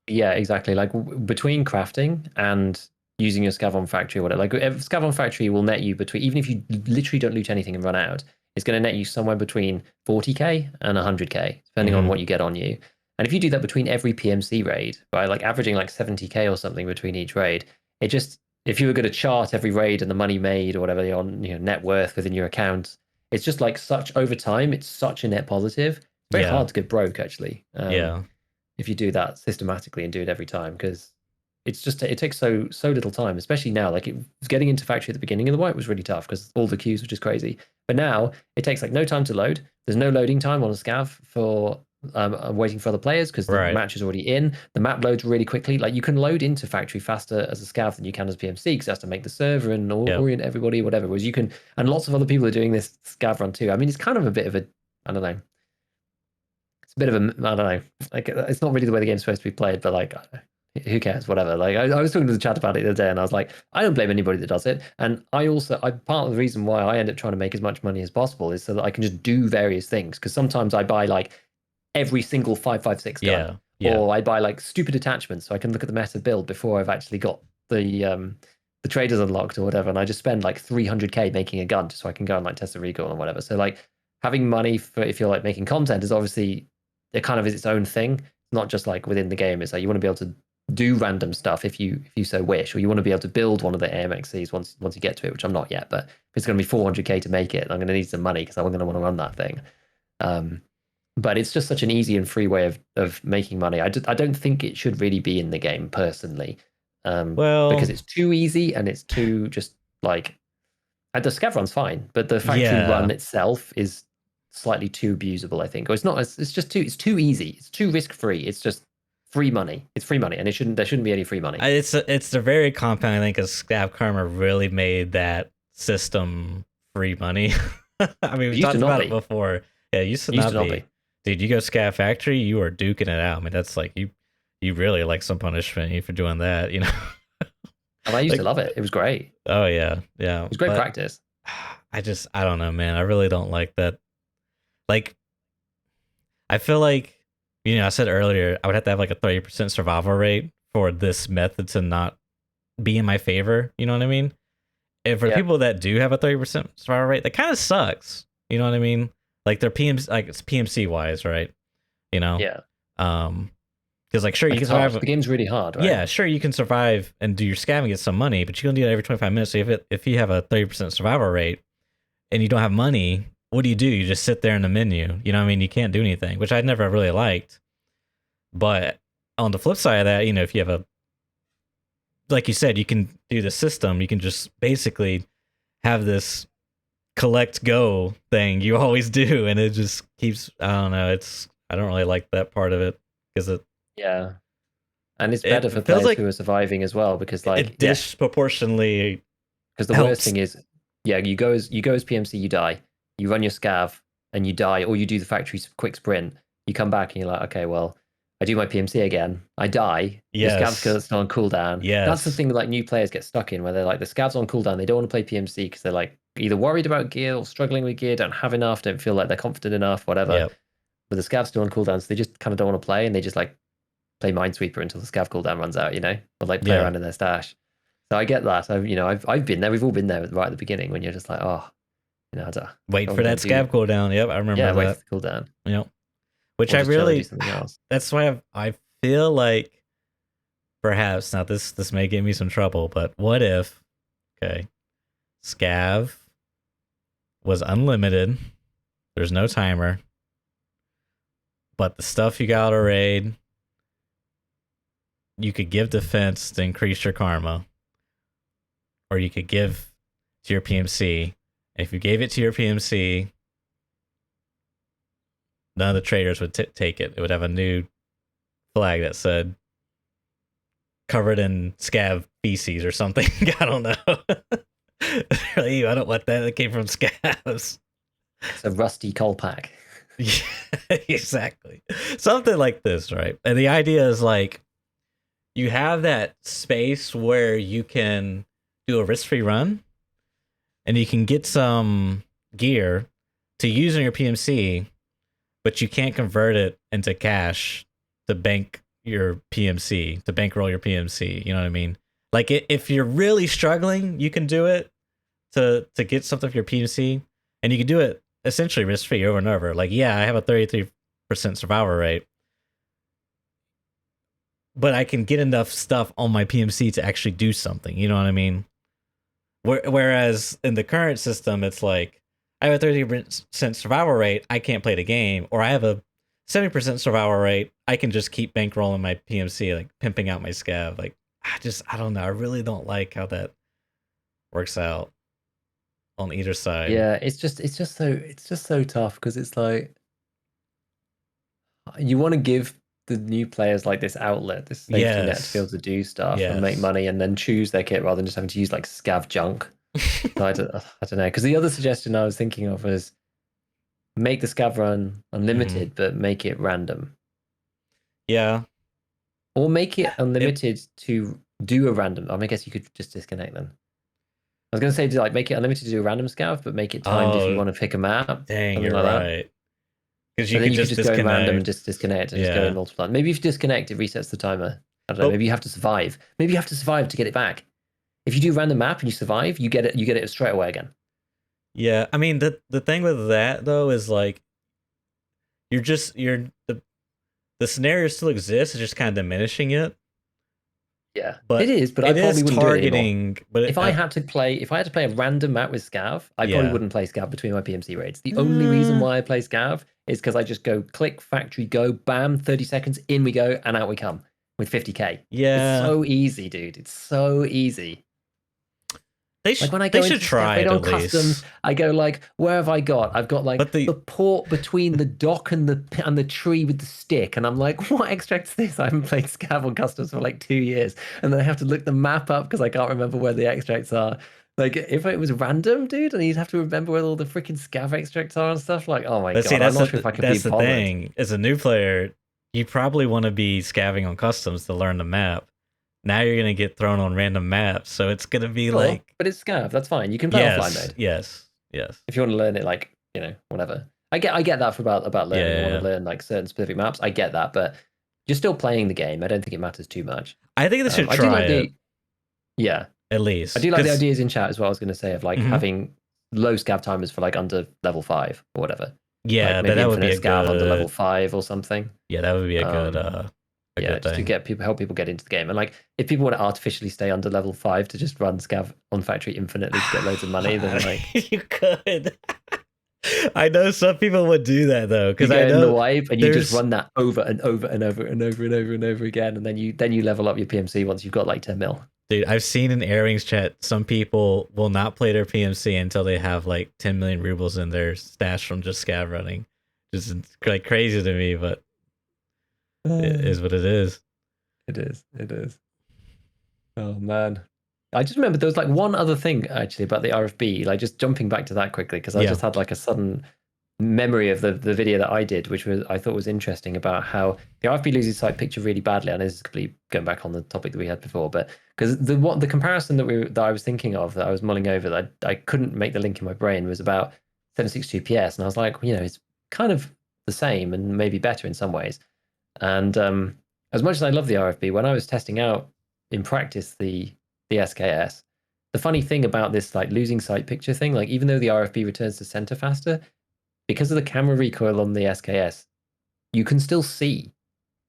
Yeah, exactly. Like between crafting and using your Scav Factory or whatever, like Scav Factory will net you between, even if you literally don't loot anything and run out, it's going to net you somewhere between 40k and 100k, depending on what you get on you. And if you do that between every PMC raid, by like averaging like 70k or something between each raid, it just, if you were going to chart every raid and the money made or whatever on net worth within your account, it's just like over time, it's such a net positive. It's very hard to get broke, actually. If you do that systematically and do it every time, because it's just, it takes so little time, especially now. Like, getting into factory at the beginning of the wipe was really tough because all the queues, which is crazy. But now it takes like no time to load. There's no loading time on a Scav for waiting for other players because the match is already in. The map loads really quickly. Like, you can load into factory faster as a Scav than you can as PMC because it has to make the server and orient everybody, whatever. Whereas you can, and lots of other people are doing this Scav run too. I mean, it's kind of a bit of a, I don't know. It's a bit of a, I don't know. Like, it's not really the way the game's supposed to be played, but like, who cares? Whatever. Like, I was talking to the chat about it the other day, and I was like, I don't blame anybody that does it. And I part of the reason why I end up trying to make as much money as possible is so that I can just do various things. Because sometimes I buy like every single 5.56 gun, or I buy like stupid attachments so I can look at the meta build before I've actually got the the trader's unlocked or whatever, and I just spend like 300k making a gun just so I can go and like test the recoil or whatever. So like having money for if you're like making content is obviously it kind of is its own thing. It's not just like within the game. It's like you want to be able to do random stuff if you so wish, or you want to be able to build one of the AMXCs once you get to it, which I'm not yet. But if it's going to be 400k to make it, I'm going to need some money because I'm going to want to run that thing. But it's just such an easy and free way of making money. I don't think it should really be in the game personally, because it's too easy and it's too just like. And the scav run's fine, but the factory run itself is slightly too abusable, I think. Or it's not. It's just too easy. It's too risk free. It's just free money. It's free money, and there shouldn't be any free money. It's a very compound. I think because Scav Karma really made that system free money. I mean, we talked about it before. Yeah, it used to not be. Dude, you go Scav Factory, you are duking it out. I mean, that's like you really like some punishment for doing that, you know. And I used to love it. It was great. Oh yeah, yeah. It was great practice. I don't know, man. I really don't like that. Like, I feel like, I said earlier, I would have to have like a 30% survival rate for this method to not be in my favor. You know what I mean? And for people that do have a 30% survival rate, that kind of sucks. You know what I mean? Like they're PMC, like it's PMC wise, right? You know? Yeah. Because like sure, you can survive. The game's really hard, right? Yeah, sure, you can you and do your scav and get some money, but you're gonna do that every 25 minutes. So if you have a 30% survival rate and you don't have money, what do? You just sit there in the menu. You know what I mean? You can't do anything, which I never really liked. But on the flip side of that, if you have like you said, you can do the system. You can just basically have this collect go thing you always do, and it just keeps. I don't know. I don't really like that part of it because it. Yeah, and it's better for players who are surviving as well because like it disproportionately. Because the worst thing is, you go as PMC, you die. You run your scav and you die, or you do the factory quick sprint. You come back and you're like, okay, well, I do my PMC again. I die. Yes. The scav's still on cooldown. Yes. That's the thing that like new players get stuck in, where they're like the scav's on cooldown. They don't want to play PMC because they're like either worried about gear or struggling with gear, don't have enough, don't feel like they're confident enough, whatever. Yep. But the scav's still on cooldown, so they just kind of don't want to play, and they just like play Minesweeper until the scav cooldown runs out, or like play around in their stash. So I get that. I've been there. We've all been there right at the beginning when you're just like, oh, wait for that scav cooldown. Yep, I remember that. Wait for the cooldown. Yep. Which I really. That's why I feel like perhaps now this may get me some trouble, but what if scav was unlimited? There's no timer. But the stuff you got to raid, you could give defense to increase your karma. Or you could give to your PMC. And if you gave it to your PMC, none of the traders would take it. It would have a new flag that said covered in scav feces or something. I don't know. I don't want that. It came from scavs. It's a rusty coal pack. Yeah, exactly. Something like this, right? And the idea is like you have that space where you can do a risk-free run and you can get some gear to use in your PMC, but you can't convert it into cash to bank your PMC, to bankroll your PMC. You know what I mean? Like if you're really struggling, you can do it to get something for your PMC, and you can do it essentially risk-free over and over. Like, yeah, I have a 33% survival rate, but I can get enough stuff on my PMC to actually do something. You know what I mean? Whereas in the current system, it's like, I have a 30% survival rate, I can't play the game, or I have a 70% survival rate, I can just keep bankrolling my PMC, like pimping out my scav. Like, I don't know. I really don't like how that works out on either side. Yeah, it's just so tough because it's like you want to give the new players like this outlet, this safety net to be able to do stuff and make money, and then choose their kit rather than just having to use like scav junk. I don't know, because the other suggestion I was thinking of was make the scav run unlimited, but make it random. Yeah. Or make it unlimited to do a random. I guess you could just disconnect then. I was going to say, like, make it unlimited to do a random scav, but make it timed if you want to pick a map. Dang, you're right. Because you can just go random and just disconnect and just go and multiply. Maybe if you disconnect, it resets the timer. I don't know. Maybe you have to survive. Maybe you have to survive to get it back. If you do random map and you survive, you get it straight away again. Yeah, I mean the thing with that though is like the scenario still exists, it's just kind of diminishing it. Yeah, But it is. But I it probably is wouldn't do it anymore. targeting. But If I had to play a random map with Scav, I probably Yeah. wouldn't play Scav between my PMC raids. The only reason why I play Scav is because I just go click factory, go, bam, 30 seconds, in we go, and out we come with 50k. Yeah, It's so easy, dude. It's so easy. they Like when I go should into try Scav it on at customs, least. I go like, where have I got? I've got like But the port between the dock and the tree with the stick, and I'm like, what extract's this? I haven't played Scav on customs for like 2 years, and then I have to look the map up because I can't remember where the extracts are. Like if it was random, dude, and you'd have to remember where all the freaking Scav extracts are and stuff, like, oh my But god, see, I'm that's not sure if I could be the bothered. thing. As a new player, you probably want to be scavving on customs to learn the map. Now you're gonna get thrown on random maps, so it's gonna be Sure, like, but it's Scav. That's fine. You can play offline mode. yes. If you want to learn it, like, you know, whatever. I get that for about learning. Yeah, I want yeah. to learn like certain specific maps. I get that, but you're still playing the game. I don't think it matters too much. I think they should I do try like it yeah, at least. I do like the 'cause- ideas in chat as well. I was going to say of like Mhm. having low scav timers for like under level 5 or whatever. Yeah, like maybe that would be a infinite scav under level good. 5 or something. Yeah, that would be a good. Yeah, good just to thing. get people, help people get into the game. And like, if people want to artificially stay under level 5 to just run scav on factory infinitely to get loads of money, then like you could. I know some people would do that though, you because get I in the know wipe and you just there's- run that over and over and over and over and over and over again, and then you level up your PMC once you've got like 10 mil. dude, I've seen in Airwings chat some people will not play their PMC until they have like 10 million rubles in their stash from just scav running. Just like crazy to me, but it is what it is. It is. It is. Oh man. I just remember there was like one other thing actually about the RFB, like just jumping back to that quickly, because I Yeah. just had like a sudden memory of the video that I did, which was I thought was interesting about how the RFB loses sight picture really badly. And this is completely going back on the topic that we had before, but because the comparison that I was thinking of, that I was mulling over, that I couldn't make the link in my brain, was about 762 PS, and I was like, you know, it's kind of the same and maybe better in some ways. And as much as I love the RFB, when I was testing out in practice the SKS, the funny thing about this like losing sight picture thing, like even though the RFB returns to center faster, because of the camera recoil on the SKS, you can still see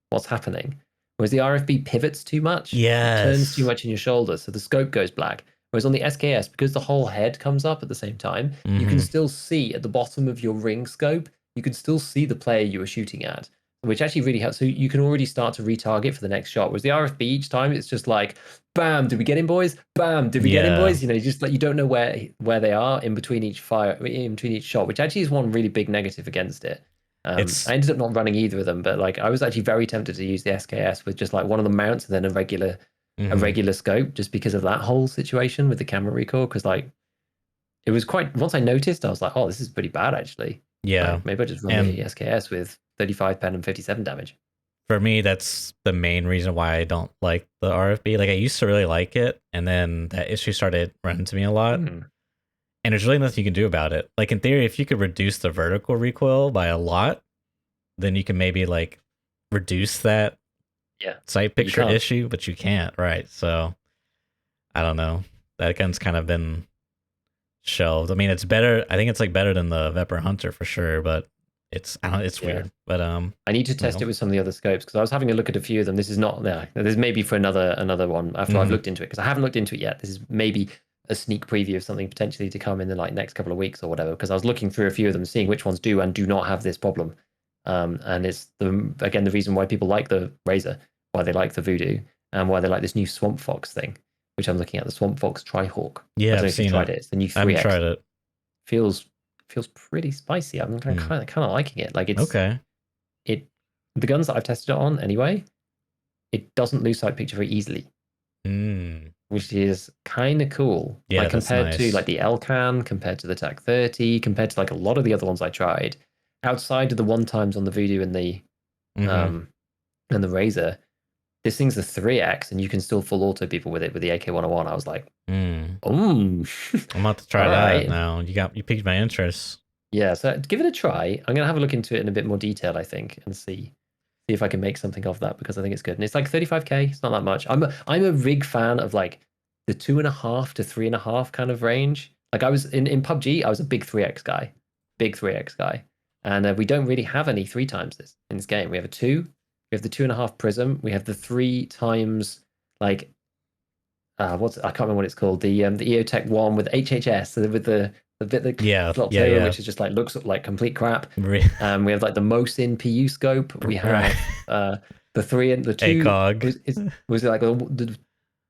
what's happening. Whereas the RFB pivots too much, Yes. it turns too much in your shoulder, so the scope goes black. Whereas on the SKS, because the whole head comes up at the same time, you can Mhm. still see at the bottom of your ring scope, you can still see the player you were shooting at, which actually really helps. So you can already start to retarget for the next shot. Whereas the RFB each time, it's just like, bam, did we get him, boys? Bam, did we get him, Yeah. boys? You know, you just like you don't know where they are in between each shot, which actually is one really big negative against it. I ended up not running either of them, but like I was actually very tempted to use the SKS with just like one of the mounts and then a regular scope, just because of that whole situation with the camera recoil. Because like it was quite, once I noticed, I was like, oh, this is pretty bad actually. Yeah. Like, maybe I just run the SKS with 35 pen and 57 damage. For me, that's the main reason why I don't like the RFB. Like I used to really like it, and then that issue started running to me a lot. And there's really nothing you can do about it. Like in theory, if you could reduce the vertical recoil by a lot, then you can maybe like reduce that sight picture issue, but you can't, right? So I don't know. That gun's kind of been shelved. I mean, it's better. I think it's like better than the Vepr Hunter for sure, but it's weird. But I need to test it with some of the other scopes, because I was having a look at a few of them. This is not there. There's maybe for another one after I've looked into it, because I haven't looked into it yet. This is maybe a sneak preview of something potentially to come in the like next couple of weeks or whatever, because I was looking through a few of them, seeing which ones do and do not have this problem. And it's the reason why people like the Razor, why they like the Voodoo, and why they like this new Swamp Fox thing, which I'm looking at, the Swamp Fox Tri-Hawk. Yeah, I don't know I've if you've seen tried it. it. It's the new 3X. I haven't tried it. Feels pretty spicy. I'm kind of liking it. Like it's okay. The guns that I've tested it on anyway, it doesn't lose sight picture very easily, which is kind of cool. Yeah, like compared that's to nice. like the Elcan, compared to the TAC 30, compared to like a lot of the other ones I tried, outside of the one times on the Voodoo and the Razor, this thing's a 3X and you can still full auto people with it with the AK-101. I was like, I'm about to try that now. You piqued my interest. Yeah, so give it a try. I'm gonna have a look into it in a bit more detail, I think, and see if I can make something of that, because I think it's good. And it's like 35k. It's not that much. I'm a big fan of like the 2.5 to 3.5 kind of range. Like I was in PUBG, I was a big 3x guy, and we don't really have any 3 times this in this game. We have a 2, we have the 2.5 prism, we have the 3 times like I can't remember what it's called, the EOTech one with HHS, so with the bit that flops over, which is just like looks like complete crap. We have like the Mosin PU scope. We have the 3 and the 2 ACOG. Was it like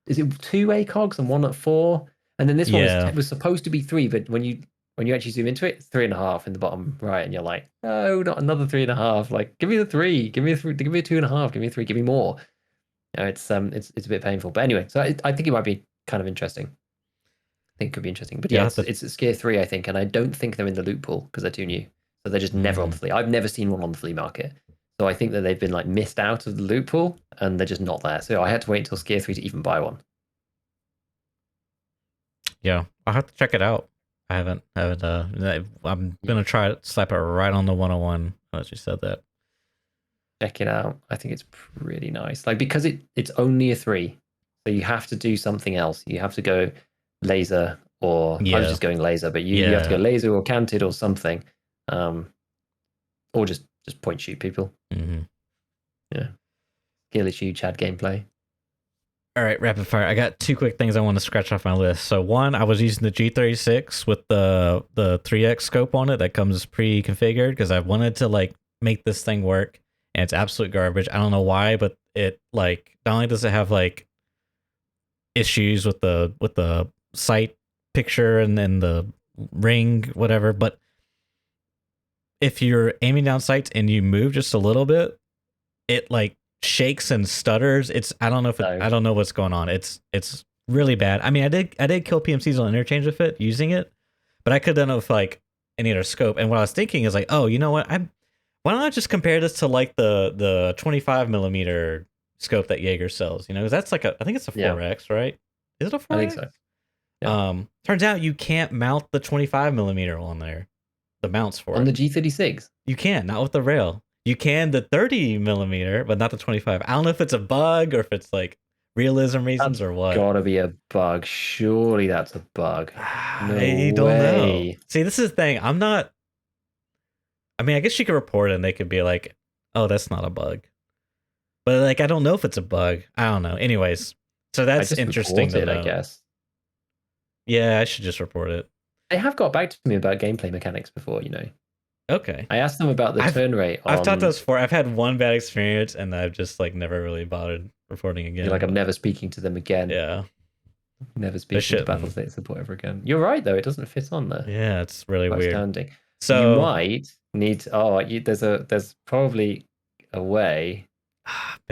is it 2 ACOGs and 1 at 4? And then this one was supposed to be 3, but when you actually zoom into it, it's 3.5 in the bottom right, and you're like, no, not another 3.5. Like, give me the 3, give me a 2.5, give me a 3, give me more. It's a bit painful, but anyway. So I think it might be kind of interesting. I think it could be interesting, but yeah, it's a Scare 3, I think, and I don't think they're in the loot pool because they're too new. So they're just never on the flea. I've never seen one on the flea market. So I think that they've been like missed out of the loot pool, and they're just not there. So I had to wait until Scare 3 to even buy one. Yeah, I'll have to check it out. I haven't. I'm gonna try it. Slap it right on the 101. As you said that. Check it out. I think it's pretty nice. Like, because it's only a 3, so you have to do something else. You have to go laser, or I was just going laser, but you have to go laser or canted or something, or just point shoot people. Mm-hmm. Yeah, skill issue, Chad gameplay. All right, rapid fire. I got 2 quick things I want to scratch off my list. So one, I was using the G36 with the 3x scope on it that comes pre-configured because I wanted to like make this thing work. And it's absolute garbage. I don't know why, but it like not only does it have like issues with the sight picture and then the ring, whatever, but if you're aiming down sights and you move just a little bit, it like shakes and stutters. I don't know what's going on. It's really bad. I mean, I did kill PMCs on interchange with it using it, but I could have done it with like any other scope. And what I was thinking is like, oh, you know what? Why don't I just compare this to like the 25 millimeter scope that Jaeger sells? You know, because that's like I think it's a 4x, right? Is it a 4x? I think so. Yeah. Turns out you can't mount the 25 millimeter on there. The mounts for on the G36. You can, not with the rail. You can the 30 millimeter, but not the 25. I don't know if it's a bug or if it's like realism reasons or what. Gotta be a bug. Surely that's a bug. I don't know. See, this is the thing. I mean, I guess you could report it and they could be like, oh, that's not a bug. But like, I don't know if it's a bug. I don't know. Anyways, so that's interesting to know. I guess. Yeah, I should just report it. They have got back to me about gameplay mechanics before, you know. Okay. I asked them about the turn rate. I've talked to those before. I've had one bad experience and I've just like never really bothered reporting again. You're like, I'm never speaking to them again. Yeah. Never speaking to Battlestate support ever again. You're right, though. It doesn't fit on there. Yeah, it's really weird. Outstanding. So you might need to, there's probably a way.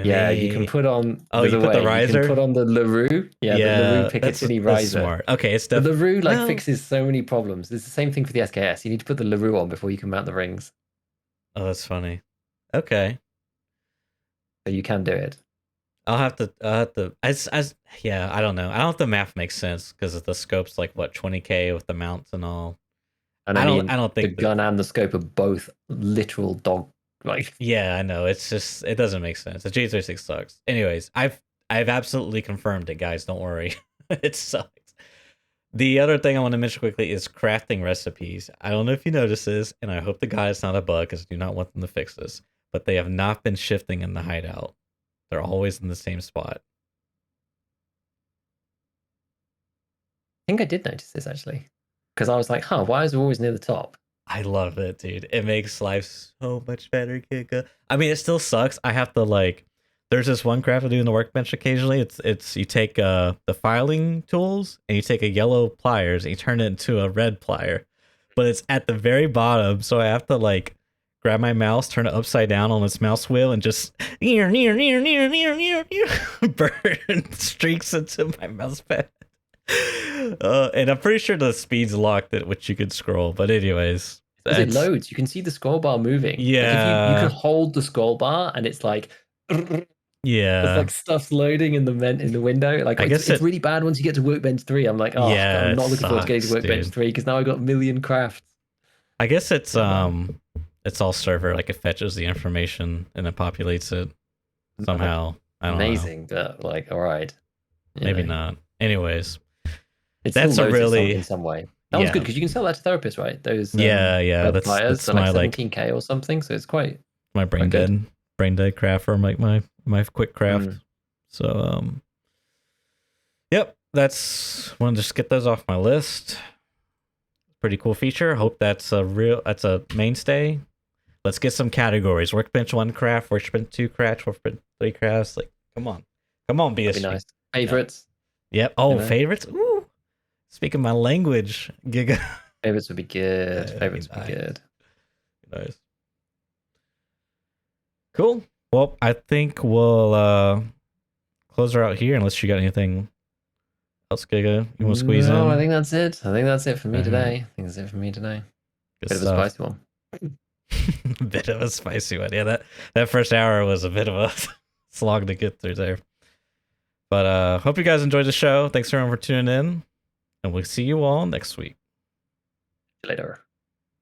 Yeah, you can put on. Oh, you put the riser. You can put on the LaRue. Yeah, the LaRue Picatinny riser. That's smart. Okay, it's the LaRue fixes so many problems. It's the same thing for the SKS. You need to put the LaRue on before you can mount the rings. Oh, that's funny. Okay, so you can do it. I'll have to. Yeah, I don't know. I don't know if the math makes sense because the scope's like what 20K with the mounts and all. And I don't think the gun and the scope are both literal dog. Like, yeah, I know. It's just it doesn't make sense. The G36 sucks. Anyways, I've absolutely confirmed it, guys. Don't worry, it sucks. The other thing I want to mention quickly is crafting recipes. I don't know if you notice this, and I hope to God it's not a bug because I do not want them to fix this. But they have not been shifting in the hideout. They're always in the same spot. I think I did notice this actually, because I was like, why is it always near the top? I love it, dude. It makes life so much better, Giga. I mean, it still sucks. I have to like. There's this one craft I do in the workbench occasionally. It's you take the filing tools and you take a yellow pliers and you turn it into a red plier, but it's at the very bottom, so I have to like grab my mouse, turn it upside down on its mouse wheel, and just near burn streaks into my mouse pad. And I'm pretty sure the speed's locked at which you could scroll. But anyways, it loads. You can see the scroll bar moving. Yeah, like if you can hold the scroll bar, and it's like, yeah, it's like stuff's loading in the window. Like I guess it's really bad once you get to Workbench 3. I'm like, God, I'm not looking forward to getting to Workbench 3 because now I got a million crafts. I guess it's all server. Like it fetches the information and it populates it somehow. I don't know. Amazing, but like, all right, maybe not. Anyways, It That's still a loads really- in some way. That one's yeah. good because you can sell that to therapists, right? Those Yeah, pliers, that's they're my like 17K or something. So it's quite my brain good. dead craft for my quick craft. Mm. So yep, that's want to just get those off my list. Pretty cool feature. Hope that's a mainstay. Let's get some categories. Workbench 1 craft, Workbench 2 craft, Workbench 3 crafts. Like, come on, BSG. That'd be nice. Favorites. Yep. Oh, You know? favorites. Ooh, speaking my language, Giga. Favorites would be good. Yeah, Favorites would nice. be good. Nice. Cool. Well, I think we'll close her out here unless you got anything else, Giga. You want to squeeze in? No, I think that's it. I think that's it for me Alright. today. I think that's it for me today. Good Bit of a stuff. spicy one. Bit of a spicy one. Yeah, that first hour was a bit of a slog to get through there. But hope you guys enjoyed the show. Thanks everyone for tuning in. And we'll see you all next week. Later.